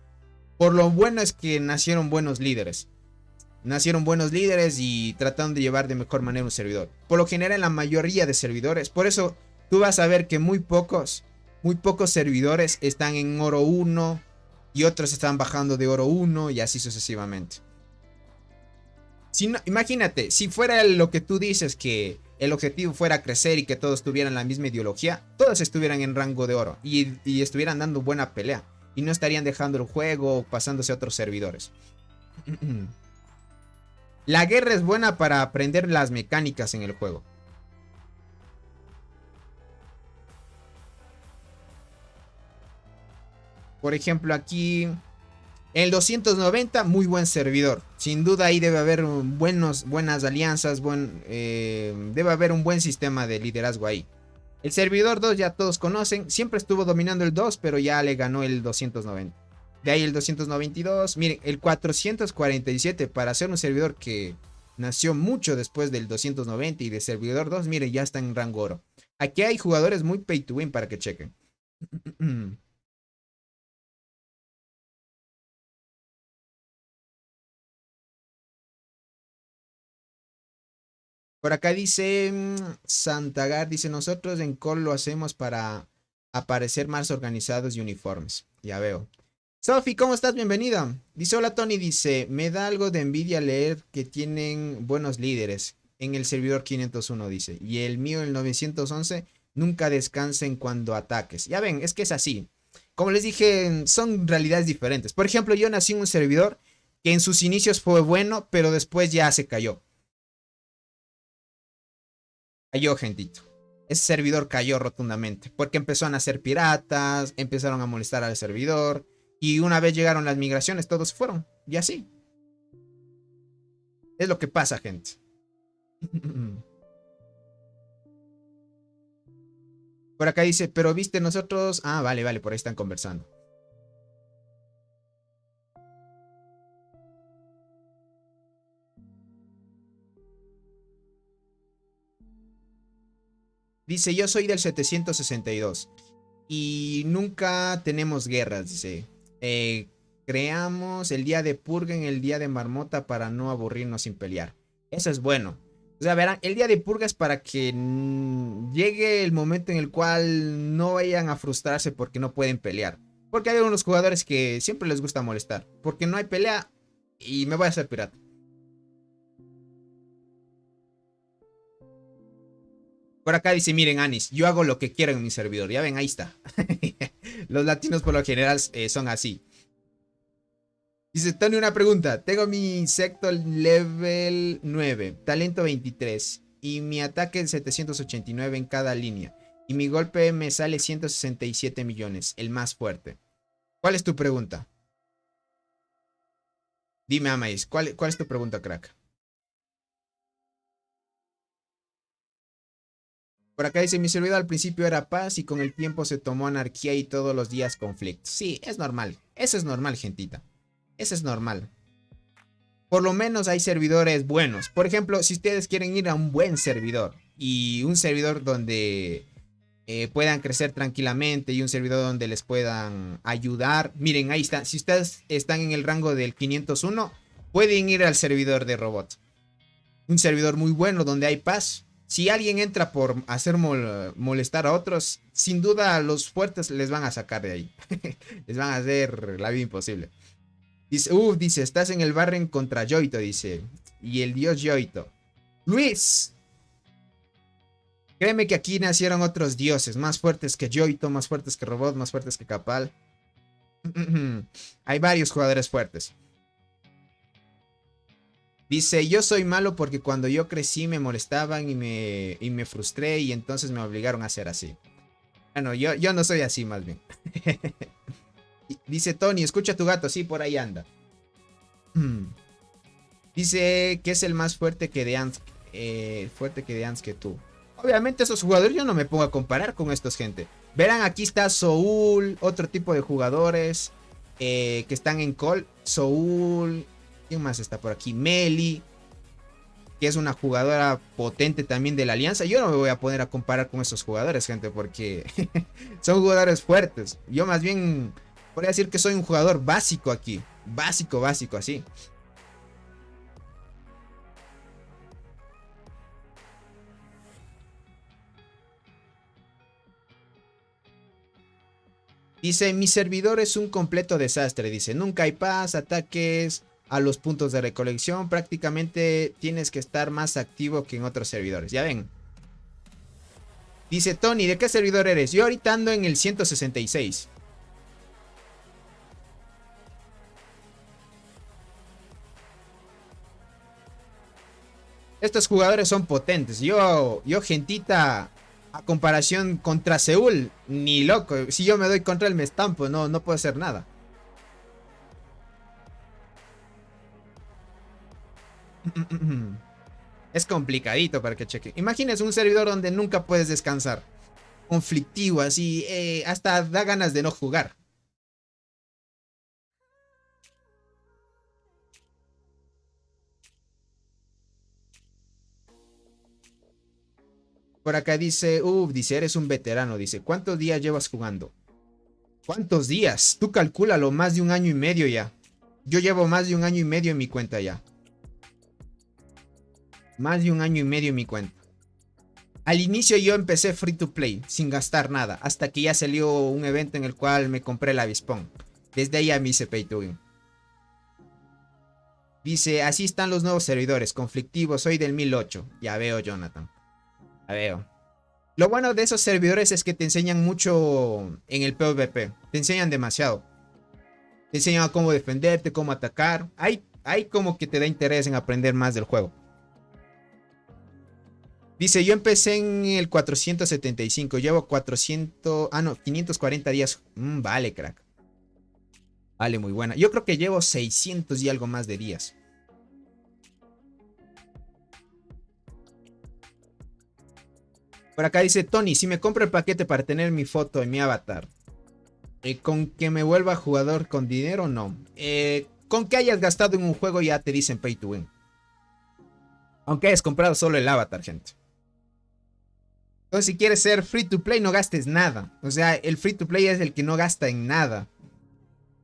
[SPEAKER 1] por lo bueno es que nacieron buenos líderes. Nacieron buenos líderes y trataron de llevar de mejor manera un servidor. Por lo general, la mayoría de servidores. Por eso tú vas a ver que muy pocos servidores están en oro 1 y otros están bajando de oro 1 y así sucesivamente. Si no, imagínate, si fuera lo que tú dices, que el objetivo fuera crecer y que todos tuvieran la misma ideología, todos estuvieran en rango de oro y estuvieran dando buena pelea y no estarían dejando el juego o pasándose a otros servidores. La guerra es buena para aprender las mecánicas en el juego. Por ejemplo, aquí En el 290, muy buen servidor. Sin duda ahí debe haber buenas alianzas, debe haber un buen sistema de liderazgo ahí. El servidor 2 ya todos conocen, siempre estuvo dominando el 2, pero ya le ganó el 290. De ahí el 292, miren, el 447 para ser un servidor que nació mucho después del 290 y de servidor 2, miren, ya está en rango oro. Aquí hay jugadores muy pay to win para que chequen. Por acá dice Santagar, dice nosotros en Call lo hacemos para aparecer más organizados y uniformes. Ya veo. Sofi, ¿cómo estás? Bienvenida. Dice hola Tony, dice, me da algo de envidia leer que tienen buenos líderes en el servidor 501, dice. Y el mío, el 911, nunca descansen cuando ataques. Ya ven, es que es así. Como les dije, son realidades diferentes. Por ejemplo, yo nací en un servidor que en sus inicios fue bueno, pero después ya se cayó. Cayó, gentito. Ese servidor cayó rotundamente. Porque empezaron a ser piratas, empezaron a molestar al servidor. Y una vez llegaron las migraciones, todos fueron. Y así. Es lo que pasa, gente. Por acá dice, pero viste nosotros... Ah, vale, vale, por ahí están conversando. Dice, yo soy del 762 y nunca tenemos guerras, dice. Creamos el día de purga en el día de marmota para no aburrirnos sin pelear. Eso es bueno. O sea, verán, el día de purga es para que llegue el momento en el cual no vayan a frustrarse porque no pueden pelear. Porque hay unos jugadores que siempre les gusta molestar. Porque no hay pelea y me voy a hacer pirata. Por acá dice, miren Anis, yo hago lo que quiero en mi servidor. Ya ven, ahí está. Los latinos por lo general son así. Dice Tony, una pregunta. Tengo mi insecto level 9, talento 23 y mi ataque es 789 en cada línea. Y mi golpe me sale 167 millones, el más fuerte. ¿Cuál es tu pregunta? Dime, Amais, ¿cuál es tu pregunta, crack? Por acá dice, mi servidor al principio era paz y con el tiempo se tomó anarquía y todos los días conflictos. Sí, es normal. Eso es normal, gentita. Eso es normal. Por lo menos hay servidores buenos. Por ejemplo, si ustedes quieren ir a un buen servidor y un servidor donde puedan crecer tranquilamente y un servidor donde les puedan ayudar. Miren, ahí está. Si ustedes están en el rango del 501, pueden ir al servidor de robot. Un servidor muy bueno donde hay paz. Si alguien entra por hacer molestar a otros, sin duda los fuertes les van a sacar de ahí. Les van a hacer la vida imposible. Dice, dice, estás en el Barren contra Yoito, dice. Y el dios Yoito. Luis. Créeme que aquí nacieron otros dioses, más fuertes que Yoito, más fuertes que Robot, más fuertes que Capal. Hay varios jugadores fuertes. Dice, yo soy malo porque cuando yo crecí me molestaban y me frustré y entonces me obligaron a ser así. Bueno, yo no soy así más bien. Dice Tony, escucha a tu gato, sí, por ahí anda. Dice que es el más fuerte que de Ants que tú. Obviamente esos jugadores yo no me pongo a comparar con estos gente. Verán, aquí está Soul, otro tipo de jugadores que están en call. Soul, ¿quién más está por aquí? Meli, que es una jugadora potente también de la alianza. Yo no me voy a poner a comparar con esos jugadores, gente, porque son jugadores fuertes. Yo más bien podría decir que soy un jugador básico aquí. Básico, así. Dice, mi servidor es un completo desastre. Dice, nunca hay paz, ataques a los puntos de recolección. Prácticamente tienes que estar más activo que en otros servidores. Ya ven. Dice Tony, ¿de qué servidor eres? Yo ahorita ando en el 166. Estos jugadores son potentes. Yo gentita, a comparación contra Seúl, ni loco. Si yo me doy contra él me estampo, no puedo hacer nada. Es complicadito para que cheque. Imagínese un servidor donde nunca puedes descansar. Conflictivo, así. Hasta da ganas de no jugar. Por acá dice, dice, eres un veterano. Dice, ¿cuántos días llevas jugando? ¿Cuántos días? Tú calcúlalo, más de 1 año y medio ya. Yo llevo más de 1 año y medio en mi cuenta ya. Más de 1 año y medio en mi cuenta. Al inicio yo empecé free to play, sin gastar nada, hasta que ya salió un evento en el cual me compré el avispón. Desde ahí ya me hice pay to win. Dice, así están los nuevos servidores, conflictivos, soy del 1008. Ya veo, Jonathan. Ya veo. Lo bueno de esos servidores es que te enseñan mucho en el PvP. Te enseñan demasiado. Te enseñan cómo defenderte, cómo atacar. Hay como que te da interés en aprender más del juego. Dice, yo empecé en el 475. Llevo 540 días. Vale, crack. Vale, muy buena. Yo creo que llevo 600 y algo más de días. Por acá dice, Tony, si me compro el paquete para tener mi foto en mi avatar, ¿con que me vuelva jugador con dinero? No. Con que hayas gastado en un juego ya te dicen pay to win. Aunque hayas comprado solo el avatar, gente. Entonces, si quieres ser free to play, no gastes nada. O sea, el free to play es el que no gasta en nada.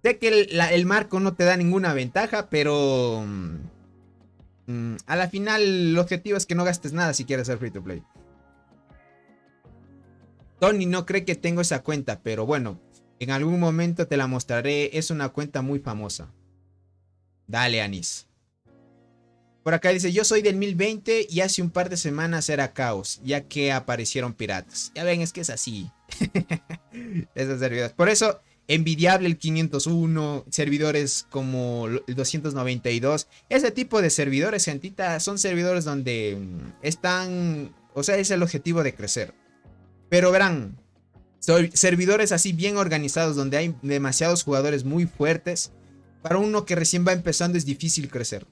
[SPEAKER 1] Sé que el marco no te da ninguna ventaja, pero a la final el objetivo es que no gastes nada si quieres ser free to play. Tony no cree que tengo esa cuenta, pero bueno, en algún momento te la mostraré. Es una cuenta muy famosa. Dale, Anis. Por acá dice, yo soy del 1020 y hace un par de semanas era caos, ya que aparecieron piratas. Ya ven, es que es así. Esos servidores. Por eso, envidiable el 501, servidores como el 292. Ese tipo de servidores, gentita, son servidores donde están, o sea, es el objetivo de crecer. Pero verán, servidores así bien organizados, donde hay demasiados jugadores muy fuertes. Para uno que recién va empezando es difícil crecer.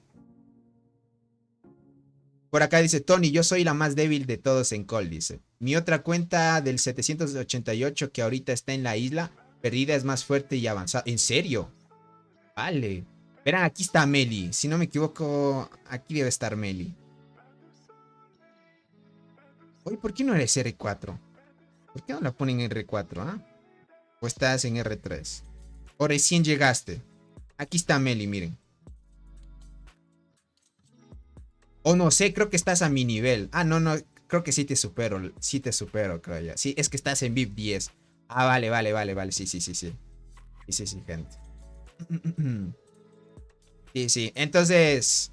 [SPEAKER 1] Por acá dice, Tony, yo soy la más débil de todos en Call, dice. Mi otra cuenta del 788 que ahorita está en la isla perdida es más fuerte y avanzada. ¿En serio? Vale. Verán, aquí está Meli. Si no me equivoco, aquí debe estar Meli. Oye, ¿por qué no eres R4? ¿Por qué no la ponen en R4, ah? ¿O estás en R3? ¿O recién llegaste? Aquí está Meli, miren. O no sé, creo que estás a mi nivel. Ah, no, creo que sí te supero. Sí te supero, creo ya. Sí, es que estás en VIP 10. Ah, vale. Sí. Sí, gente. Sí. Entonces,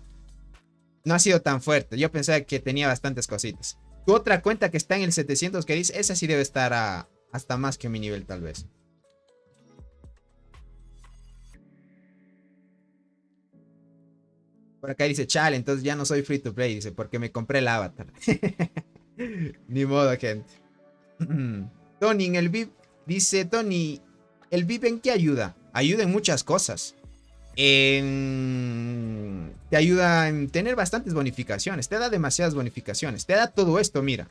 [SPEAKER 1] no ha sido tan fuerte. Yo pensaba que tenía bastantes cositas. Tu otra cuenta que está en el 700 que dice, esa sí debe estar hasta más que mi nivel, tal vez. Por acá dice, chale, entonces ya no soy free to play. Dice, porque me compré el avatar. Ni modo, gente. Tony, en el VIP. Dice, Tony, ¿el VIP en qué ayuda? Ayuda en muchas cosas. Te ayuda en tener bastantes bonificaciones. Te da demasiadas bonificaciones. Te da todo esto, mira.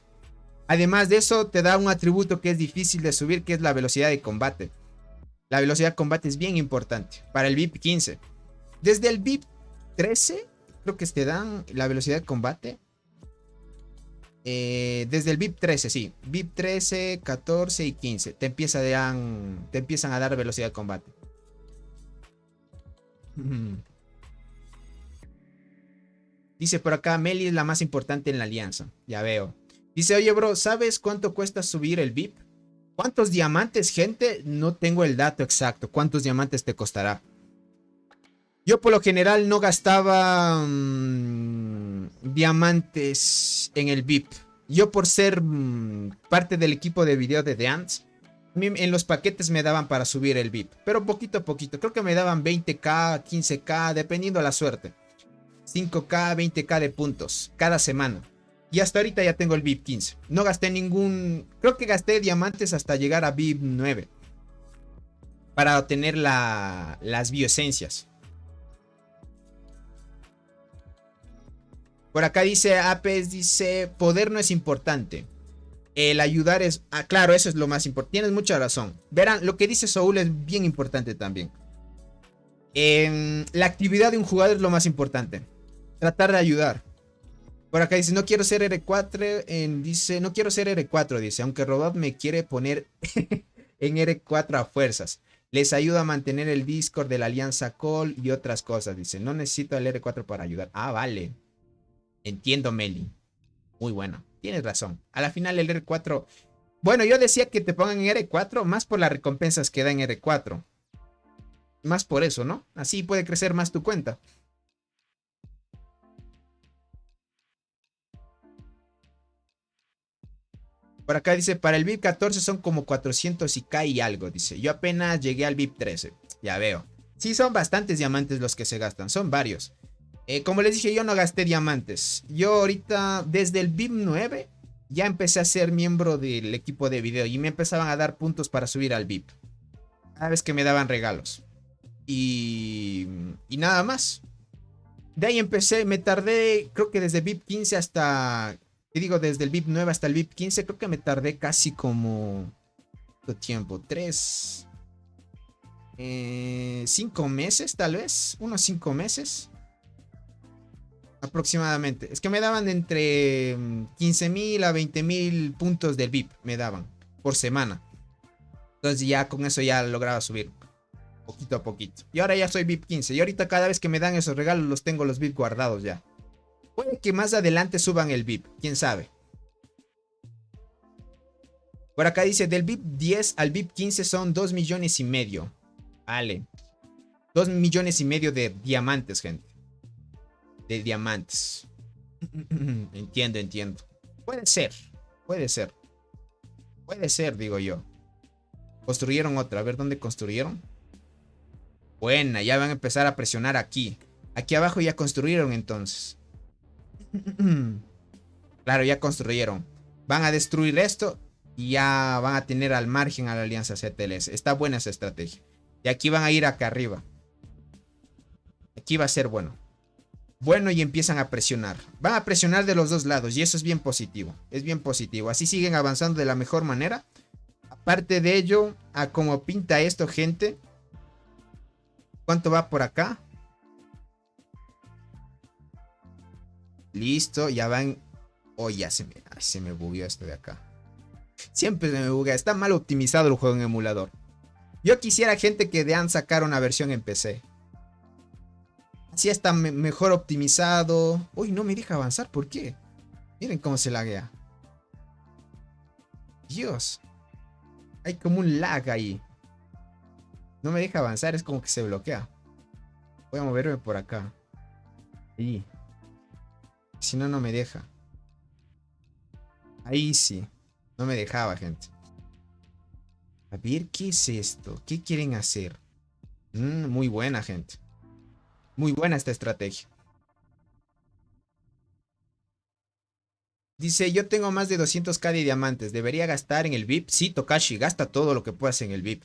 [SPEAKER 1] Además de eso, te da un atributo que es difícil de subir, que es la velocidad de combate. La velocidad de combate es bien importante. Para el VIP 15. Desde el VIP 13, creo que te dan la velocidad de combate. Desde el VIP 13, sí. VIP 13, 14 y 15. Te empiezan a dar velocidad de combate. Dice por acá, Meli es la más importante en la alianza. Ya veo. Dice, oye bro, ¿sabes cuánto cuesta subir el VIP? ¿Cuántos diamantes, gente? No tengo el dato exacto. ¿Cuántos diamantes te costará? Yo por lo general no gastaba diamantes en el VIP. Yo por ser parte del equipo de video de The Ants, en los paquetes me daban para subir el VIP. Pero poquito a poquito. Creo que me daban 20k, 15k, dependiendo de la suerte. 5k, 20k de puntos cada semana. Y hasta ahorita ya tengo el VIP 15. No gasté ningún... Creo que gasté diamantes hasta llegar a VIP 9. Para obtener las bioesencias. Por acá dice Apes, dice, poder no es importante. El ayudar es... Ah, claro, eso es lo más importante. Tienes mucha razón. Verán, lo que dice Soul es bien importante también. La actividad de un jugador es lo más importante. Tratar de ayudar. Por acá dice, no quiero ser R4. Dice, no quiero ser R4, dice, aunque Robot me quiere poner en R4 a fuerzas. Les ayuda a mantener el Discord de la Alianza Call y otras cosas. Dice, no necesito el R4 para ayudar. Ah, vale. Entiendo, Meli. Muy bueno. Tienes razón. A la final el R4... Bueno, yo decía que te pongan en R4 más por las recompensas que da en R4. Más por eso, ¿no? Así puede crecer más tu cuenta. Por acá dice, para el VIP 14 son como 400 y K y algo, dice. Yo apenas llegué al VIP 13. Ya veo. Sí, son bastantes diamantes los que se gastan. Son varios. Como les dije, yo no gasté diamantes. Yo ahorita, desde el VIP 9, ya empecé a ser miembro del equipo de video. Y me empezaban a dar puntos para subir al VIP. Cada vez que me daban regalos. Y nada más. De ahí empecé, me tardé, creo que desde VIP 15 hasta... Te digo, desde el VIP 9 hasta el VIP 15, creo que me tardé casi como... ¿Cuánto tiempo? 3... 5 meses tal vez. Unos 5 meses. Aproximadamente. Es que me daban entre 15.000 a 20.000 puntos del VIP. Me daban por semana. Entonces ya con eso ya lograba subir. Poquito a poquito. Y ahora ya soy VIP 15. Y ahorita cada vez que me dan esos regalos los tengo los VIP guardados ya. Puede que más adelante suban el VIP. Quién sabe. Por acá dice, del VIP 10 al VIP 15 son 2 millones y medio. Vale. 2 millones y medio de diamantes, gente. De diamantes. Entiendo, entiendo. Puede ser. Puede ser. Puede ser, digo yo. Construyeron otra. A ver dónde construyeron. Buena, ya van a empezar a presionar aquí. Aquí abajo ya construyeron entonces. Claro, ya construyeron. Van a destruir esto y ya van a tener al margen a la Alianza CTLS. Está buena esa estrategia. Y aquí van a ir acá arriba. Aquí va a ser bueno. Bueno, y empiezan a presionar. Van a presionar de los dos lados y eso es bien positivo. Es bien positivo. Así siguen avanzando de la mejor manera. Aparte de ello, a como pinta esto, gente. ¿Cuánto va por acá? Listo, ya van. Oh, ya se me bugueó esto de acá. Siempre se me buguea. Está mal optimizado el juego en emulador. Yo quisiera, gente, que dean sacar una versión en PC. Así está mejor optimizado. Uy, no me deja avanzar. ¿Por qué? Miren cómo se laguea. Dios. Hay como un lag ahí. No me deja avanzar. Es como que se bloquea. Voy a moverme por acá. Ahí. Si no, no me deja. Ahí sí. No me dejaba, gente. A ver, ¿qué es esto? ¿Qué quieren hacer? Muy buena, gente. Muy buena esta estrategia. Dice, yo tengo más de 200k de diamantes. ¿Debería gastar en el VIP? Sí, Tokashi, gasta todo lo que puedas en el VIP.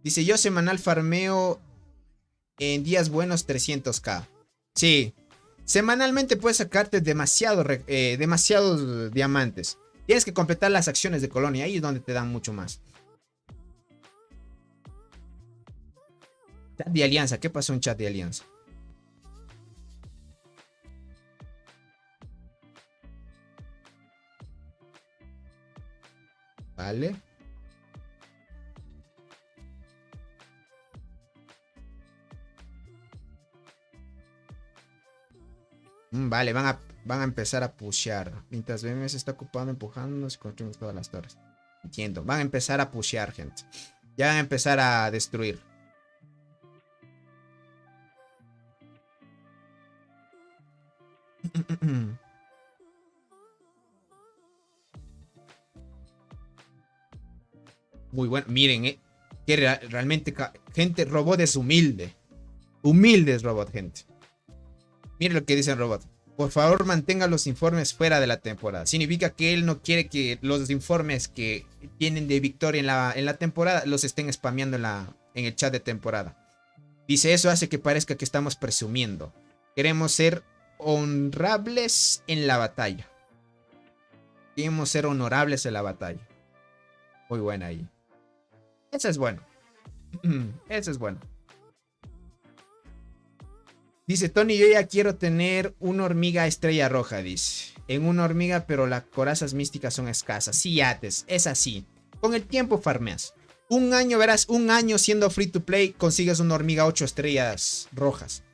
[SPEAKER 1] Dice, yo semanal farmeo en días buenos 300k. Sí. Semanalmente puedes sacarte demasiados diamantes. Tienes que completar las acciones de colonia. Ahí es donde te dan mucho más. Chat de alianza. ¿Qué pasó en chat de alianza? Vale. Vale, van a empezar a pushear. Mientras BM se está ocupado empujándonos y construimos todas las torres. Entiendo. Van a empezar a pushear, gente. Ya van a empezar a destruir. Muy bueno. Miren, que realmente, gente, robot es humilde. Humilde es robot, gente. Miren lo que dice el robot. Por favor, mantenga los informes fuera de la temporada. Significa que él no quiere que los informes que tienen de victoria en la temporada los estén spameando en el chat de temporada. Dice, eso hace que parezca que estamos presumiendo. Queremos ser honrables en la batalla. Queremos ser honorables en la batalla. Muy buena ahí. Ese es bueno. Ese es bueno. Dice Tony, yo ya quiero tener una hormiga estrella roja, dice. En una hormiga, pero las corazas místicas son escasas. Sí, Ates, es así. Con el tiempo farmeas. Un año, verás, un año siendo free to play, consigues una hormiga 8 estrellas rojas.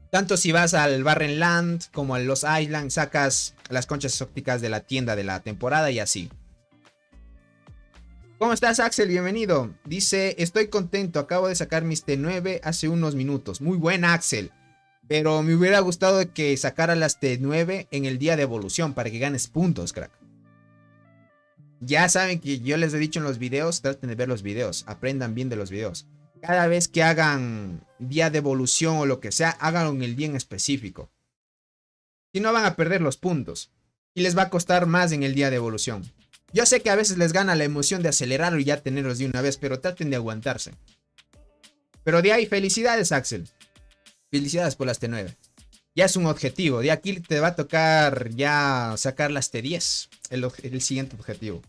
[SPEAKER 1] Tanto si vas al Barrenland como a los Island, sacas las conchas exóticas de la tienda de la temporada y así. ¿Cómo estás, Axel? Bienvenido. Dice, estoy contento, acabo de sacar mis T9 hace unos minutos. Muy buena, Axel. Pero me hubiera gustado que sacara las T9 en el día de evolución para que ganes puntos, crack. Ya saben que yo les he dicho en los videos, traten de ver los videos, aprendan bien de los videos. Cada vez que hagan día de evolución o lo que sea, háganlo en el día en específico. Si no van a perder los puntos. Y les va a costar más en el día de evolución. Yo sé que a veces les gana la emoción de acelerarlo y ya tenerlos de una vez, pero traten de aguantarse. Pero de ahí, felicidades, Axel. Felicidades por las T9. Ya es un objetivo. De aquí te va a tocar ya sacar las T10. El siguiente objetivo.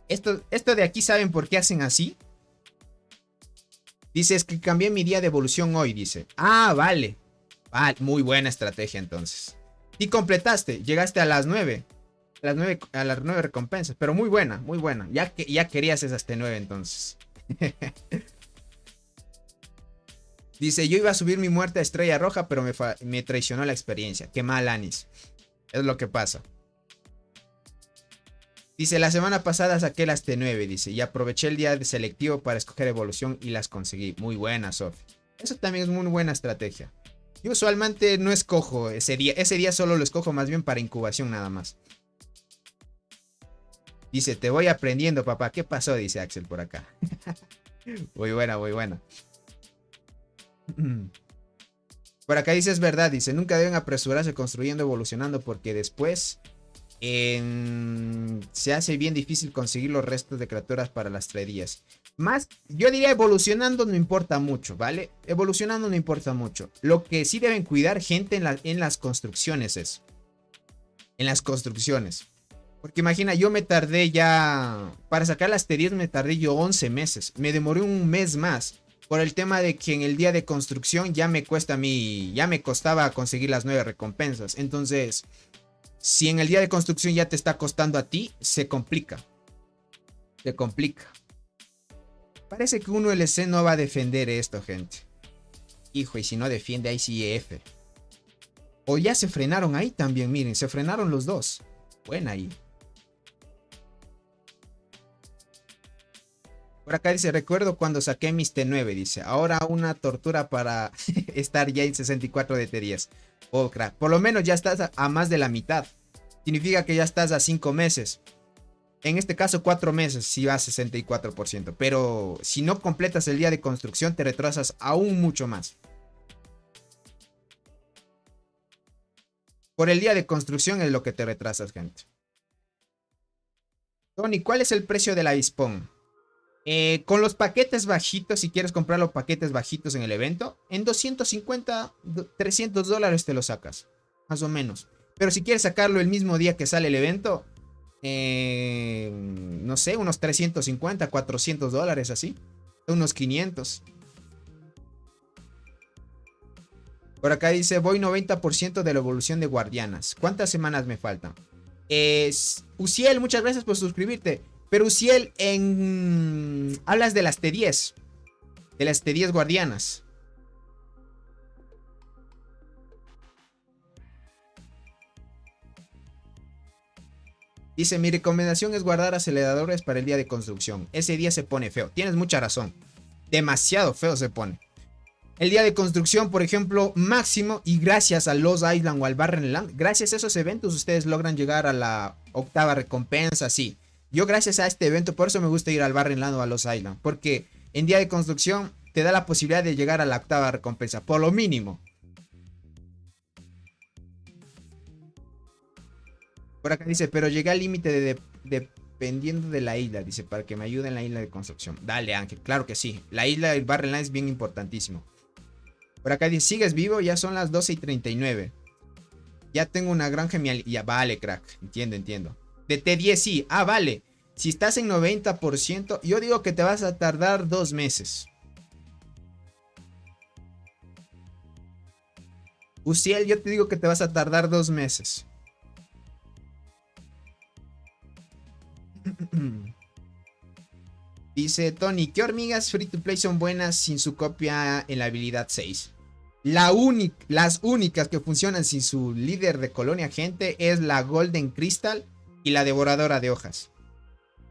[SPEAKER 1] Esto de aquí, ¿saben por qué hacen así? Dice, es que cambié mi día de evolución hoy, dice. Ah, vale. Vale, muy buena estrategia entonces. Y completaste, llegaste a las 9. A las 9 recompensas. Pero muy buena, muy buena. Ya querías esas T9 entonces. Dice, yo iba a subir mi muerte a estrella roja, pero me traicionó la experiencia. Qué mal, Anis. Es lo que pasa. Dice, la semana pasada saqué las T9, dice, y aproveché el día de selectivo para escoger evolución y las conseguí. Muy buena, Sofi. Eso también es muy buena estrategia. Yo usualmente no escojo ese día. Ese día solo lo escojo más bien para incubación nada más. Dice, te voy aprendiendo, papá. ¿Qué pasó? Dice Axel por acá. Muy buena, muy buena. Por acá dice, es verdad, dice, nunca deben apresurarse construyendo, evolucionando, porque después se hace bien difícil conseguir los restos de criaturas para las traerías. Más, yo diría evolucionando no importa mucho, ¿vale? Evolucionando no importa mucho. Lo que sí deben cuidar, gente, en las construcciones es. En las construcciones. Porque imagina, yo me tardé ya, para sacar las T10 me tardé yo 11 meses. Me demoré un mes más. Por el tema de que en el día de construcción ya me costaba conseguir las 9 recompensas. Entonces, si en el día de construcción ya te está costando a ti, se complica. Se complica. Parece que uno LC no va a defender esto, gente. Hijo, y si no defiende ICF. O ya se frenaron ahí también, miren, se frenaron los dos. Buena ahí. Por acá dice, recuerdo cuando saqué mis T9, dice, ahora una tortura para estar ya en 64 de T10. Oh, crack, por lo menos ya estás a más de la mitad. Significa que ya estás a 5 meses. En este caso 4 meses si vas a 64%. Pero si no completas el día de construcción te retrasas aún mucho más. Por el día de construcción es lo que te retrasas, gente. Tony, ¿cuál es el precio del avispón? Con los paquetes bajitos, si quieres comprar los paquetes bajitos en el evento, en 250, 300 dólares te lo sacas. Más o menos. Pero si quieres sacarlo el mismo día que sale el evento, no sé, unos 350, 400 dólares así. Unos 500. Por acá dice, voy 90% de la evolución de guardianas. ¿Cuántas semanas me faltan? Uciel, muchas gracias por suscribirte. Pero Uciel, hablas de las T10. De las T10 guardianas. Dice, mi recomendación es guardar aceleradores para el día de construcción. Ese día se pone feo. Tienes mucha razón. Demasiado feo se pone. El día de construcción, por ejemplo, máximo, y gracias a Los Island o al Barrenland, gracias a esos eventos ustedes logran llegar a la 8ª recompensa, sí. Yo gracias a este evento, por eso me gusta ir al Barrenland o a Los Island, porque en día de construcción te da la posibilidad de llegar a la 8ª recompensa, por lo mínimo. Por acá dice, pero llegué al límite de dependiendo de la isla, dice, para que me ayude en la isla de construcción. Dale, Ángel, claro que sí. La isla del Barrenland es bien importantísimo. Por acá dice, ¿sigues vivo? Ya son las 12:39. Ya tengo una gran genial. Ya, vale, crack. Entiendo. De T10 sí. Ah, vale. Si estás en 90%, yo digo que te vas a tardar 2 meses. Uciel, yo te digo que te vas a tardar 2 meses. Dice Tony, ¿qué hormigas free to play son buenas sin su copia en la habilidad 6? Las únicas que funcionan sin su líder de colonia gente es la Golden Crystal y la Devoradora de Hojas.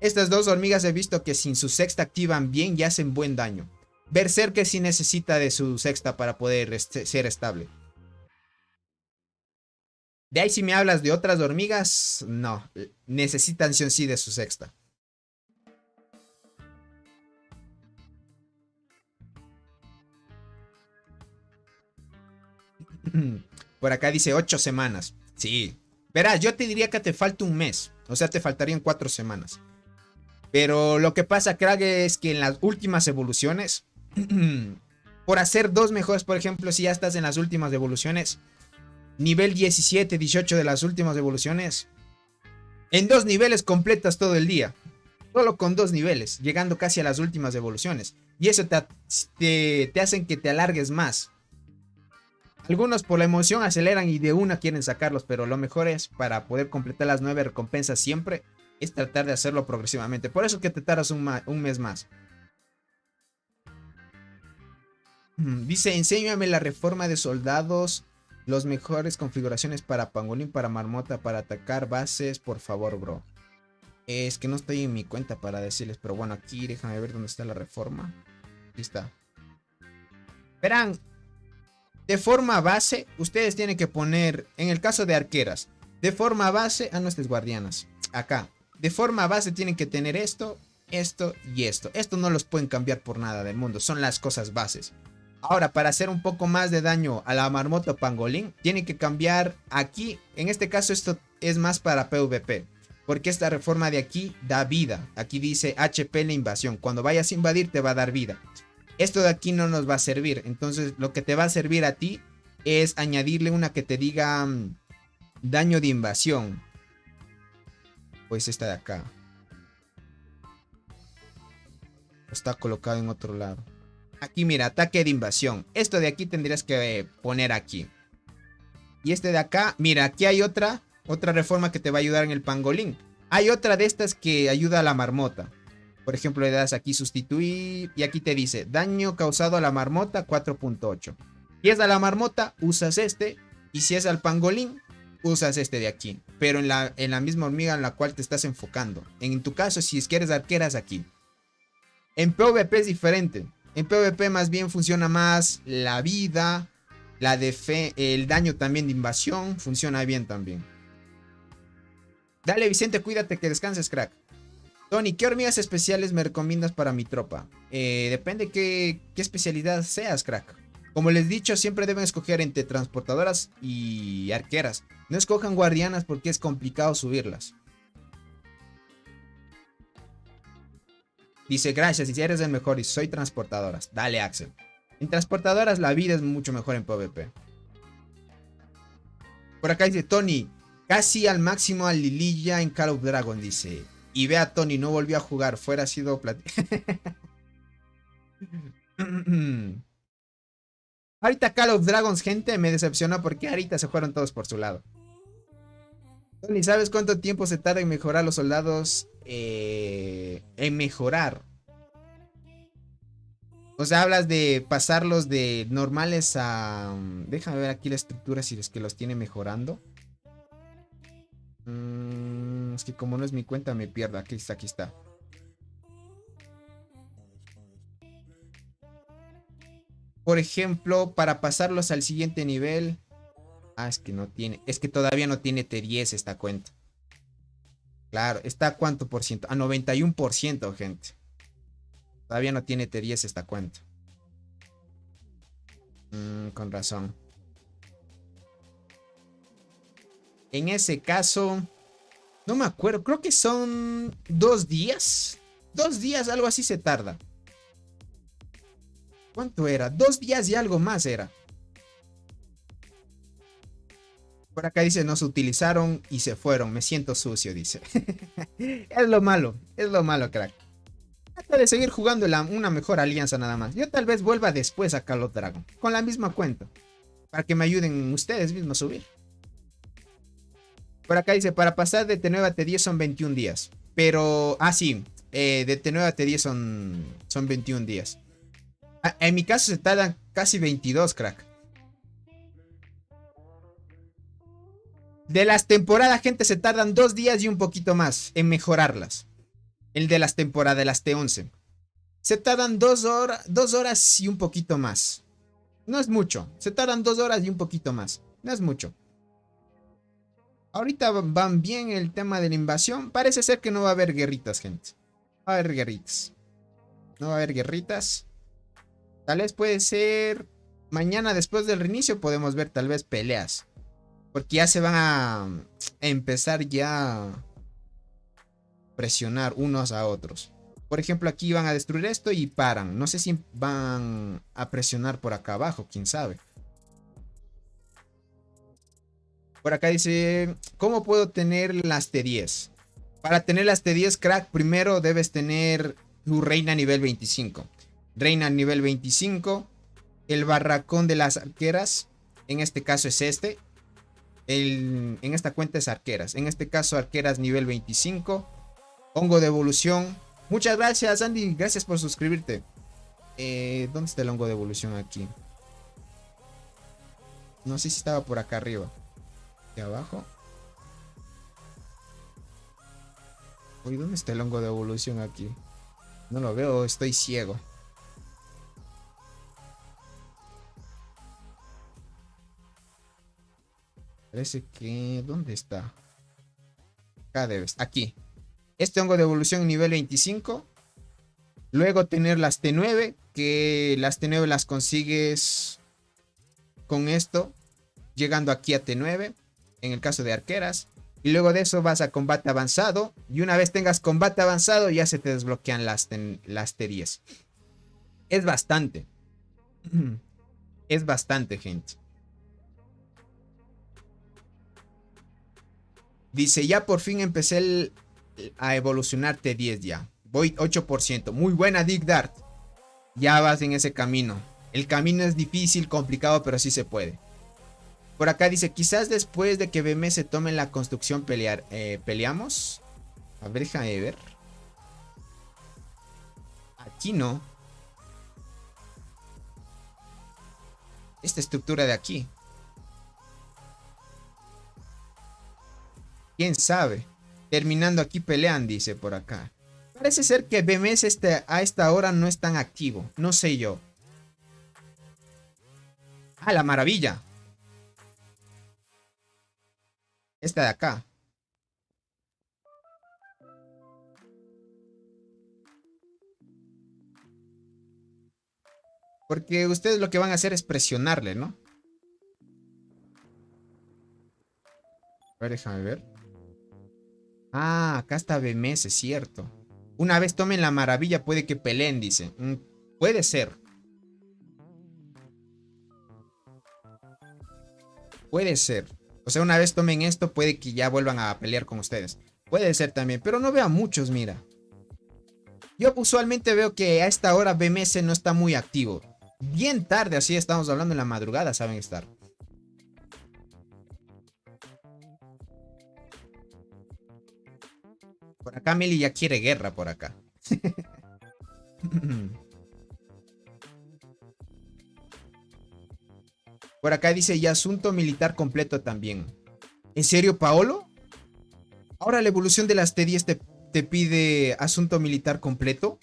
[SPEAKER 1] Estas dos hormigas he visto que sin su sexta activan bien y hacen buen daño. Berserker sí necesita de su sexta para poder ser estable. De ahí si me hablas de otras hormigas, no. Necesitan sí o sí de su sexta. Por acá dice 8 semanas. Sí. Verás, yo te diría que te falta un mes. O sea, te faltarían 4 semanas. Pero lo que pasa, crack, es que en las últimas evoluciones, por hacer 2 mejores, por ejemplo, si ya estás en las últimas evoluciones, nivel 17, 18 de las últimas evoluciones, en 2 niveles completas todo el día. Solo con 2 niveles, llegando casi a las últimas evoluciones. Y eso te hacen que te alargues más. Algunos por la emoción aceleran y de una quieren sacarlos, pero lo mejor es para poder completar las 9 recompensas siempre, es tratar de hacerlo progresivamente. Por eso es que te tardas un mes más. Dice, enséñame la reforma de soldados, las mejores configuraciones para pangolín, para marmota, para atacar bases, por favor, bro. Es que no estoy en mi cuenta para decirles, pero bueno, aquí déjame ver dónde está la reforma. Aquí está. Verán, de forma base, ustedes tienen que poner, en el caso de arqueras, de forma base a nuestras guardianas. Acá, de forma base tienen que tener esto, esto y esto. Esto no los pueden cambiar por nada del mundo, son las cosas bases. Ahora, para hacer un poco más de daño a la marmota o pangolín, tienen que cambiar aquí. En este caso, esto es más para PvP. Porque esta reforma de aquí da vida. Aquí dice HP en la invasión. Cuando vayas a invadir te va a dar vida. Esto de aquí no nos va a servir. Entonces lo que te va a servir a ti es añadirle una que te diga daño de invasión. Pues esta de acá. Está colocado en otro lado. Aquí mira, ataque de invasión. Esto de aquí tendrías que poner aquí. Y este de acá, mira, aquí hay otra reforma que te va a ayudar en el pangolín. Hay otra de estas que ayuda a la marmota. Por ejemplo, le das aquí sustituir y aquí te dice daño causado a la marmota 4.8. Si es a la marmota, usas este. Y si es al pangolín, usas este de aquí. Pero en la misma hormiga en la cual te estás enfocando. En tu caso, si es que eres arqueras, aquí. En PvP es diferente. En PvP más bien funciona más la vida, el daño también de invasión. Funciona bien también. Dale, Vicente, cuídate, que descanses, crack. Tony, ¿qué hormigas especiales me recomiendas para mi tropa? Depende qué especialidad seas, crack. Como les he dicho, siempre deben escoger entre transportadoras y arqueras. No escojan guardianas porque es complicado subirlas. Dice, gracias, y si eres el mejor y soy transportadoras. Dale, Axel. En transportadoras la vida es mucho mejor en PvP. Por acá dice Tony, casi al máximo a Lililla en Call of Dragon, dice. Y ve a Tony, no volvió a jugar, fuera sido ahorita Call of Dragons, gente, me decepcionó porque ahorita se fueron todos por su lado. Tony, ¿sabes cuánto tiempo se tarda en mejorar los soldados? En mejorar. O sea, hablas de pasarlos de normales a... Déjame ver aquí la estructura si es que los tiene mejorando. Es que como no es mi cuenta me pierdo. Aquí está, aquí está. Por ejemplo, para pasarlos al siguiente nivel. Ah, es que no tiene. Es que todavía no tiene T10 esta cuenta. Claro, ¿está a cuánto por ciento? A 91%, gente. Todavía no tiene T10 esta cuenta. Con razón. En ese caso, No me acuerdo, creo que son 2 días. 2 días, algo así se tarda. ¿Cuánto era? 2 días y algo más era. Por acá dice, no se utilizaron y se fueron. Me siento sucio, dice. Es lo malo, crack. Trata de seguir jugando una mejor alianza nada más. Yo tal vez vuelva después a Call of Dragon, con la misma cuenta. Para que me ayuden ustedes mismos a subir. Por acá dice, para pasar de T9 a T10 son 21 días. Pero, sí, de T9 a T10 son 21 días. En mi caso se tardan casi 22, crack. De las temporadas, gente, se tardan 2 días y un poquito más en mejorarlas. El de las temporadas, de las T11. Se tardan 2 horas y un poquito más. No es mucho. Se tardan 2 horas y un poquito más. No es mucho. Ahorita van bien el tema de la invasión. Parece ser que no va a haber guerritas, gente. No va a haber guerritas. No va a haber guerritas. Tal vez puede ser mañana después del reinicio podemos ver tal vez peleas. Porque ya se van a empezar ya a presionar unos a otros. Por ejemplo, aquí van a destruir esto y paran. No sé si van a presionar por acá abajo, quién sabe. Por acá dice, ¿cómo puedo tener las T10? Para tener las T10, crack, primero debes tener tu reina nivel 25. Reina nivel 25. El barracón de las arqueras. En este caso es este. En esta cuenta es arqueras. En este caso arqueras nivel 25. Hongo de evolución. Muchas gracias, Andy. Gracias por suscribirte. ¿Dónde está el hongo de evolución aquí? No sé si estaba por acá arriba. De abajo. Uy, ¿dónde está el hongo de evolución aquí? No lo veo, estoy ciego. Parece que... ¿dónde está? Acá debes. Aquí. Este hongo de evolución nivel 25. Luego tener las T9. Que las T9 las consigues con esto. Llegando aquí a T9. En el caso de arqueras. Y luego de eso vas a combate avanzado. Y una vez tengas combate avanzado ya se te desbloquean las T10. Es bastante. Es bastante, gente. Dice, ya por fin empecé a evolucionar T10 ya. Voy 8%. Muy buena, Dick Dart. Ya vas en ese camino. El camino es difícil, complicado, pero sí se puede. Por acá dice, quizás después de que BMS tome la construcción peleamos. A ver, déjame ver. Aquí no. Esta estructura de aquí. ¿Quién sabe? Terminando aquí pelean, dice por acá. Parece ser que BMS a esta hora no es tan activo. No sé yo. Ah, la maravilla. Esta de acá. Porque ustedes lo que van a hacer es presionarle, ¿no? A ver, déjame ver. Ah, acá está BMS, cierto. Una vez tomen la maravilla puede que peleen, dice. Puede ser. Puede ser. O sea, una vez tomen esto puede que ya vuelvan a pelear con ustedes. Puede ser también, pero no veo a muchos, mira. Yo usualmente veo que a esta hora BMS no está muy activo. Bien tarde, así estamos hablando en la madrugada, saben estar. Por acá Meli ya quiere guerra por acá. Por acá dice y asunto militar completo también. ¿En serio, Paolo? Ahora la evolución de las T10 te pide asunto militar completo.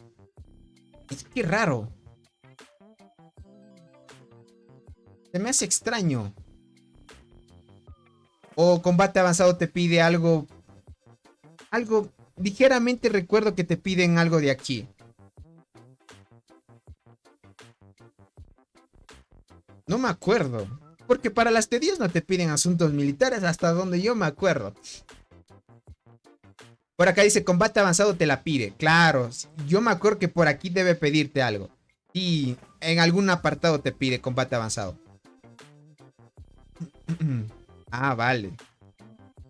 [SPEAKER 1] Es que raro. Se me hace extraño. O combate avanzado te pide algo. Algo. Ligeramente recuerdo que te piden algo de aquí. No me acuerdo. Porque para las T10 no te piden asuntos militares hasta donde yo me acuerdo. Por acá dice combate avanzado te la pide. Claro, yo me acuerdo que por aquí debe pedirte algo. Y en algún apartado te pide combate avanzado. Ah, vale.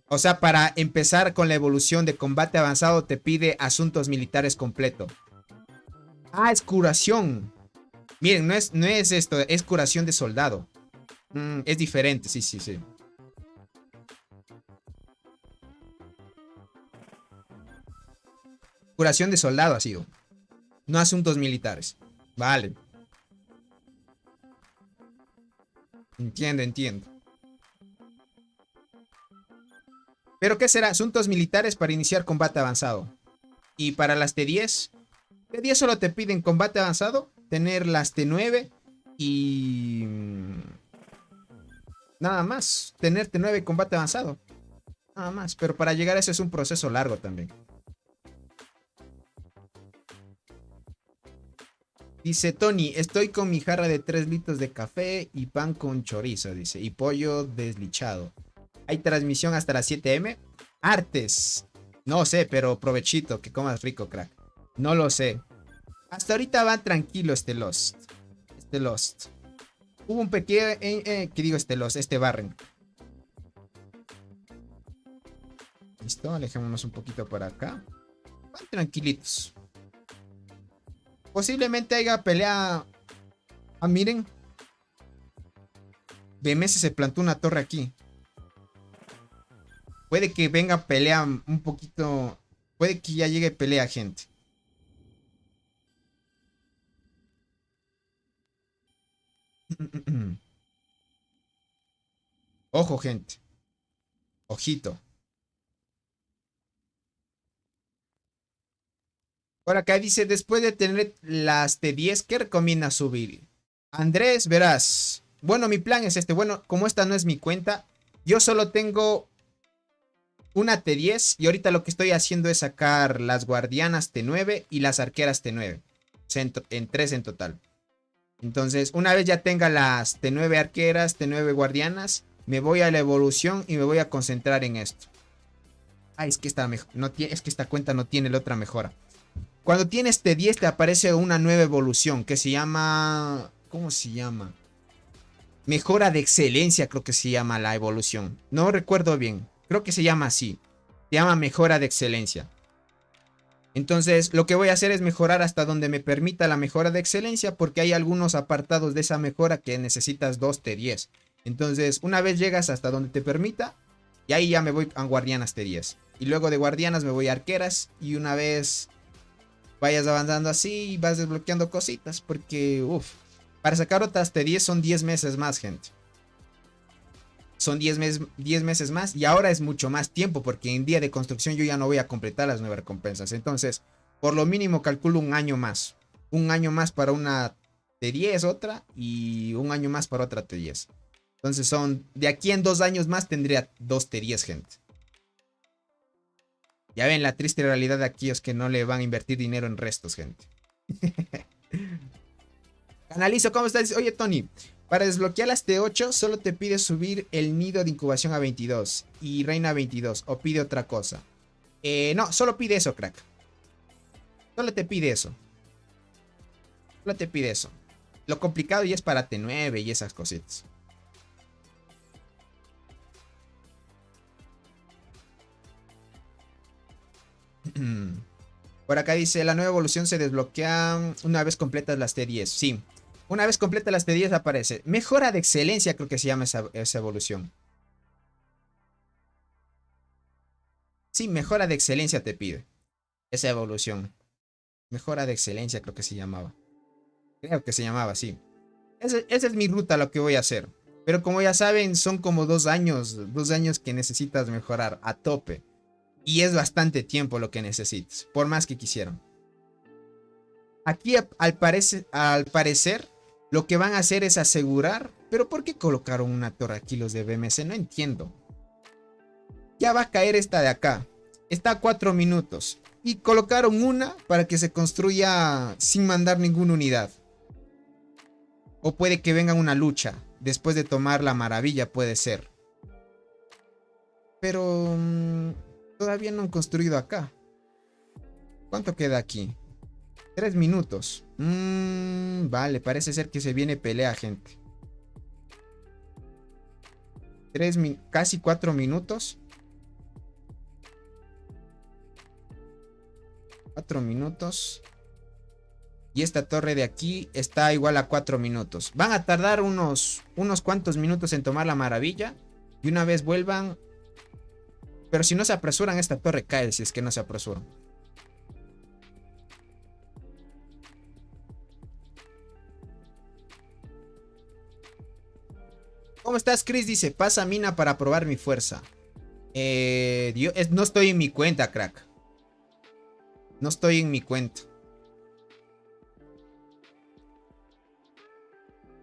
[SPEAKER 1] O sea, para empezar con la evolución de combate avanzado te pide asuntos militares completo. Ah, es curación. Miren, no es esto, es curación de soldado. Es diferente, sí, sí, sí. Curación de soldado ha sido. No asuntos militares. Vale. Entiendo, entiendo. ¿Pero qué será? Asuntos militares para iniciar combate avanzado. Y para las T10, T10 solo te piden combate avanzado, tener las T9 y... nada más, tener T9 combate avanzado. Nada más, pero para llegar a eso es un proceso largo también. Dice Tony, estoy con mi jarra de 3 litros de café y pan con chorizo, dice, y pollo deslichado. Hay transmisión hasta las 7 m. Artes. No sé, pero provechito, que comas rico, crack. No lo sé. Hasta ahorita va tranquilo este Lost. Este Lost. Hubo un pequeño... ¿qué digo este Lost? Este Barren. Listo, alejémonos un poquito por acá. Van tranquilitos. Posiblemente haya pelea... Ah, miren. BMS se plantó una torre aquí. Puede que venga pelea un poquito... Puede que ya llegue pelea, gente. Ojo, gente. Ojito. Por acá dice, después de tener las T10, ¿qué recomiendas subir? Andrés, verás. Bueno, mi plan es este. Bueno, como esta no es mi cuenta, yo solo tengo una T10 y ahorita lo que estoy haciendo es sacar las guardianas T9 y las arqueras T9. O sea, en 3 en total. Entonces, una vez ya tenga las T9 arqueras, T9 guardianas, me voy a la evolución y me voy a concentrar en esto. Ah, es que es que esta cuenta no tiene la otra mejora. Cuando tienes T10 te aparece una nueva evolución que se llama... ¿Cómo se llama? Mejora de excelencia, creo que se llama la evolución. No recuerdo bien. Creo que se llama así. Se llama mejora de excelencia. Entonces, lo que voy a hacer es mejorar hasta donde me permita la mejora de excelencia, porque hay algunos apartados de esa mejora que necesitas 2 T10. Entonces, una vez llegas hasta donde te permita, y ahí ya me voy a guardianas T10. Y luego de guardianas me voy a arqueras, y una vez vayas avanzando así, vas desbloqueando cositas, porque, uff, para sacar otras T10 son 10 meses más, gente. Son 10 meses más y ahora es mucho más tiempo porque en día de construcción yo ya no voy a completar las 9 recompensas. Entonces, por lo mínimo calculo un año más. Un año más para una T10 otra y un año más para otra T10. Entonces son, de aquí en 2 años más tendría 2 T10, gente. Ya ven la triste realidad de aquellos que no le van a invertir dinero en restos, gente. Analizo, ¿cómo estás? Oye, Tony, para desbloquear las T8 solo te pide subir el nido de incubación a 22 y reina a 22 o pide otra cosa. No, solo pide eso, crack. Solo te pide eso. Solo te pide eso. Lo complicado ya es para T9 y esas cositas. Por acá dice, la nueva evolución se desbloquea una vez completas las T10. Sí, una vez completas las T10 aparece. Mejora de excelencia creo que se llama esa evolución. Sí, mejora de excelencia te pide. Esa evolución. Mejora de excelencia creo que se llamaba. Creo que se llamaba así. Esa es mi ruta, lo que voy a hacer. Pero como ya saben, son como 2 años. 2 años que necesitas mejorar a tope. Y es bastante tiempo lo que necesitas. Por más que quisieran. Aquí al parecer lo que van a hacer es asegurar. Pero ¿por qué colocaron una torre aquí los de BMC? No entiendo. Ya va a caer esta de acá. Está a 4 minutos. Y colocaron una para que se construya sin mandar ninguna unidad. O puede que venga una lucha. Después de tomar la maravilla puede ser. Pero... Todavía no han construido acá. ¿Cuánto queda aquí? 3 minutos. Vale, parece ser que se viene pelea, gente. Casi 4 minutos. 4 minutos. Y esta torre de aquí está igual a 4 minutos. Van a tardar unos cuantos minutos en tomar la maravilla. Y una vez vuelvan. Pero si no se apresuran, esta torre cae. Si es que no se apresuran. ¿Cómo estás, Chris? Dice, pasa mina para probar mi fuerza. No estoy en mi cuenta, crack. No estoy en mi cuenta.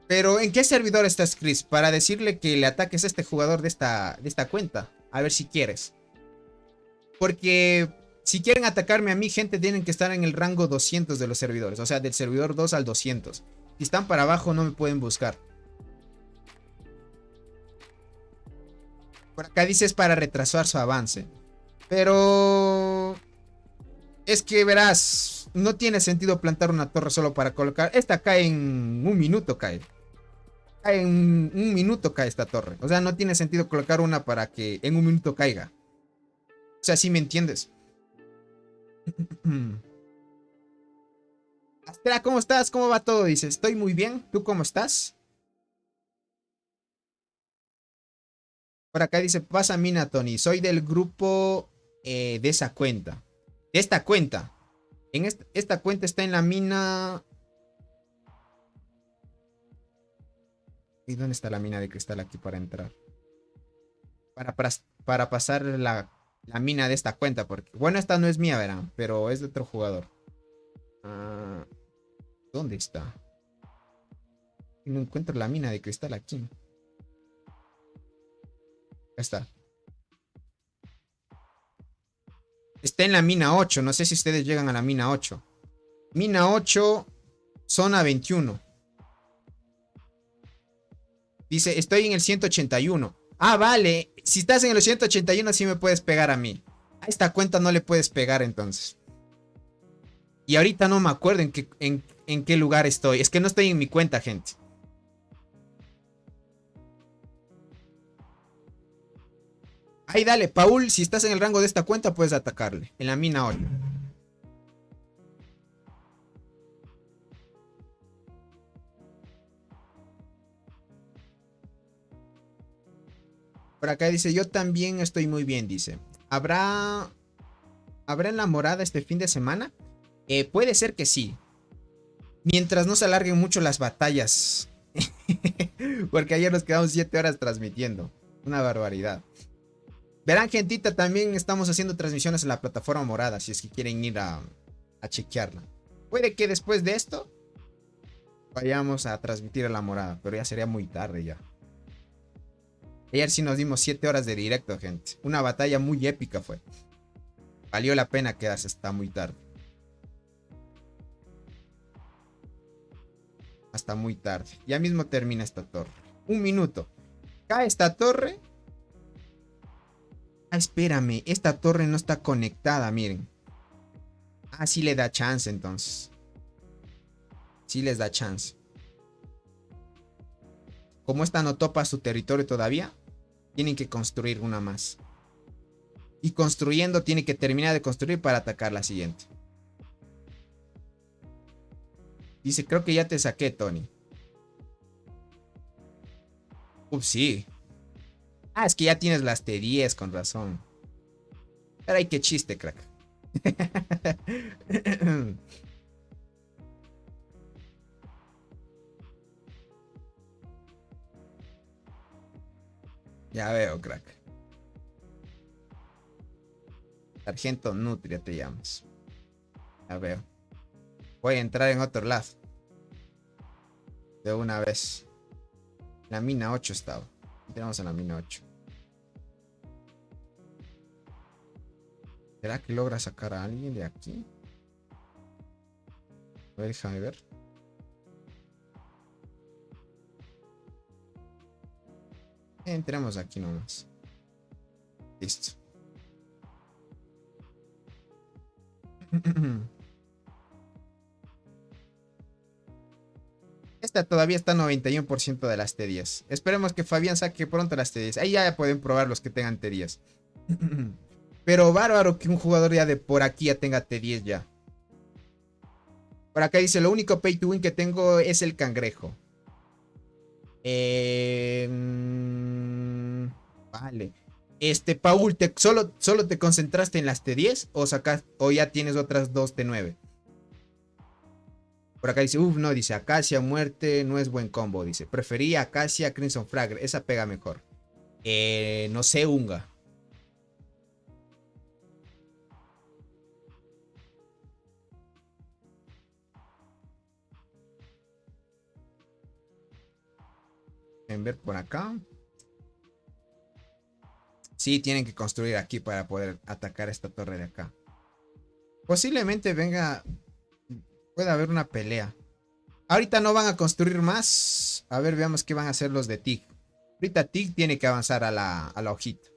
[SPEAKER 1] Pero, ¿en qué servidor estás, Chris? Para decirle que le ataques a este jugador de esta cuenta. A ver si quieres. Porque si quieren atacarme a mí, gente, tienen que estar en el rango 200 de los servidores. O sea, del servidor 2 al 200. Si están para abajo, no me pueden buscar. Por acá dices para retrasar su avance. Pero... es que verás, no tiene sentido plantar una torre solo para colocar. Esta cae en un minuto, cae. En un minuto cae esta torre. O sea, no tiene sentido colocar una para que en un minuto caiga. O sea, ¿sí me entiendes? Astera, ¿cómo estás? ¿Cómo va todo? Dice, estoy muy bien. ¿Tú cómo estás? Por acá dice, pasa mina, Tony. Soy del grupo de esa cuenta. De esta cuenta. Esta cuenta está en la mina. ¿Y dónde está la mina de cristal aquí para entrar? Para pasar la mina de esta cuenta. Porque, bueno, esta no es mía, verán. Pero es de otro jugador. Ah, ¿dónde está? No encuentro la mina de cristal aquí. Acá está. Está en la mina 8. No sé si ustedes llegan a la mina 8. Mina 8, zona 21. Dice, estoy en el 181. Ah, vale. Si estás en el 181, sí me puedes pegar a mí. A esta cuenta no le puedes pegar entonces. Y ahorita no me acuerdo en qué lugar estoy. Es que no estoy en mi cuenta, gente. Ahí dale, Paul, si estás en el rango de esta cuenta, puedes atacarle. En la mina 8. Por acá dice, yo también estoy muy bien, dice. ¿Habrá enamorada este fin de semana? Puede ser que sí. Mientras no se alarguen mucho las batallas. Porque ayer nos quedamos 7 horas transmitiendo. Una barbaridad. Verán, gentita, también estamos haciendo transmisiones en la plataforma morada. Si es que quieren ir a chequearla. Puede que después de esto vayamos a transmitir a la morada. Pero ya sería muy tarde ya. Ayer sí nos dimos 7 horas de directo, gente. Una batalla muy épica fue. Valió la pena quedarse hasta muy tarde. Hasta muy tarde. Ya mismo termina esta torre. Un minuto. Cae esta torre. Ah, espérame. Esta torre no está conectada, miren. Ah, sí le da chance entonces. Sí les da chance. Como esta no topa su territorio todavía, tienen que construir una más. Y construyendo, tiene que terminar de construir para atacar la siguiente. Dice, creo que ya te saqué, Tony. Ups, sí. Ah, es que ya tienes las T10, con razón. Ay, qué chiste, crack. Ya veo, crack. Sargento Nutria te llamas. Ya veo. Voy a entrar en otro lado. De una vez. La mina 8 estaba. Entramos en la mina 8. ¿Será que logra sacar a alguien de aquí? A ver, déjame ver. Entremos aquí nomás. Listo. Esta todavía está 91% de las T10. Esperemos que Fabián saque pronto las T10. Ahí ya pueden probar los que tengan T10. Pero bárbaro que un jugador ya de por aquí ya tenga T10 ya. Por acá dice, lo único pay to win que tengo es el cangrejo. Vale. Paul, ¿solo te concentraste en las T10 o ya tienes otras dos T9? Por acá dice, no, dice, Acacia, muerte, no es buen combo, dice. Prefería Acacia, Crimson Fragger, esa pega mejor. No sé, Unga. En ver por acá. Sí, tienen que construir aquí para poder atacar esta torre de acá. Posiblemente pueda haber una pelea. Ahorita no van a construir más. A ver, veamos qué van a hacer los de Tig. Ahorita Tig tiene que avanzar a la hojita.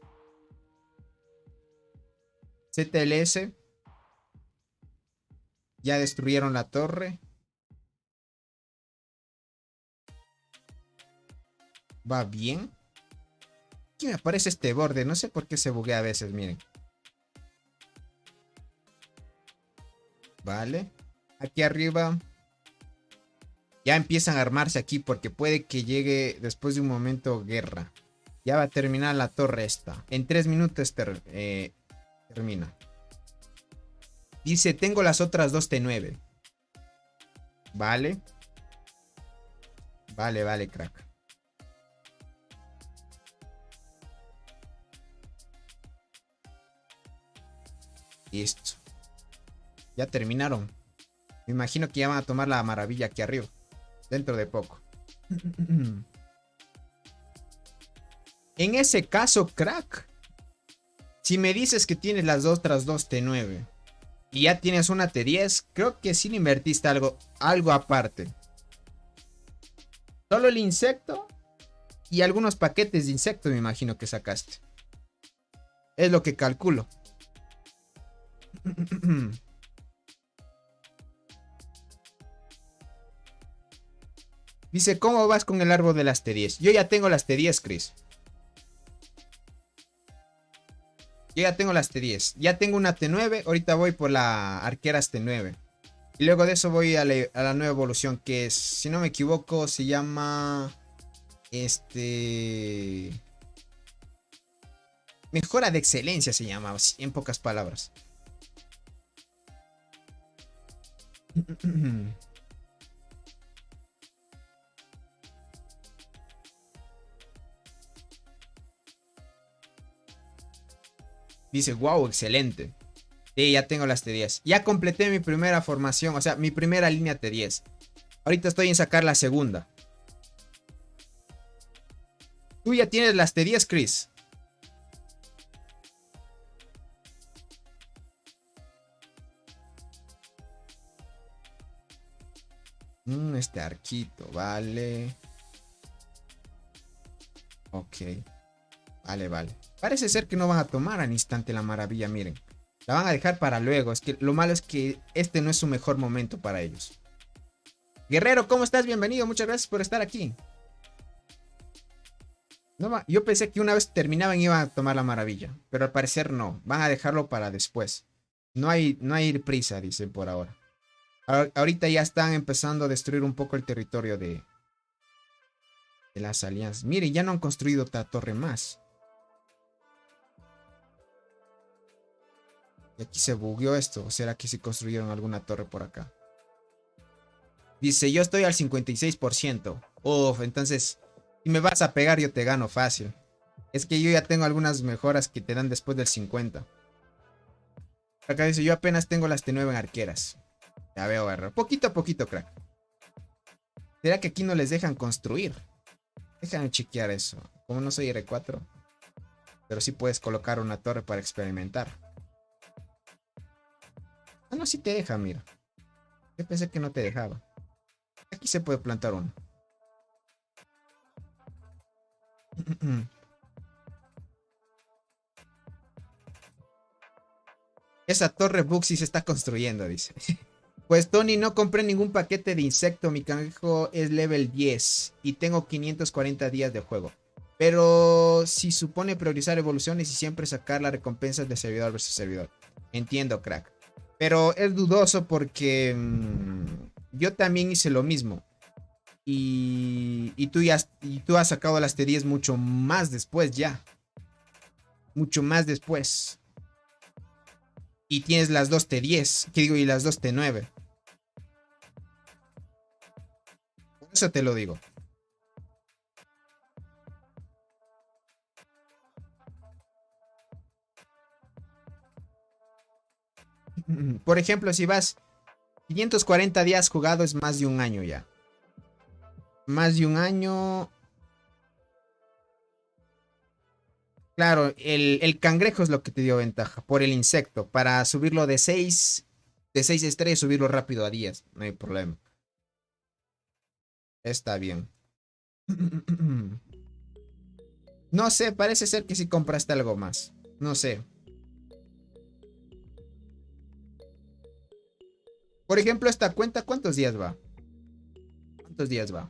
[SPEAKER 1] CTLS. Ya destruyeron la torre. Va bien. Aquí me aparece este borde. No sé por qué se buguea a veces, miren. Vale. Aquí arriba. Ya empiezan a armarse aquí porque puede que llegue después de un momento guerra. Ya va a terminar la torre esta. En 3 minutos termina. Dice, tengo las otras dos T9. Vale. Vale, crack. Listo. Ya terminaron. Me imagino que ya van a tomar la maravilla aquí arriba. Dentro de poco. En ese caso, crack. Si me dices que tienes las otras dos T9 y ya tienes una T10, creo que sí le invertiste algo aparte. Solo el insecto y algunos paquetes de insectos me imagino que sacaste. Es lo que calculo. Dice, ¿cómo vas con el árbol de las T10? Yo ya tengo las T10, Chris. Yo ya tengo las T10. Ya tengo una T9. Ahorita voy por la arqueras T9. Y luego de eso voy a la nueva evolución. Que es, si no me equivoco, se llama... Mejora de excelencia se llama. En pocas palabras. Dice, wow, excelente. Sí, ya tengo las T10. Ya completé mi primera formación, o sea, mi primera línea T10. Ahorita estoy en sacar la segunda. Tú ya tienes las T10, Chris. Este arquito, vale. Ok. Vale. Parece ser que no van a tomar al instante la maravilla, miren. La van a dejar para luego. Es que lo malo es que este no es su mejor momento para ellos. Guerrero, ¿cómo estás? Bienvenido. Muchas gracias por estar aquí. No, yo pensé que una vez terminaban iban a tomar la maravilla. Pero al parecer no. Van a dejarlo para después. No hay prisa, dicen por ahora. Ahorita ya están empezando a destruir un poco el territorio de las alianzas. Miren, ya no han construido otra torre más. Y aquí se bugueó esto. ¿O será que sí construyeron alguna torre por acá? Dice, yo estoy al 56%. Uf, entonces, si me vas a pegar, yo te gano fácil. Es que yo ya tengo algunas mejoras que te dan después del 50. Acá dice, yo apenas tengo las T9 en arqueras. Ya veo, error. Poquito a poquito, crack. ¿Será que aquí no les dejan construir? Déjame chequear eso. Como no soy R4. Pero sí puedes colocar una torre para experimentar. Ah, no, sí te deja, mira. Yo pensé que no te dejaba. Aquí se puede plantar uno. Esa torre Buxi se está construyendo, dice. Pues Tony, no compré ningún paquete de insecto. Mi cangrejo es level 10 y tengo 540 días de juego. Pero si supone priorizar evoluciones y siempre sacar las recompensas de servidor versus servidor. Entiendo, crack. Pero es dudoso porque yo también hice lo mismo. Y tú has sacado las T10 mucho más después ya. Mucho más después. Y tienes las dos T10. ¿Qué digo? Y las dos T9. Por eso te lo digo. Por ejemplo, si vas 540 días jugado es más de un año ya. Más de un año. Claro, el cangrejo es lo que te dio ventaja. Por el insecto. Para subirlo de seis estrellas, subirlo rápido a 10. No hay problema. Está bien. No sé, parece ser que sí compraste algo más. No sé. Por ejemplo, esta cuenta, ¿cuántos días va? ¿Cuántos días va?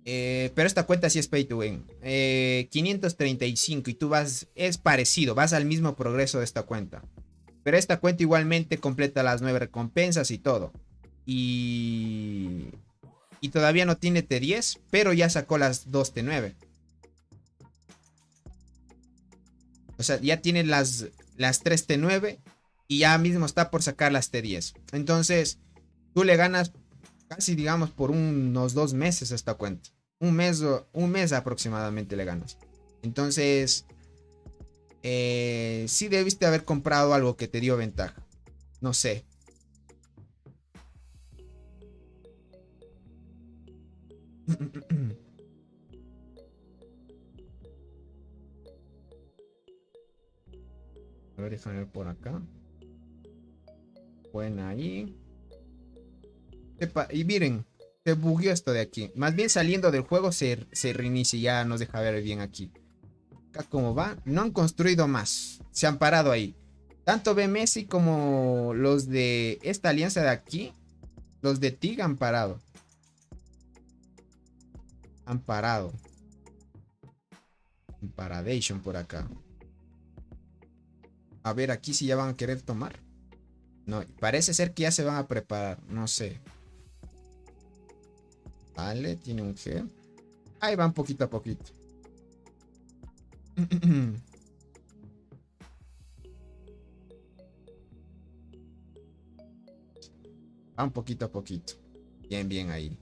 [SPEAKER 1] Pero esta cuenta sí es pay to win. 535 y tú vas, es parecido, vas al mismo progreso de esta cuenta. Pero esta cuenta igualmente completa las 9 recompensas y todo. Y, y todavía no tiene T10, pero ya sacó las 2 T9. O sea, ya tiene las 3 T9 y ya mismo está por sacar las T10. Entonces, tú le ganas casi, digamos, por unos 2 meses a esta cuenta. Un mes aproximadamente le ganas. Entonces, sí debiste haber comprado algo que te dio ventaja. No sé. A ver, déjame ver por acá. Buena ahí. Y miren, se bugueó esto de aquí. Más bien saliendo del juego se reinicia y ya nos deja ver bien aquí. Acá como va, no han construido más. Se han parado ahí. Tanto B Messi como los de esta alianza de aquí. Los de TIG han parado. Han parado. Un Paradation por acá. A ver, aquí si ya van a querer tomar. No, parece ser que ya se van a preparar. No sé. Vale, tiene un G. Ahí van poquito a poquito. Van poquito a poquito. Bien, bien ahí.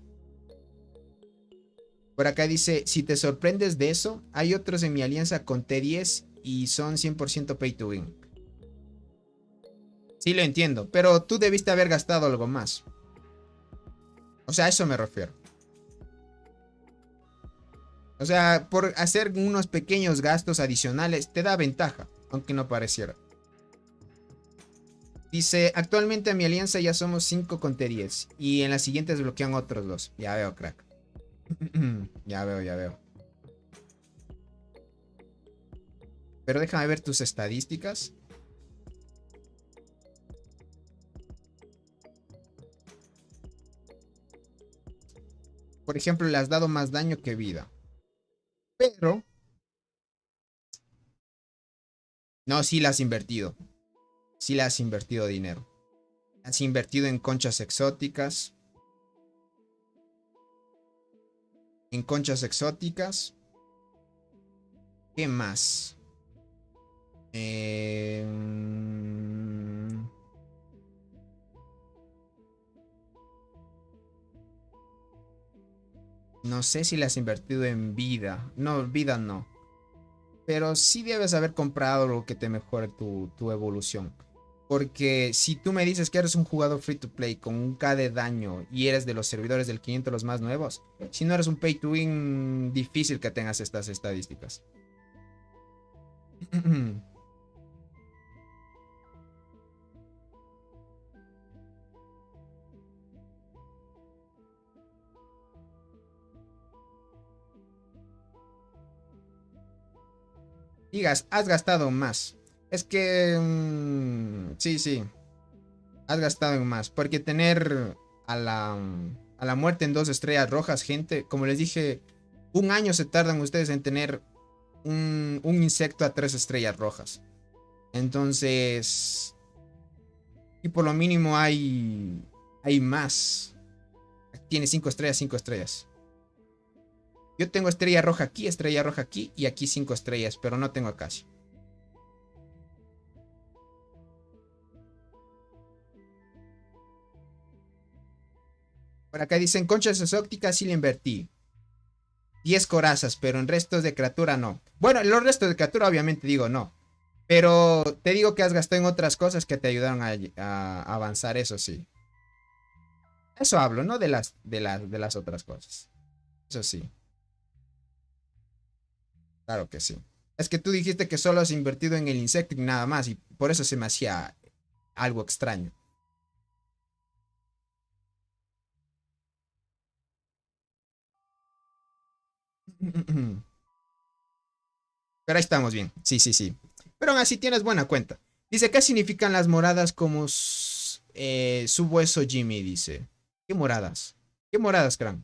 [SPEAKER 1] Por acá dice, si te sorprendes de eso, hay otros en mi alianza con T10 y son 100% pay to win. Sí lo entiendo, pero tú debiste haber gastado algo más. O sea, a eso me refiero. O sea, por hacer unos pequeños gastos adicionales te da ventaja, aunque no pareciera. Dice, actualmente en mi alianza ya somos 5 con T10 y en las siguientes bloquean otros 2. Ya veo, crack. Ya veo, ya veo. Pero déjame ver tus estadísticas. Por ejemplo, le has dado más daño que vida. Pero... No, sí la has invertido. Sí le has invertido dinero. Has invertido en conchas exóticas. En conchas exóticas. ¿Qué más? No sé si le has invertido en vida. No, vida no. Pero sí debes haber comprado algo que te mejore tu evolución. Porque si tú me dices que eres un jugador free to play con un K de daño y eres de los servidores del 500 los más nuevos, si no eres un pay to win, difícil que tengas estas estadísticas. Digas, has gastado más. Es que... sí, sí. Has gastado en más. Porque tener a la muerte en 2 estrellas rojas, gente, como les dije, 1 año se tardan ustedes en tener un insecto a 3 estrellas rojas. Entonces... Y por lo mínimo hay más. Tiene 5 estrellas, 5 estrellas. Yo tengo estrella roja aquí y aquí 5 estrellas, pero no tengo casi. Por acá dicen conchas exóticas sí le invertí. 10 corazas, pero en restos de criatura no. Bueno, en los restos de criatura obviamente digo no. Pero te digo que has gastado en otras cosas que te ayudaron a avanzar, eso sí. Eso hablo, no de las otras cosas. Eso sí, claro que sí. Es que tú dijiste que solo has invertido en el insecto y nada más, y por eso se me hacía algo extraño. Pero ahí estamos bien. Sí, sí, sí. Pero aún así tienes buena cuenta. Dice, ¿qué significan las moradas como su hueso Jimmy? Dice. ¿Qué moradas? ¿Qué moradas, crack?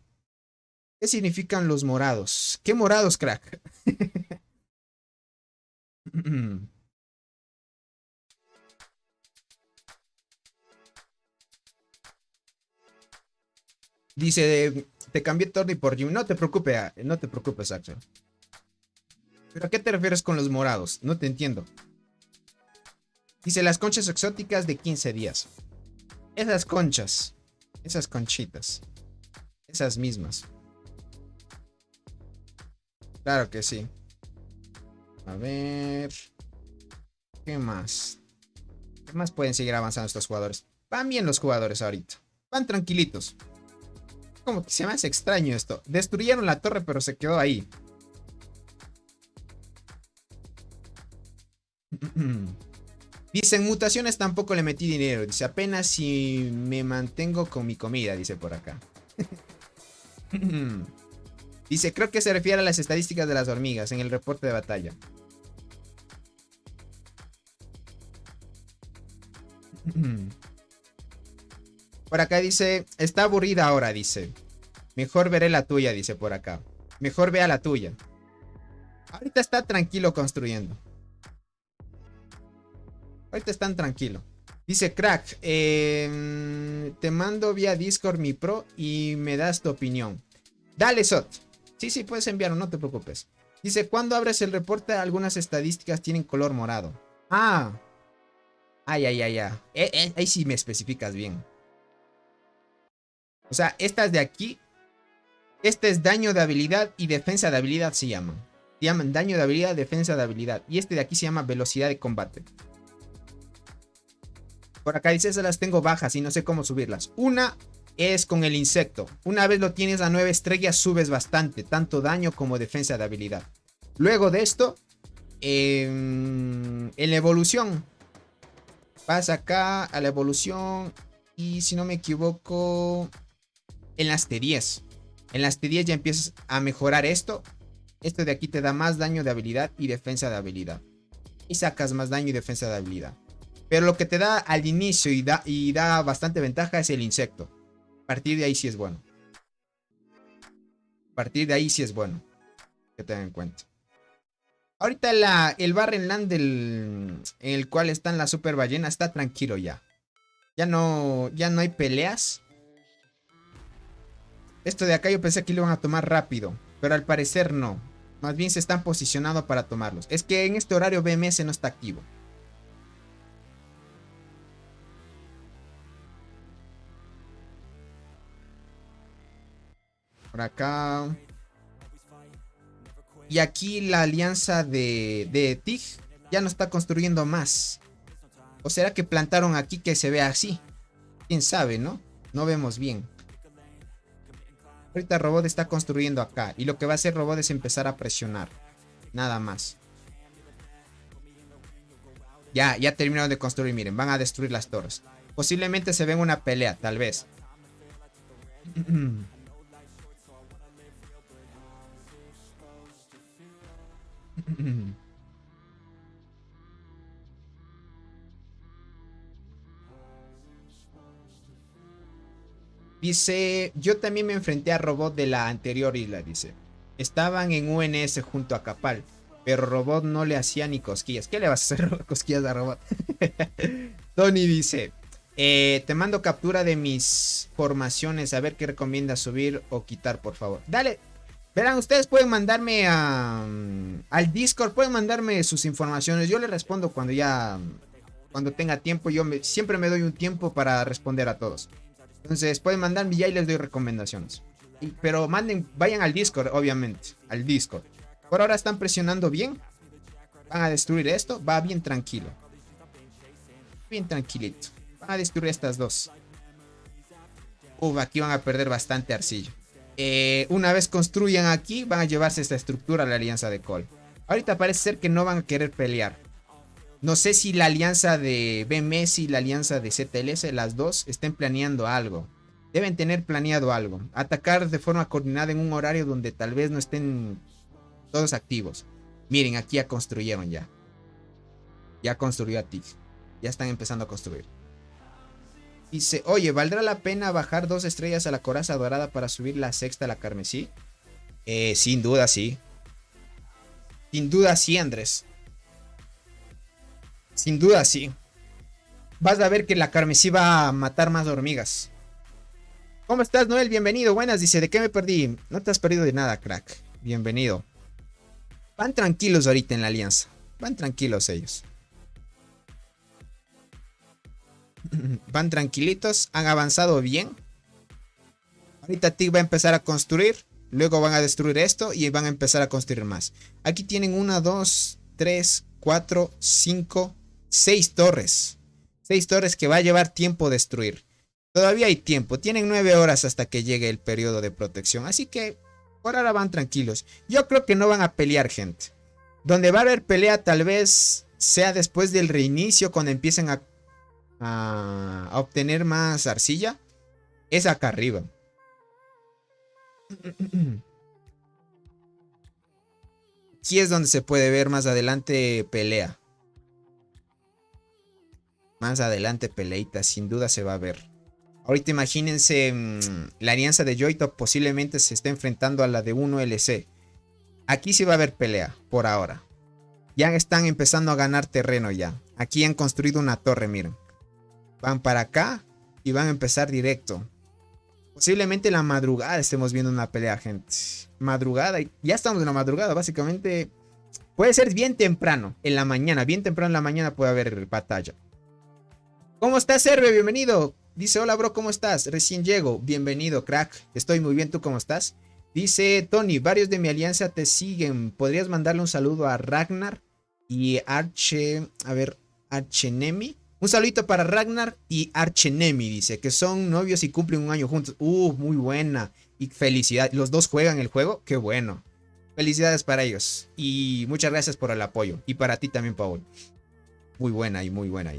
[SPEAKER 1] ¿Qué significan los morados? ¿Qué morados, crack? Dice, te cambié Tordi por Jimmy. No te preocupes, no te preocupes, Axel. ¿Pero a qué te refieres con los morados? No te entiendo. Dice, las conchas exóticas de 15 días. Esas conchas, esas conchitas, esas mismas. Claro que sí. A ver, ¿qué más? ¿Qué más pueden seguir avanzando estos jugadores? Van bien los jugadores ahorita. Van tranquilitos. Como que se me hace extraño esto. Destruyeron la torre, pero se quedó ahí. Dicen mutaciones tampoco le metí dinero. Dice apenas si me mantengo con mi comida, dice por acá. Dice, creo que se refiere a las estadísticas de las hormigas en el reporte de batalla. Por acá dice, está aburrida ahora, dice. Mejor veré la tuya, dice por acá. Mejor vea la tuya. Ahorita está tranquilo construyendo. Ahorita están tranquilo. Dice, crack, te mando vía Discord mi pro y me das tu opinión. Dale, Sot. Sí, sí, puedes enviarlo, no te preocupes. Dice, cuando abres el reporte, algunas estadísticas tienen color morado. Ah, ay, ay, ay, ay. Ahí sí me especificas bien. O sea, estas de aquí, este es daño de habilidad y defensa de habilidad se llaman. Se llaman daño de habilidad, defensa de habilidad. Y este de aquí se llama velocidad de combate. Por acá dice, esas las tengo bajas y no sé cómo subirlas. Una es con el insecto. Una vez lo tienes a 9 estrellas, subes bastante, tanto daño como defensa de habilidad. Luego de esto, en la evolución, vas acá a la evolución y si no me equivoco, en las T10. En las T10 ya empiezas a mejorar esto. Esto de aquí te da más daño de habilidad y defensa de habilidad. Y sacas más daño y defensa de habilidad. Pero lo que te da al inicio y da bastante ventaja es el insecto. A partir de ahí sí es bueno. A partir de ahí sí es bueno. Que tengan en cuenta. Ahorita el Barrenland en el cual están las super ballenas está tranquilo ya. Ya no hay peleas. Esto de acá yo pensé que lo iban a tomar rápido. Pero al parecer no. Más bien se están posicionando para tomarlos. Es que en este horario BMS no está activo. Por acá. Y aquí la alianza de TIG ya no está construyendo más. ¿O será que plantaron aquí que se vea así? Quién sabe, ¿no? No vemos bien. Ahorita Robot está construyendo acá. Y lo que va a hacer Robot es empezar a presionar. Nada más. Ya terminaron de construir. Miren, van a destruir las torres. Posiblemente se ven una pelea, tal vez. Dice, yo también me enfrenté a Robot de la anterior isla, dice. Estaban en UNS junto a Capal, pero Robot no le hacía ni cosquillas. ¿Qué le vas a hacer cosquillas a Robot? Tony dice, te mando captura de mis formaciones, a ver qué recomiendas subir o quitar, por favor. Dale, verán, ustedes pueden mandarme al Discord, pueden mandarme sus informaciones. Yo les respondo cuando tenga tiempo. Siempre me doy un tiempo para responder a todos. Entonces pueden mandarme y ya les doy recomendaciones. Pero vayan al Discord, obviamente. Al Discord. Por ahora están presionando bien. Van a destruir esto. Va bien tranquilo. Bien tranquilito. Van a destruir estas dos. Aquí van a perder bastante arcilla. Una vez construyan aquí, van a llevarse esta estructura a la alianza de Cole. Ahorita parece ser que no van a querer pelear. No sé si la alianza de BMS y la alianza de ZLS, las dos, estén planeando algo. Deben tener planeado algo. Atacar de forma coordinada en un horario donde tal vez no estén todos activos. Miren, aquí ya construyeron ya. Ya construyó a TIG. Ya están empezando a construir. Dice, oye, ¿valdrá la pena bajar 2 estrellas a la coraza dorada para subir la sexta a la carmesí? Sin duda sí. Sin duda sí, Andrés. Sin duda sí. Vas a ver que la carmesí va a matar más hormigas. ¿Cómo estás, Noel? Bienvenido. Buenas, dice, ¿de qué me perdí? No te has perdido de nada, crack. Bienvenido. Van tranquilos ahorita en la alianza. Van tranquilos ellos. Van tranquilitos. Han avanzado bien. Ahorita TIG va a empezar a construir. Luego van a destruir esto y van a empezar a construir más. Aquí tienen 1, 2, 3, 4, 5, 6 torres. 6 torres que va a llevar tiempo destruir. Todavía hay tiempo. Tienen 9 horas hasta que llegue el periodo de protección. Así que por ahora van tranquilos. Yo creo que no van a pelear, gente. Donde va a haber pelea tal vez sea después del reinicio, cuando empiecen a obtener más arcilla. Es acá arriba. Aquí es donde se puede ver más adelante pelea. Más adelante peleita, sin duda se va a ver. Ahorita imagínense, la alianza de Yoito posiblemente se está enfrentando a la de 1LC. Aquí sí va a haber pelea, por ahora. Ya están empezando a ganar terreno ya. Aquí han construido una torre, miren. Van para acá y van a empezar directo. Posiblemente en la madrugada estemos viendo una pelea, gente. Madrugada, ya estamos en la madrugada, básicamente. Puede ser bien temprano, en la mañana. Bien temprano en la mañana puede haber batalla. ¿Cómo estás, Serve? Bienvenido. Dice, hola, bro, ¿cómo estás? Recién llego. Bienvenido, crack. Estoy muy bien, ¿tú cómo estás? Dice, Tony, varios de mi alianza te siguen. ¿Podrías mandarle un saludo a Ragnar y Archenemi? Un saludito para Ragnar y Archenemi, dice, que son novios y cumplen un año juntos. Muy buena. Y felicidad. ¿Los dos juegan el juego? Qué bueno. Felicidades para ellos. Y muchas gracias por el apoyo. Y para ti también, Paul. Muy buena y muy buena.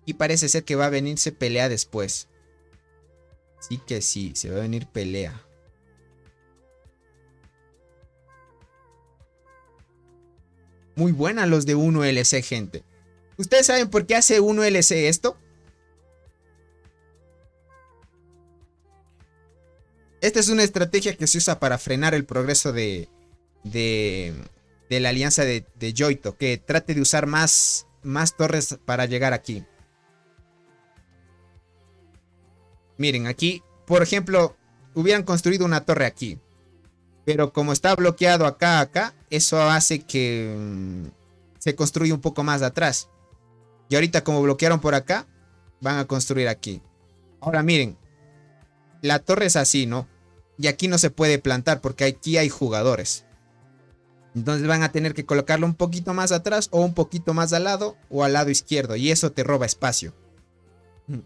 [SPEAKER 1] Y parece ser que va a venirse pelea después. Sí que sí, se va a venir pelea. Muy buena los de 1LC, gente. ¿Ustedes saben por qué hace 1LC esto? Esta es una estrategia que se usa para frenar el progreso de la alianza de Yoito. Que trate de usar más torres para llegar aquí. Miren, aquí, por ejemplo, hubieran construido una torre aquí. Pero como está bloqueado acá, eso hace que se construya un poco más atrás. Y ahorita como bloquearon por acá, van a construir aquí. Ahora miren, la torre es así, ¿no? Y aquí no se puede plantar porque aquí hay jugadores. Entonces van a tener que colocarlo un poquito más atrás o un poquito más al lado o al lado izquierdo. Y eso te roba espacio.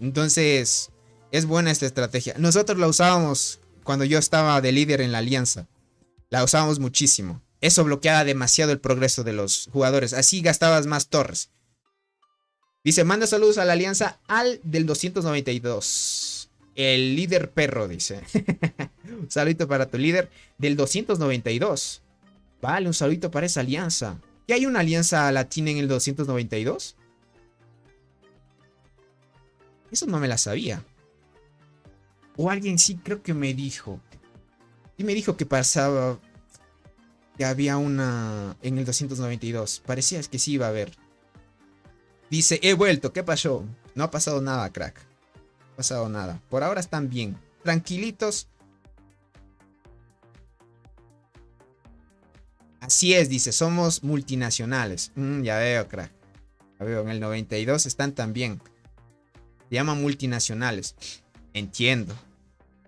[SPEAKER 1] Entonces, es buena esta estrategia. Nosotros la usábamos cuando yo estaba de líder en la alianza. La usábamos muchísimo. Eso bloqueaba demasiado el progreso de los jugadores. Así gastabas más torres. Dice, manda saludos a la alianza al del 292. El líder perro, dice. Un saludito para tu líder del 292. Vale, un saludito para esa alianza. ¿Qué hay una alianza latina en el 292? Eso no me la sabía. O alguien sí creo que me dijo. Y me dijo que pasaba. Que había una en el 292. Parecía que sí iba a haber. Dice, he vuelto. ¿Qué pasó? No ha pasado nada, crack. No ha pasado nada. Por ahora están bien. Tranquilitos. Así es, dice. Somos multinacionales. Ya veo, crack. Ya veo. En el 92 están también. Se llaman multinacionales. Entiendo.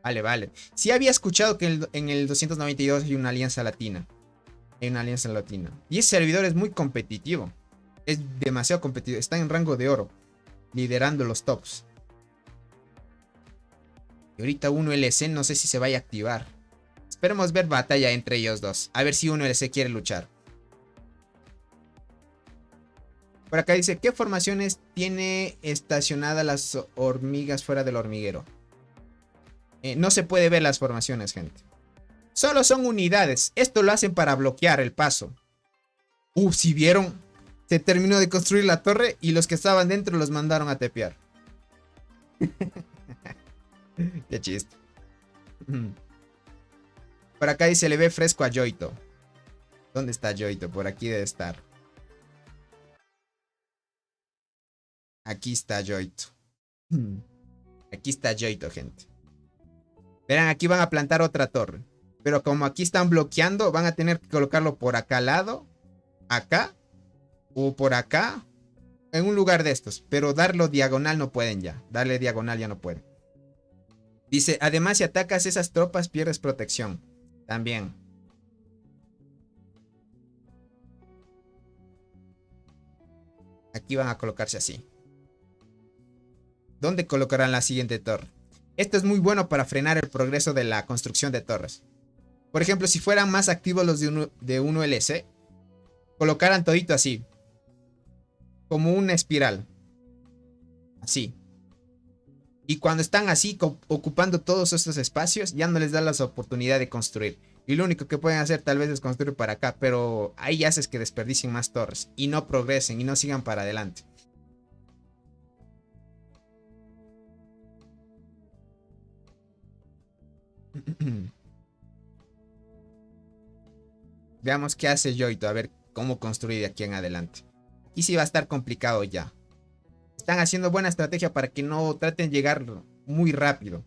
[SPEAKER 1] Vale, vale. Sí había escuchado que en el 292 hay una alianza latina. Hay una alianza latina. Y ese servidor es muy competitivo. Es demasiado competitivo. Está en rango de oro. Liderando los tops. Y ahorita 1LC no sé si se vaya a activar. Esperemos ver batalla entre ellos dos. A ver si 1LC quiere luchar. Por acá dice, ¿qué formaciones tiene estacionadas las hormigas fuera del hormiguero? No se puede ver las formaciones, gente. Solo son unidades. Esto lo hacen para bloquear el paso. Si vieron, se terminó de construir la torre y los que estaban dentro los mandaron a tepear. Qué chiste. Por acá dice, le ve fresco a Yoito. ¿Dónde está Yoito? Por aquí debe estar. Aquí está Yoito. Aquí está Yoito, gente. Verán, aquí van a plantar otra torre. Pero como aquí están bloqueando, van a tener que colocarlo por acá al lado. Acá. O por acá. En un lugar de estos. Pero darlo diagonal no pueden ya. Darle diagonal ya no pueden. Dice, además si atacas esas tropas pierdes protección. También. Aquí van a colocarse así. ¿Dónde colocarán la siguiente torre? Esto es muy bueno para frenar el progreso de la construcción de torres. Por ejemplo, si fueran más activos los de 1LC, colocaran todito así. Como una espiral. Así. Y cuando están así, ocupando todos estos espacios, ya no les da la oportunidad de construir. Y lo único que pueden hacer tal vez es construir para acá. Pero ahí haces que desperdicien más torres. Y no progresen y no sigan para adelante. Veamos qué hace Yoito. A ver cómo construir de aquí en adelante. Aquí sí va a estar complicado ya. Están haciendo buena estrategia para que no traten de llegar muy rápido.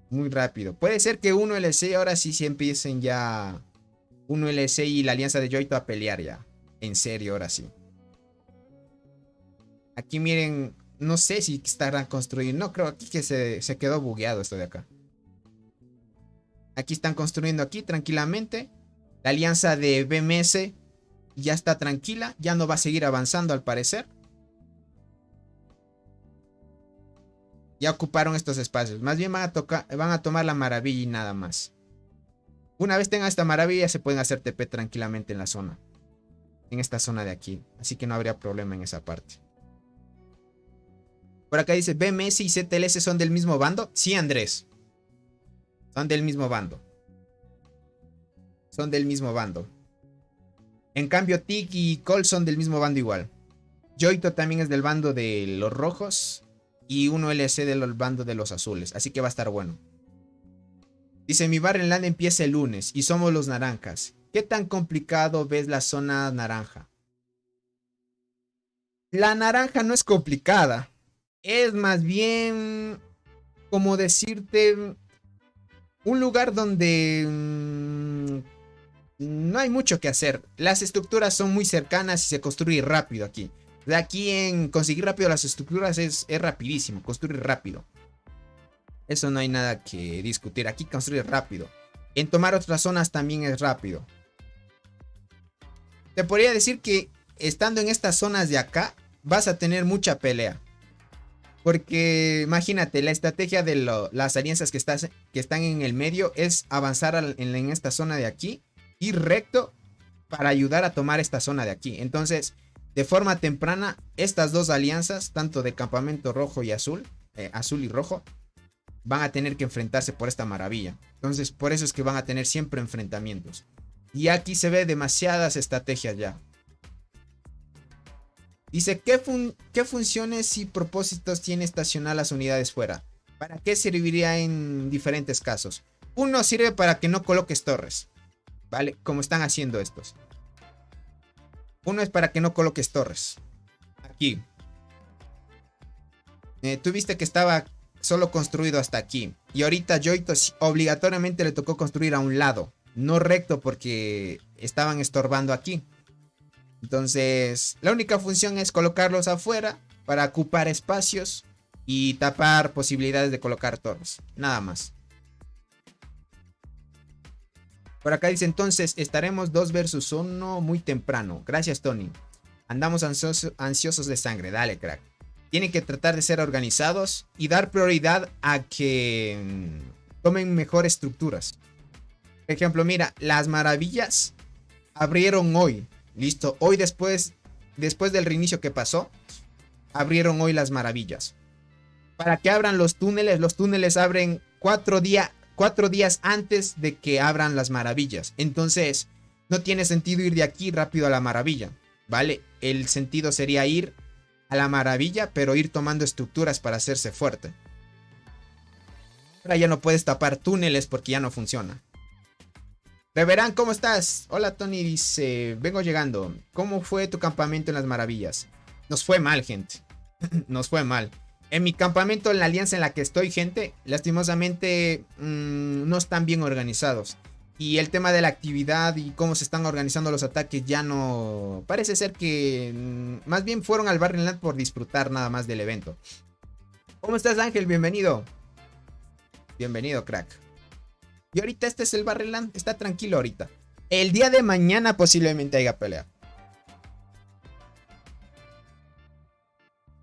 [SPEAKER 1] Muy rápido. Puede ser que 1LC ahora sí se empiecen ya. 1LC y la alianza de Yoito a pelear ya. En serio, ahora sí. Aquí miren. No sé si estarán construyendo. No, creo aquí que se quedó bugueado esto de acá. Aquí están construyendo aquí tranquilamente. La alianza de BMS ya está tranquila. Ya no va a seguir avanzando al parecer. Ya ocuparon estos espacios. Más bien van a tomar la maravilla y nada más. Una vez tengan esta maravilla se pueden hacer TP tranquilamente en la zona. En esta zona de aquí. Así que no habría problema en esa parte. Por acá dice, BMS y CTLS son del mismo bando. Sí, Andrés. Son del mismo bando. Son del mismo bando. En cambio, TIC y Col son del mismo bando igual. Yoito también es del bando de los rojos. Y 1LC del bando de los azules. Así que va a estar bueno. Dice, mi Barrenland empieza el lunes. Y somos los naranjas. ¿Qué tan complicado ves la zona naranja? La naranja no es complicada. Es más bien, como decirte, un lugar donde no hay mucho que hacer. Las estructuras son muy cercanas y se construye rápido aquí. De aquí en conseguir rápido las estructuras es rapidísimo, construir rápido. Eso no hay nada que discutir. Aquí construir rápido. En tomar otras zonas también es rápido. Te podría decir que estando en estas zonas de acá vas a tener mucha pelea. Porque imagínate, la estrategia de las alianzas que están en el medio es avanzar en esta zona de aquí. Ir recto para ayudar a tomar esta zona de aquí. Entonces, de forma temprana, estas dos alianzas, tanto de campamento rojo y azul, azul y rojo, van a tener que enfrentarse por esta maravilla. Entonces, por eso es que van a tener siempre enfrentamientos. Y aquí se ve demasiadas estrategias ya. Dice, ¿qué funciones y propósitos tiene estacionar las unidades fuera? ¿Para qué serviría en diferentes casos? Uno sirve para que no coloques torres, ¿vale? Como están haciendo estos. Uno es para que no coloques torres. Aquí. Tú viste que estaba solo construido hasta aquí. Y ahorita Yoito obligatoriamente le tocó construir a un lado. No recto porque estaban estorbando aquí. Entonces, la única función es colocarlos afuera para ocupar espacios y tapar posibilidades de colocar torres. Nada más. Por acá dice entonces, estaremos 2 versus 1 muy temprano. Gracias, Tony. Andamos ansiosos de sangre. Dale, crack. Tienen que tratar de ser organizados y dar prioridad a que tomen mejores estructuras. Por ejemplo, mira, las maravillas abrieron hoy. Listo, hoy después del reinicio que pasó, abrieron hoy las maravillas. Para que abran los túneles abren 4 días antes de que abran las maravillas. Entonces, no tiene sentido ir de aquí rápido a la maravilla, ¿vale? El sentido sería ir a la maravilla, pero ir tomando estructuras para hacerse fuerte. Ahora ya no puedes tapar túneles porque ya no funciona. Reverán, ¿cómo estás? Hola, Tony dice, vengo llegando. ¿Cómo fue tu campamento en las maravillas? Nos fue mal, gente. Nos fue mal. En mi campamento, en la alianza en la que estoy, gente, lastimosamente no están bien organizados. Y el tema de la actividad y cómo se están organizando los ataques ya no... Parece ser que más bien fueron al Barrenland por disfrutar nada más del evento. ¿Cómo estás, Ángel? Bienvenido. Bienvenido, crack. Y ahorita este es el Barrenland. Está tranquilo ahorita. El día de mañana posiblemente haya pelea.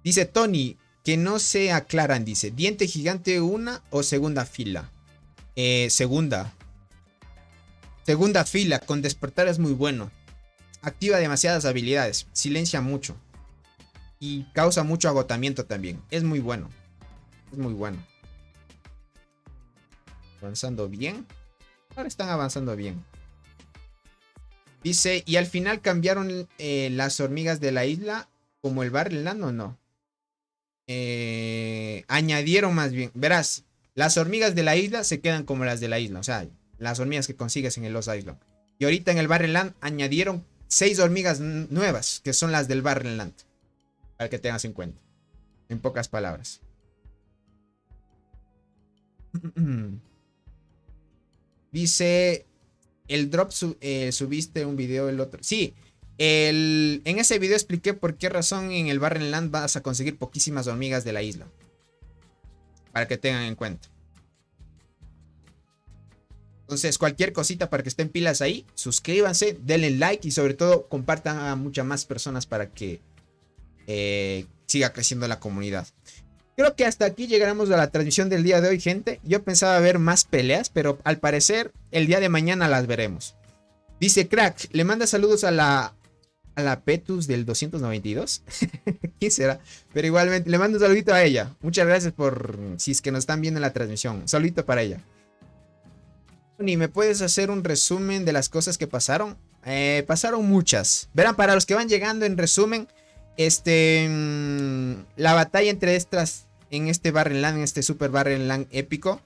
[SPEAKER 1] Dice Tony, que no se aclaran, dice. ¿Diente gigante una o segunda fila? Segunda. Segunda fila, con despertar es muy bueno. Activa demasiadas habilidades. Silencia mucho. Y causa mucho agotamiento también. Es muy bueno. Es muy bueno. Avanzando bien. Ahora están avanzando bien. Dice, ¿y al final cambiaron las hormigas de la isla como el Barrenland o no? Añadieron más bien. Verás, las hormigas de la isla se quedan como las de la isla. O sea, las hormigas que consigues en el Lost Island. Y ahorita en el Barrenland añadieron 6 hormigas nuevas, que son las del Barrenland. Para que tengas en cuenta. En pocas palabras. Dice, el drop subiste un video el otro. Sí, en ese video expliqué por qué razón en el Barrenland vas a conseguir poquísimas hormigas de la isla. Para que tengan en cuenta. Entonces, cualquier cosita para que estén pilas ahí, suscríbanse, denle like y sobre todo compartan a muchas más personas para que siga creciendo la comunidad. Creo que hasta aquí llegaremos a la transmisión del día de hoy, gente. Yo pensaba ver más peleas, pero al parecer el día de mañana las veremos. Dice Crack, le manda saludos a la Petus del 292. ¿Quién será? Pero igualmente le mando un saludito a ella. Muchas gracias por si es que nos están viendo en la transmisión. Un saludito para ella. Tony, ¿me puedes hacer un resumen de las cosas que pasaron? Pasaron muchas. Verán, para los que van llegando en resumen, la batalla entre estas en este Barrenland, en este Super Barrenland épico,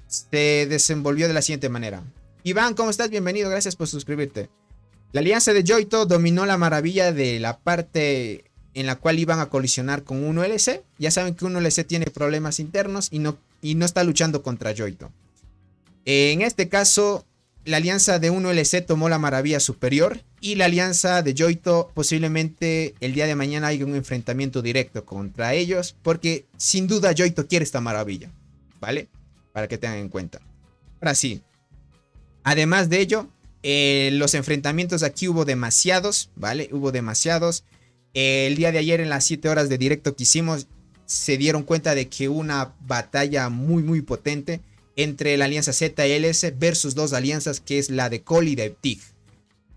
[SPEAKER 1] se desenvolvió de la siguiente manera. Iván, ¿cómo estás? Bienvenido, gracias por suscribirte. La alianza de Yoito dominó la maravilla de la parte en la cual iban a colisionar con 1LC. Ya saben que 1LC tiene problemas internos y no está luchando contra Yoito. En este caso, la alianza de 1LC tomó la maravilla superior y la alianza de Yoito posiblemente el día de mañana haya un enfrentamiento directo contra ellos, porque sin duda Yoito quiere esta maravilla, ¿vale? Para que tengan en cuenta. Ahora sí, además de ello, los enfrentamientos aquí hubo demasiados, ¿vale? Hubo demasiados. El día de ayer en las 7 horas de directo que hicimos, se dieron cuenta de que una batalla muy muy potente entre la alianza ZLS versus dos alianzas, que es la de Cole y de TIG.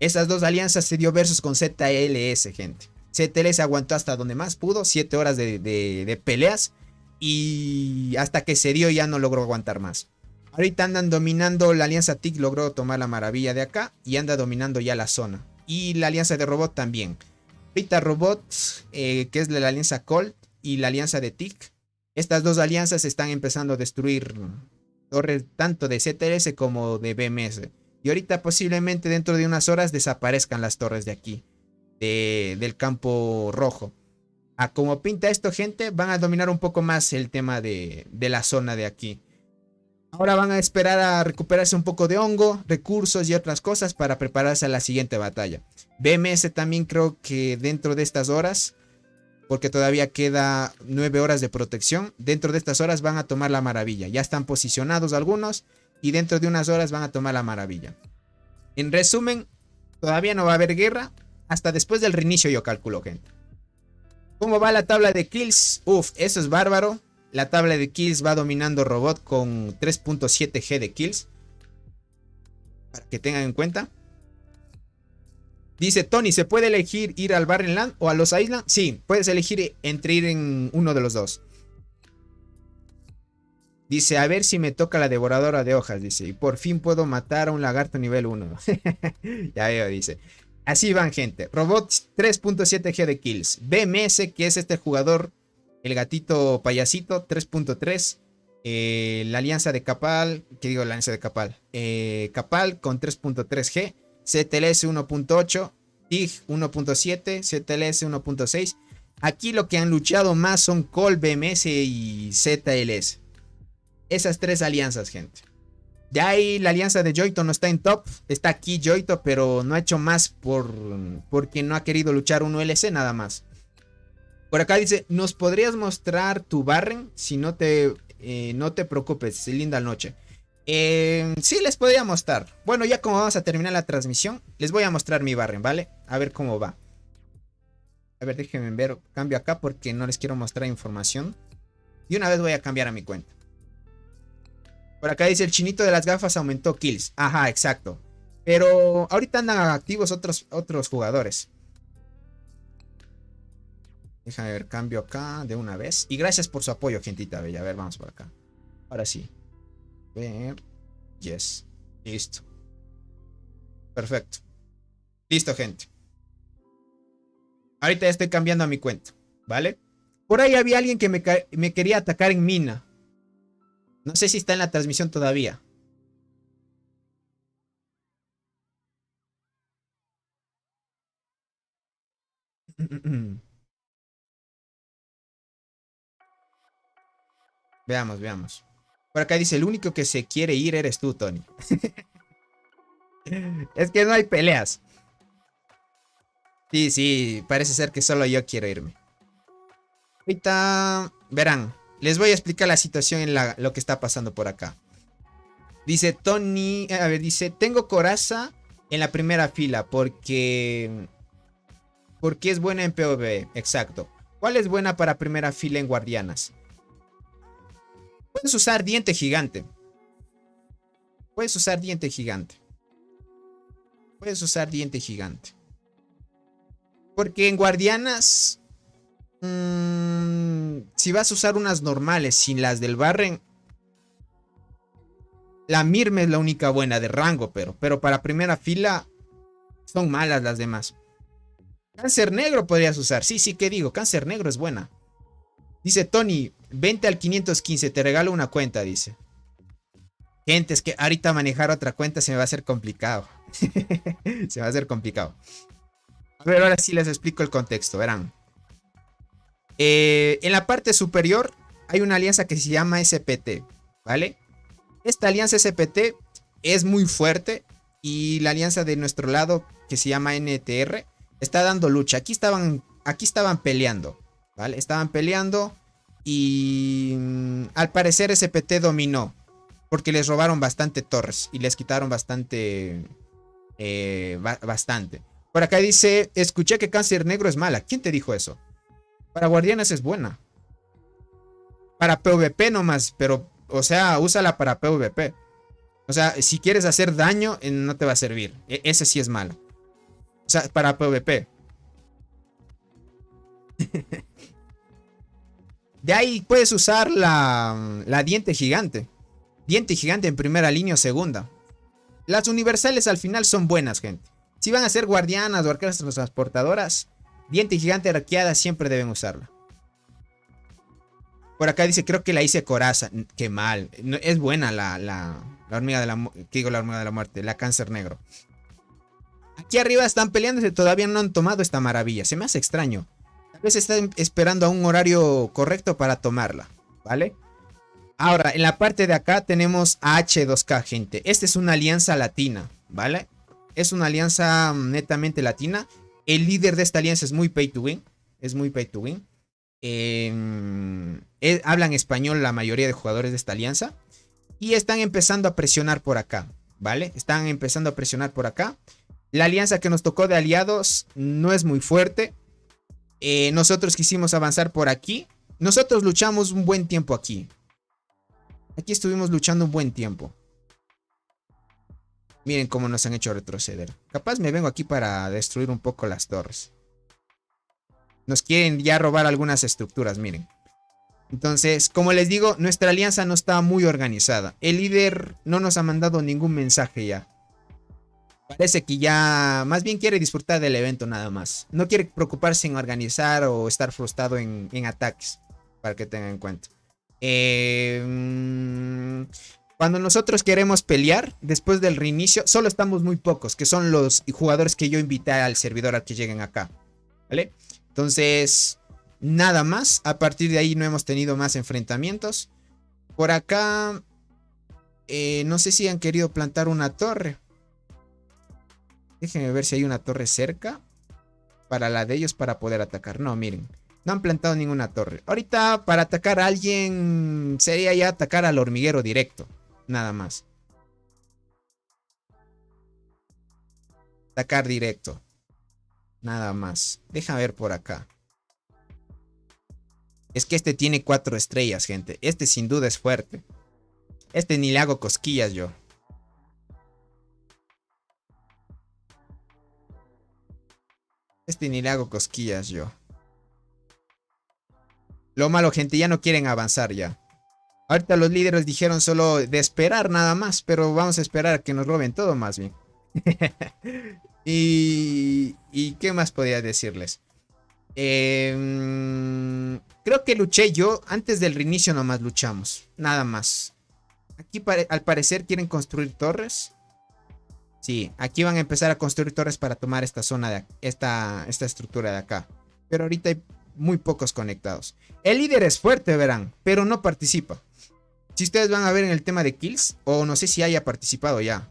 [SPEAKER 1] Esas dos alianzas se dio versus con ZLS, gente. ZLS aguantó hasta donde más pudo, 7 horas de peleas, y hasta que se dio ya no logró aguantar más. Ahorita andan dominando, la alianza TIG logró tomar la maravilla de acá y anda dominando ya la zona. Y la alianza de Robot también. Ahorita Robot, que es la alianza Colt y la alianza de TIG, Estas dos alianzas están empezando a destruir torres tanto de CTLS como de BMS. Y ahorita posiblemente dentro de unas horas desaparezcan las torres de aquí, del campo rojo. A como pinta esto, gente, van a dominar un poco más el tema de la zona de aquí. Ahora van a esperar a recuperarse un poco de hongo, recursos y otras cosas para prepararse a la siguiente batalla. BMS también creo que dentro de estas horas, porque todavía queda 9 horas de protección, dentro de estas horas van a tomar la maravilla. Ya están posicionados algunos y dentro de unas horas van a tomar la maravilla. En resumen, todavía no va a haber guerra hasta después del reinicio, yo calculo, gente. ¿Cómo va la tabla de kills? Uf, eso es bárbaro. La tabla de kills va dominando Robot con 3.7 G de kills. Para que tengan en cuenta. Dice Tony, ¿se puede elegir ir al Barren Land o a los Island? Sí, puedes elegir entre ir en uno de los dos. Dice, a ver si me toca la devoradora de hojas. Dice, y por fin puedo matar a un lagarto nivel 1. Ya veo, dice. Así van, gente. Robot 3.7 G de kills. BMS, que es este jugador, el gatito payasito, 3.3. La alianza de Capal, ¿qué digo? La alianza de Capal. Capal con 3.3 G. CTLS 1.8. TIG 1.7. CTLS 1.6. Aquí lo que han luchado más son Col, BMS y ZLS. Esas tres alianzas, gente. Ya ahí la alianza de Joito no está en top. Está aquí Joito, pero no ha hecho más porque no ha querido luchar un ULC nada más. Por acá dice, ¿nos podrías mostrar tu Barren? Si no te preocupes, linda noche. Sí, les podría mostrar. Bueno, ya como vamos a terminar la transmisión, les voy a mostrar mi Barren, ¿vale? A ver cómo va. A ver, déjenme ver. Cambio acá porque no les quiero mostrar información. Y una vez voy a cambiar a mi cuenta. Por acá dice, el chinito de las gafas aumentó kills. Ajá, exacto. Pero ahorita andan activos otros jugadores. Déjame ver, cambio acá de una vez. Y gracias por su apoyo, gentita bella. A ver, vamos por acá. Ahora sí. Ver. Yes. Listo. Perfecto. Listo, gente. Ahorita ya estoy cambiando a mi cuenta, ¿vale? Por ahí había alguien que me quería atacar en mina. No sé si está en la transmisión todavía. Veamos, veamos. Por acá dice, el único que se quiere ir eres tú, Tony. Es que no hay peleas. Sí, sí, parece ser que solo yo quiero irme. Ahorita, verán, les voy a explicar la situación en lo que está pasando por acá. Dice Tony, a ver, dice, tengo coraza en la primera fila porque es buena en PvE, exacto. ¿Cuál es buena para primera fila en guardianas? Puedes usar diente gigante. Puedes usar diente gigante. Puedes usar diente gigante. Porque en guardianas, si vas a usar unas normales sin las del Barren, la Mirme es la única buena de rango, pero para primera fila son malas las demás. Cáncer negro podrías usar. Sí, sí, ¿qué digo? Cáncer negro es buena. Dice Tony, vente al 515, te regalo una cuenta, dice. Gente, es que ahorita manejar otra cuenta se me va a hacer complicado. Se va a hacer complicado. A ver, ahora sí les explico el contexto, verán. En la parte superior hay una alianza que se llama SPT, ¿vale? Esta alianza SPT es muy fuerte y la alianza de nuestro lado, que se llama NTR, está dando lucha. Aquí estaban peleando, ¿vale? Estaban peleando y al parecer SPT dominó porque les robaron bastante torres y les quitaron bastante. Por acá dice, escuché que cáncer negro es mala. ¿Quién te dijo eso? Para guardianes es buena. Para PvP nomás, pero, o sea, úsala para PvP. O sea, si quieres hacer daño, no te va a servir. Ese sí es malo. O sea, para PvP. De ahí puedes usar la diente gigante. Diente gigante en primera línea o segunda. Las universales al final son buenas, gente. Si van a ser guardianas o arqueras transportadoras, diente gigante arqueada siempre deben usarla. Por acá dice, creo que la hice coraza. Qué mal. No, es buena la hormiga de la... ¿Qué digo la hormiga de la muerte? La cáncer negro. Aquí arriba están peleándose. Todavía no han tomado esta maravilla. Se me hace extraño. Tal vez están esperando a un horario correcto para tomarla. ¿Vale? Ahora, en la parte de acá tenemos a H2K, gente. Esta es una alianza latina. ¿Vale? Es una alianza netamente latina. El líder de esta alianza es muy pay to win. Es muy pay to win. Hablan español la mayoría de jugadores de esta alianza. Y están empezando a presionar por acá. ¿Vale? Están empezando a presionar por acá. La alianza que nos tocó de aliados no es muy fuerte. Nosotros quisimos avanzar por aquí. Nosotros luchamos un buen tiempo aquí. Aquí estuvimos luchando un buen tiempo. Miren cómo nos han hecho retroceder. Capaz me vengo aquí para destruir un poco las torres. Nos quieren ya robar algunas estructuras, miren. Entonces, como les digo, nuestra alianza no está muy organizada. El líder no nos ha mandado ningún mensaje ya. Parece que ya más bien quiere disfrutar del evento nada más. No quiere preocuparse en organizar o estar frustrado en ataques. Para que tengan en cuenta. Cuando nosotros queremos pelear, después del reinicio, solo estamos muy pocos, que son los jugadores que yo invité al servidor a que lleguen acá. ¿Vale? Entonces, nada más. A partir de ahí no hemos tenido más enfrentamientos. Por acá, no sé si han querido plantar una torre. Déjenme ver si hay una torre cerca. Para la de ellos para poder atacar. No, miren. No han plantado ninguna torre. Ahorita para atacar a alguien sería ya atacar al hormiguero directo. Nada más. Atacar directo. Nada más. Déjame ver por acá. Es que este tiene 4 estrellas, gente. Este sin duda es fuerte. Este ni le hago cosquillas yo. Este ni le hago cosquillas yo. Lo malo, gente, ya no quieren avanzar ya. Ahorita los líderes dijeron solo de esperar nada más. Pero vamos a esperar a que nos roben todo más bien. ¿Y qué más podría decirles? Creo que luché yo. Antes del reinicio nomás luchamos. Nada más. Aquí al parecer quieren construir torres. Sí, aquí van a empezar a construir torres para tomar esta zona de esta estructura de acá. Pero ahorita hay muy pocos conectados. El líder es fuerte, verán, pero no participa. Si ustedes van a ver en el tema de kills, o no sé si haya participado ya.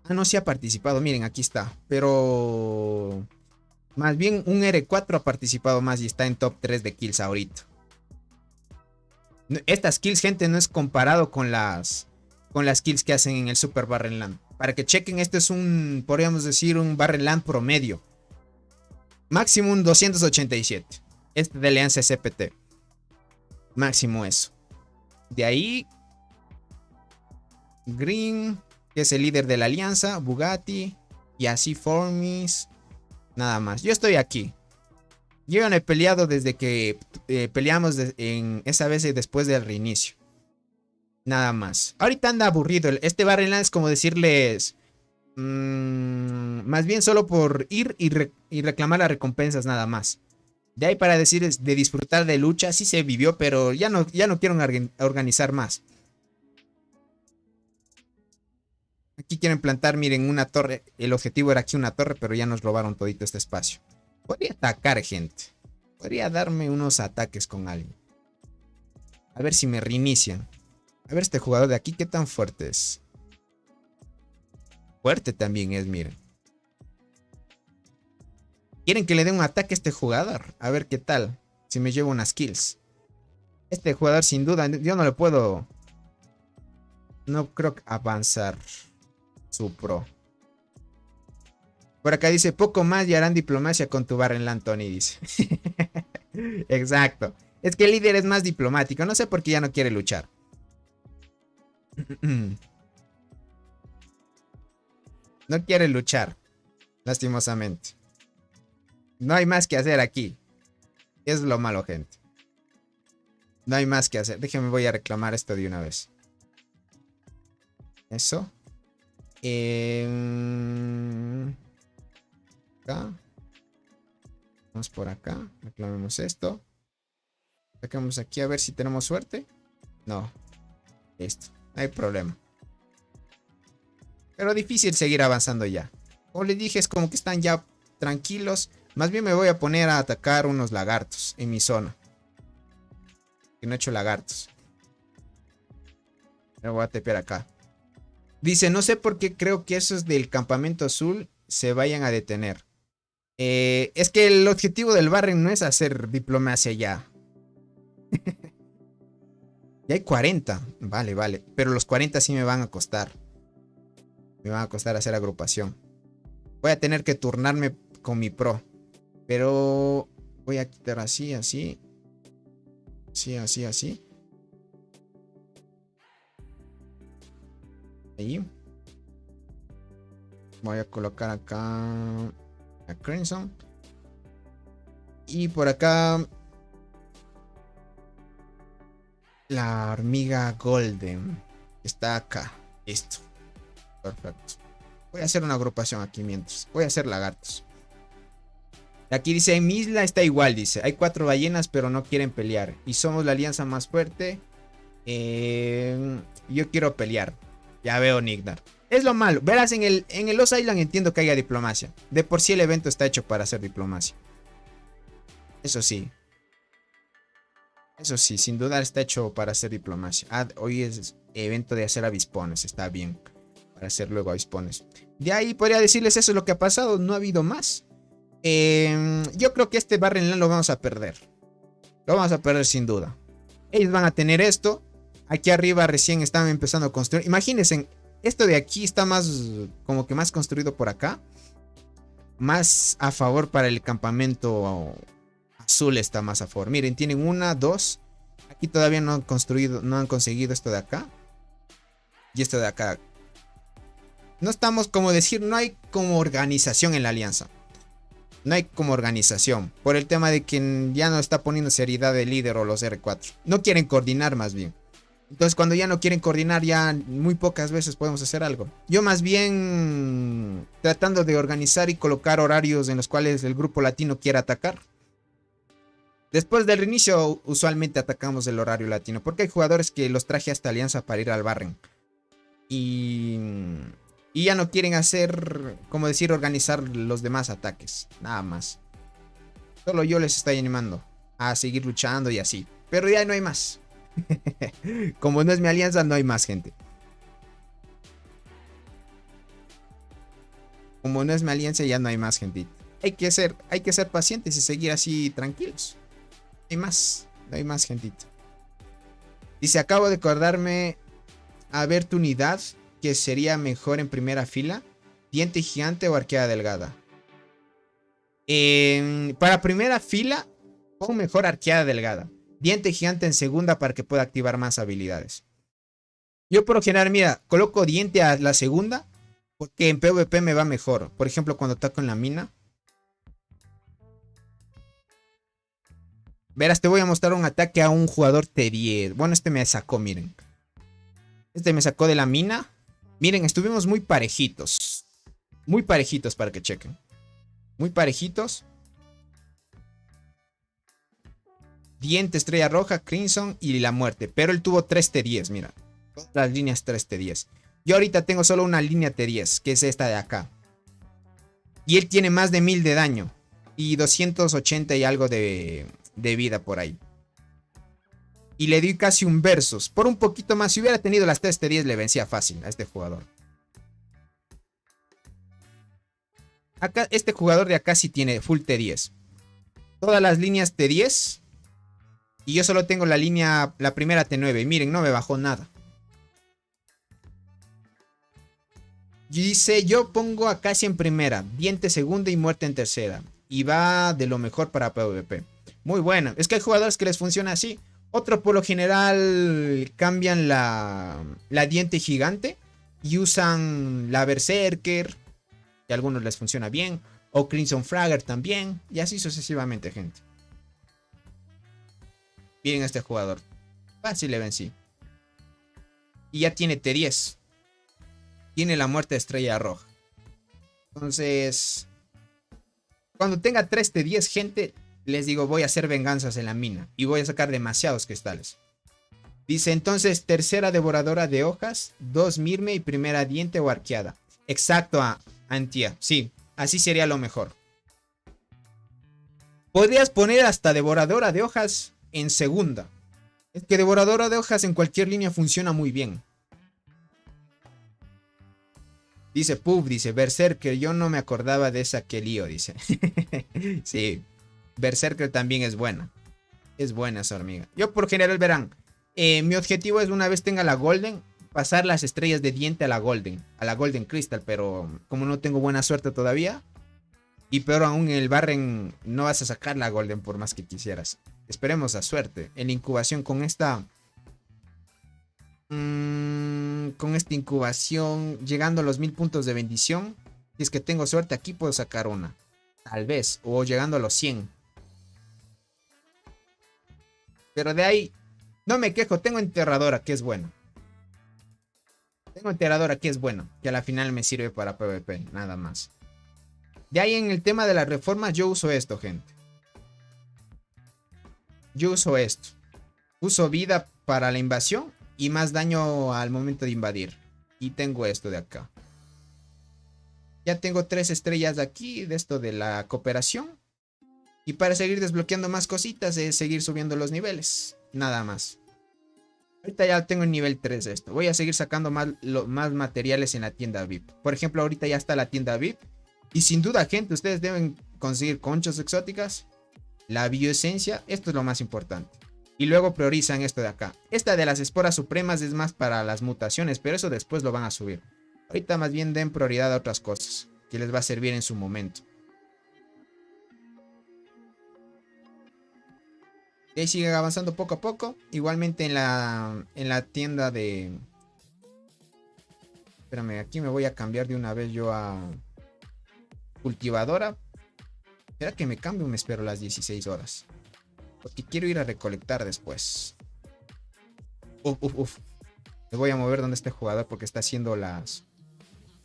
[SPEAKER 1] Ah, no, sí ha participado, miren, aquí está. Pero más bien un R4 ha participado más y está en top 3 de kills ahorita. Estas kills, gente, no es comparado con las kills que hacen en el Super Barren Land. Para que chequen, esto es un, podríamos decir, un Barren Land promedio. Máximo un 287. Este de Alianza SPT. Máximo eso. De ahí, Green, que es el líder de la alianza, Bugatti, y así Formis. Nada más. Yo estoy aquí. Yo ya no he peleado desde que peleamos en esa vez después del reinicio. Nada más. Ahorita anda aburrido. Este Barrenland es como decirles... más bien solo por ir y reclamar las recompensas nada más. De ahí para decir de disfrutar de lucha, sí se vivió, pero ya no quieren organizar más. Aquí quieren plantar, miren, una torre. El objetivo era aquí una torre, pero ya nos robaron todito este espacio. Podría atacar, gente. Podría darme unos ataques con alguien. A ver si me reinician. A ver este jugador de aquí, ¿qué tan fuerte es? Fuerte también es, miren. Quieren que le dé un ataque a este jugador. A ver qué tal. Si me llevo unas kills. Este jugador sin duda, yo no le puedo... No creo avanzar. Su pro. Por acá dice, poco más y harán diplomacia con tu Barrenland, Tony, dice. Exacto. Es que el líder es más diplomático. No sé por qué ya no quiere luchar. No quiere luchar. Lastimosamente. No hay más que hacer aquí. Es lo malo, gente. No hay más que hacer. Déjenme, voy a reclamar esto de una vez. Eso. Acá. Vamos por acá. Reclamemos esto. Sacamos aquí a ver si tenemos suerte. No. Listo. No hay problema. Pero difícil seguir avanzando ya. Como les dije, es como que están ya tranquilos. Más bien me voy a poner a atacar unos lagartos en mi zona. Que no he hecho lagartos. Me voy a tepear acá. Dice, no sé por qué creo que esos del campamento azul se vayan a detener. Es que el objetivo del Barren no es hacer diplomacia ya. Ya hay 40. Vale, vale. Pero los 40 sí me van a costar. Me van a costar hacer agrupación. Voy a tener que turnarme con mi pro. Pero voy a quitar así, así. Así, así, así. Ahí. Voy a colocar acá a Crimson. Y por acá la hormiga Golden. Está acá. Listo. Perfecto. Voy a hacer una agrupación aquí mientras. Voy a hacer lagartos. Aquí dice, en mi isla está igual, dice. Hay 4 ballenas, pero no quieren pelear. Y somos la alianza más fuerte. Yo quiero pelear. Ya veo, Nignar. Es lo malo. Verás, en el Lost Island entiendo que haya diplomacia. De por sí el evento está hecho para hacer diplomacia. Eso sí. Eso sí, sin duda está hecho para hacer diplomacia. Hoy es evento de hacer avispones. Está bien. Para hacer luego avispones. De ahí podría decirles eso es lo que ha pasado. No ha habido más. Yo creo que este Barrenland lo vamos a perder. Lo vamos a perder sin duda. Ellos van a tener esto. Aquí arriba recién están empezando a construir. Imagínense, esto de aquí está más, como que más construido por acá. Más a favor para el campamento azul está más a favor. Miren, tienen 1, 2. Aquí todavía no han construido, no han conseguido esto de acá. Y esto de acá. No estamos, como decir, no hay como organización en la alianza. No hay como organización. Por el tema de que ya no está poniendo seriedad el líder o los R4. No quieren coordinar más bien. Entonces cuando ya no quieren coordinar, ya muy pocas veces podemos hacer algo. Yo más bien tratando de organizar y colocar horarios en los cuales el grupo latino quiera atacar. Después del reinicio usualmente atacamos el horario latino. Porque hay jugadores que los traje hasta alianza para ir al Barren. Y ya no quieren hacer, como decir, organizar los demás ataques. Nada más. Solo yo les estoy animando a seguir luchando y así. Pero ya no hay más. Como no es mi alianza, no hay más, gente. Como no es mi alianza, ya no hay más, gente. Hay que ser pacientes y seguir así tranquilos. No hay más. No hay más, gentita. Dice, acabo de acordarme a ver tu unidad, que sería mejor en primera fila. Diente gigante o arqueada delgada. Para primera fila, pon mejor arqueada delgada. Diente gigante en segunda para que pueda activar más habilidades. Yo por lo general, mira, coloco diente a la segunda porque en PvP me va mejor. Por ejemplo, cuando ataco en la mina. Verás, te voy a mostrar un ataque a un jugador T10. Bueno, este me sacó, miren. Este me sacó de la mina. Miren, estuvimos muy parejitos. Muy parejitos para que chequen. Muy parejitos. Diente, estrella roja, Crimson y la muerte. Pero él tuvo 3 T10, mira. Todas las líneas 3 T10. Yo ahorita tengo solo una línea T10, que es esta de acá. Y él tiene más de 1000 de daño. Y 280 y algo de vida por ahí. Y le di casi un versus. Por un poquito más. Si hubiera tenido las 3 T10 le vencía fácil a este jugador. Acá, este jugador de acá sí tiene full T10. Todas las líneas T10. Y yo solo tengo la línea, la primera T9. Miren, no me bajó nada. Y dice, yo pongo a casi en primera, diente segunda y muerte en tercera. Y va de lo mejor para PvP. Muy bueno. Es que hay jugadores que les funciona así. Otro por lo general cambian la diente gigante. Y usan la Berserker. Y a algunos les funciona bien. O Crimson Fragger también. Y así sucesivamente, gente. Miren a este jugador. Fácil le vencí. Y ya tiene T10. Tiene la muerte de estrella roja. Entonces, Cuando tenga 3 de 10, gente, les digo, voy a hacer venganzas en la mina. Y voy a sacar demasiados cristales. Dice entonces, tercera devoradora de hojas, 2 mirme y primera diente o arqueada. Exacto, Antía. Sí, así sería lo mejor. Podrías poner hasta devoradora de hojas en segunda. Es que devoradora de hojas en cualquier línea funciona muy bien. Dice Puff, dice Berserker, yo no me acordaba de esa que lío, dice. Sí, Berserker también es buena. Es buena esa hormiga. Yo por general verán, mi objetivo es una vez tenga la Golden, pasar las estrellas de diente a la Golden Crystal, pero como no tengo buena suerte todavía, y peor aún en el Barren no vas a sacar la Golden por más que quisieras. Esperemos a suerte. En la incubación con esta... con esta incubación, llegando a los 1000 puntos de bendición, si es que tengo suerte aquí puedo sacar una. Tal vez, o llegando a los 100. Pero de ahí, no me quejo, tengo enterradora que es buena. Tengo enterradora que es buena, que a la final me sirve para PvP, nada más. De ahí en el tema de las reformas yo uso esto, gente. Yo uso esto. Uso vida para la invasión y más daño al momento de invadir. Y tengo esto de acá. Ya tengo 3 estrellas de aquí, de esto de la cooperación. Y para seguir desbloqueando más cositas es seguir subiendo los niveles. Nada más. Ahorita ya tengo el nivel 3 de esto. Voy a seguir sacando más materiales en la tienda VIP. Por ejemplo, ahorita ya está la tienda VIP. Y sin duda, gente, ustedes deben conseguir conchas exóticas. La bioesencia, esto es lo más importante. Y luego priorizan esto de acá. Esta de las esporas supremas es más para las mutaciones, pero eso después lo van a subir. Ahorita más bien den prioridad a otras cosas que les va a servir en su momento. Y ahí siguen avanzando poco a poco. Igualmente en la tienda de... Espérame, aquí me voy a cambiar de una vez yo a... cultivadora. ¿Será que me cambio o me espero las 16 horas? Porque quiero ir a recolectar después. Me voy a mover donde esté el jugador porque está haciendo los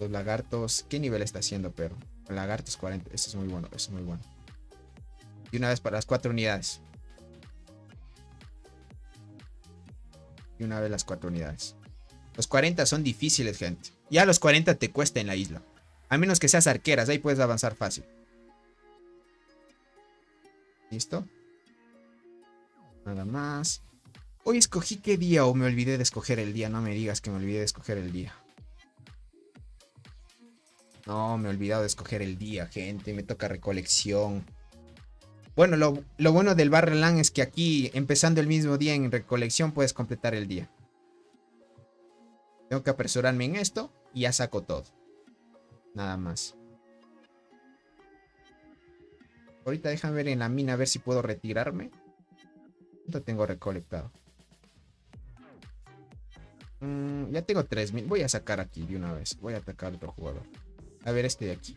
[SPEAKER 1] lagartos. ¿Qué nivel está haciendo, pero? Lagartos 40. Eso es muy bueno, eso es muy bueno. Y una vez para las 4 unidades. Y una vez las 4 unidades. Los 40 son difíciles, gente. Ya los 40 te cuesta en la isla. A menos que seas arqueras, ahí puedes avanzar fácil. ¿Listo? Nada más. Hoy escogí qué día o me olvidé de escoger el día. No me digas que me olvidé de escoger el día. No, me he olvidado de escoger el día, gente. Me toca recolección. Bueno, lo bueno del Barrenland es que aquí, empezando el mismo día en recolección, puedes completar el día. Tengo que apresurarme en esto y ya saco todo. Nada más. Ahorita déjame ver en la mina a ver si puedo retirarme. ¿Cuánto tengo recolectado? Ya tengo 3000. Voy a sacar aquí de una vez. Voy a atacar a otro jugador. A ver este de aquí.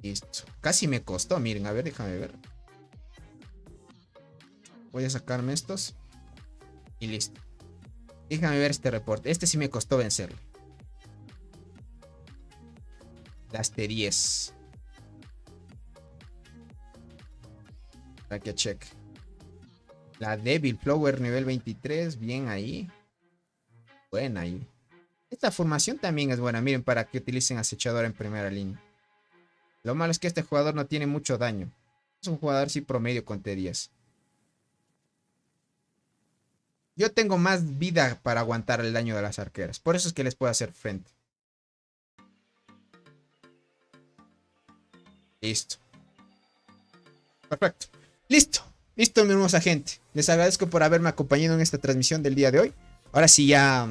[SPEAKER 1] Listo. Casi me costó, miren. A ver, déjame ver. Voy a sacarme estos. Y listo. Déjame ver este reporte. Este sí me costó vencerle. Las T10. Para que check. La Devil Flower nivel 23. Bien ahí. Buena ahí. Esta formación también es buena. Miren, para que utilicen acechador en primera línea. Lo malo es que este jugador no tiene mucho daño. Es un jugador sí promedio con T10. Yo tengo más vida para aguantar el daño de las arqueras. Por eso es que les puedo hacer frente. Listo. Perfecto. Listo. Listo, mi hermosa gente. Les agradezco por haberme acompañado en esta transmisión del día de hoy. Ahora sí ya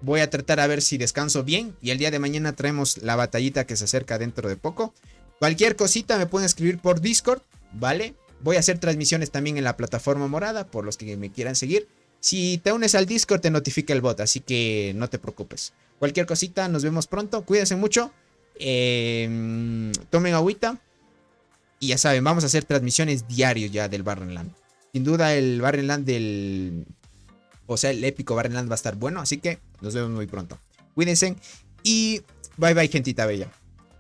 [SPEAKER 1] voy a tratar a ver si descanso bien. Y el día de mañana traemos la batallita que se acerca dentro de poco. Cualquier cosita me pueden escribir por Discord, ¿vale? Voy a hacer transmisiones también en la plataforma morada, por los que me quieran seguir. Si te unes al Discord te notifica el bot, así que no te preocupes. Cualquier cosita, nos vemos pronto. Cuídense mucho. Tomen agüita. Y ya saben, vamos a hacer transmisiones diarios ya del Barrenland. Sin duda el Barrenland o sea, el épico Barrenland va a estar bueno. Así que nos vemos muy pronto. Cuídense y bye bye, gentita bella.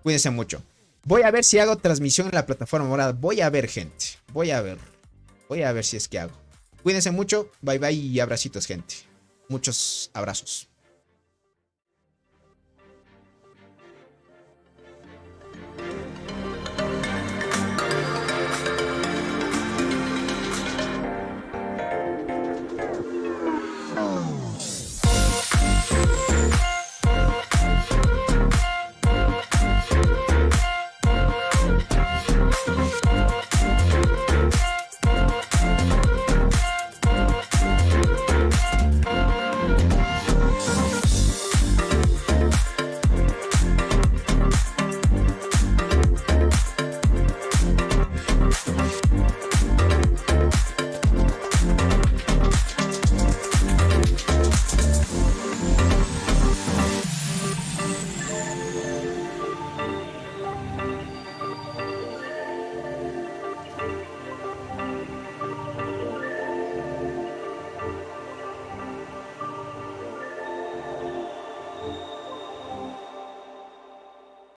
[SPEAKER 1] Cuídense mucho. Voy a ver si hago transmisión en la plataforma morada. Voy a ver, gente. Voy a ver si es que hago. Cuídense mucho. Bye bye y abracitos, gente. Muchos abrazos.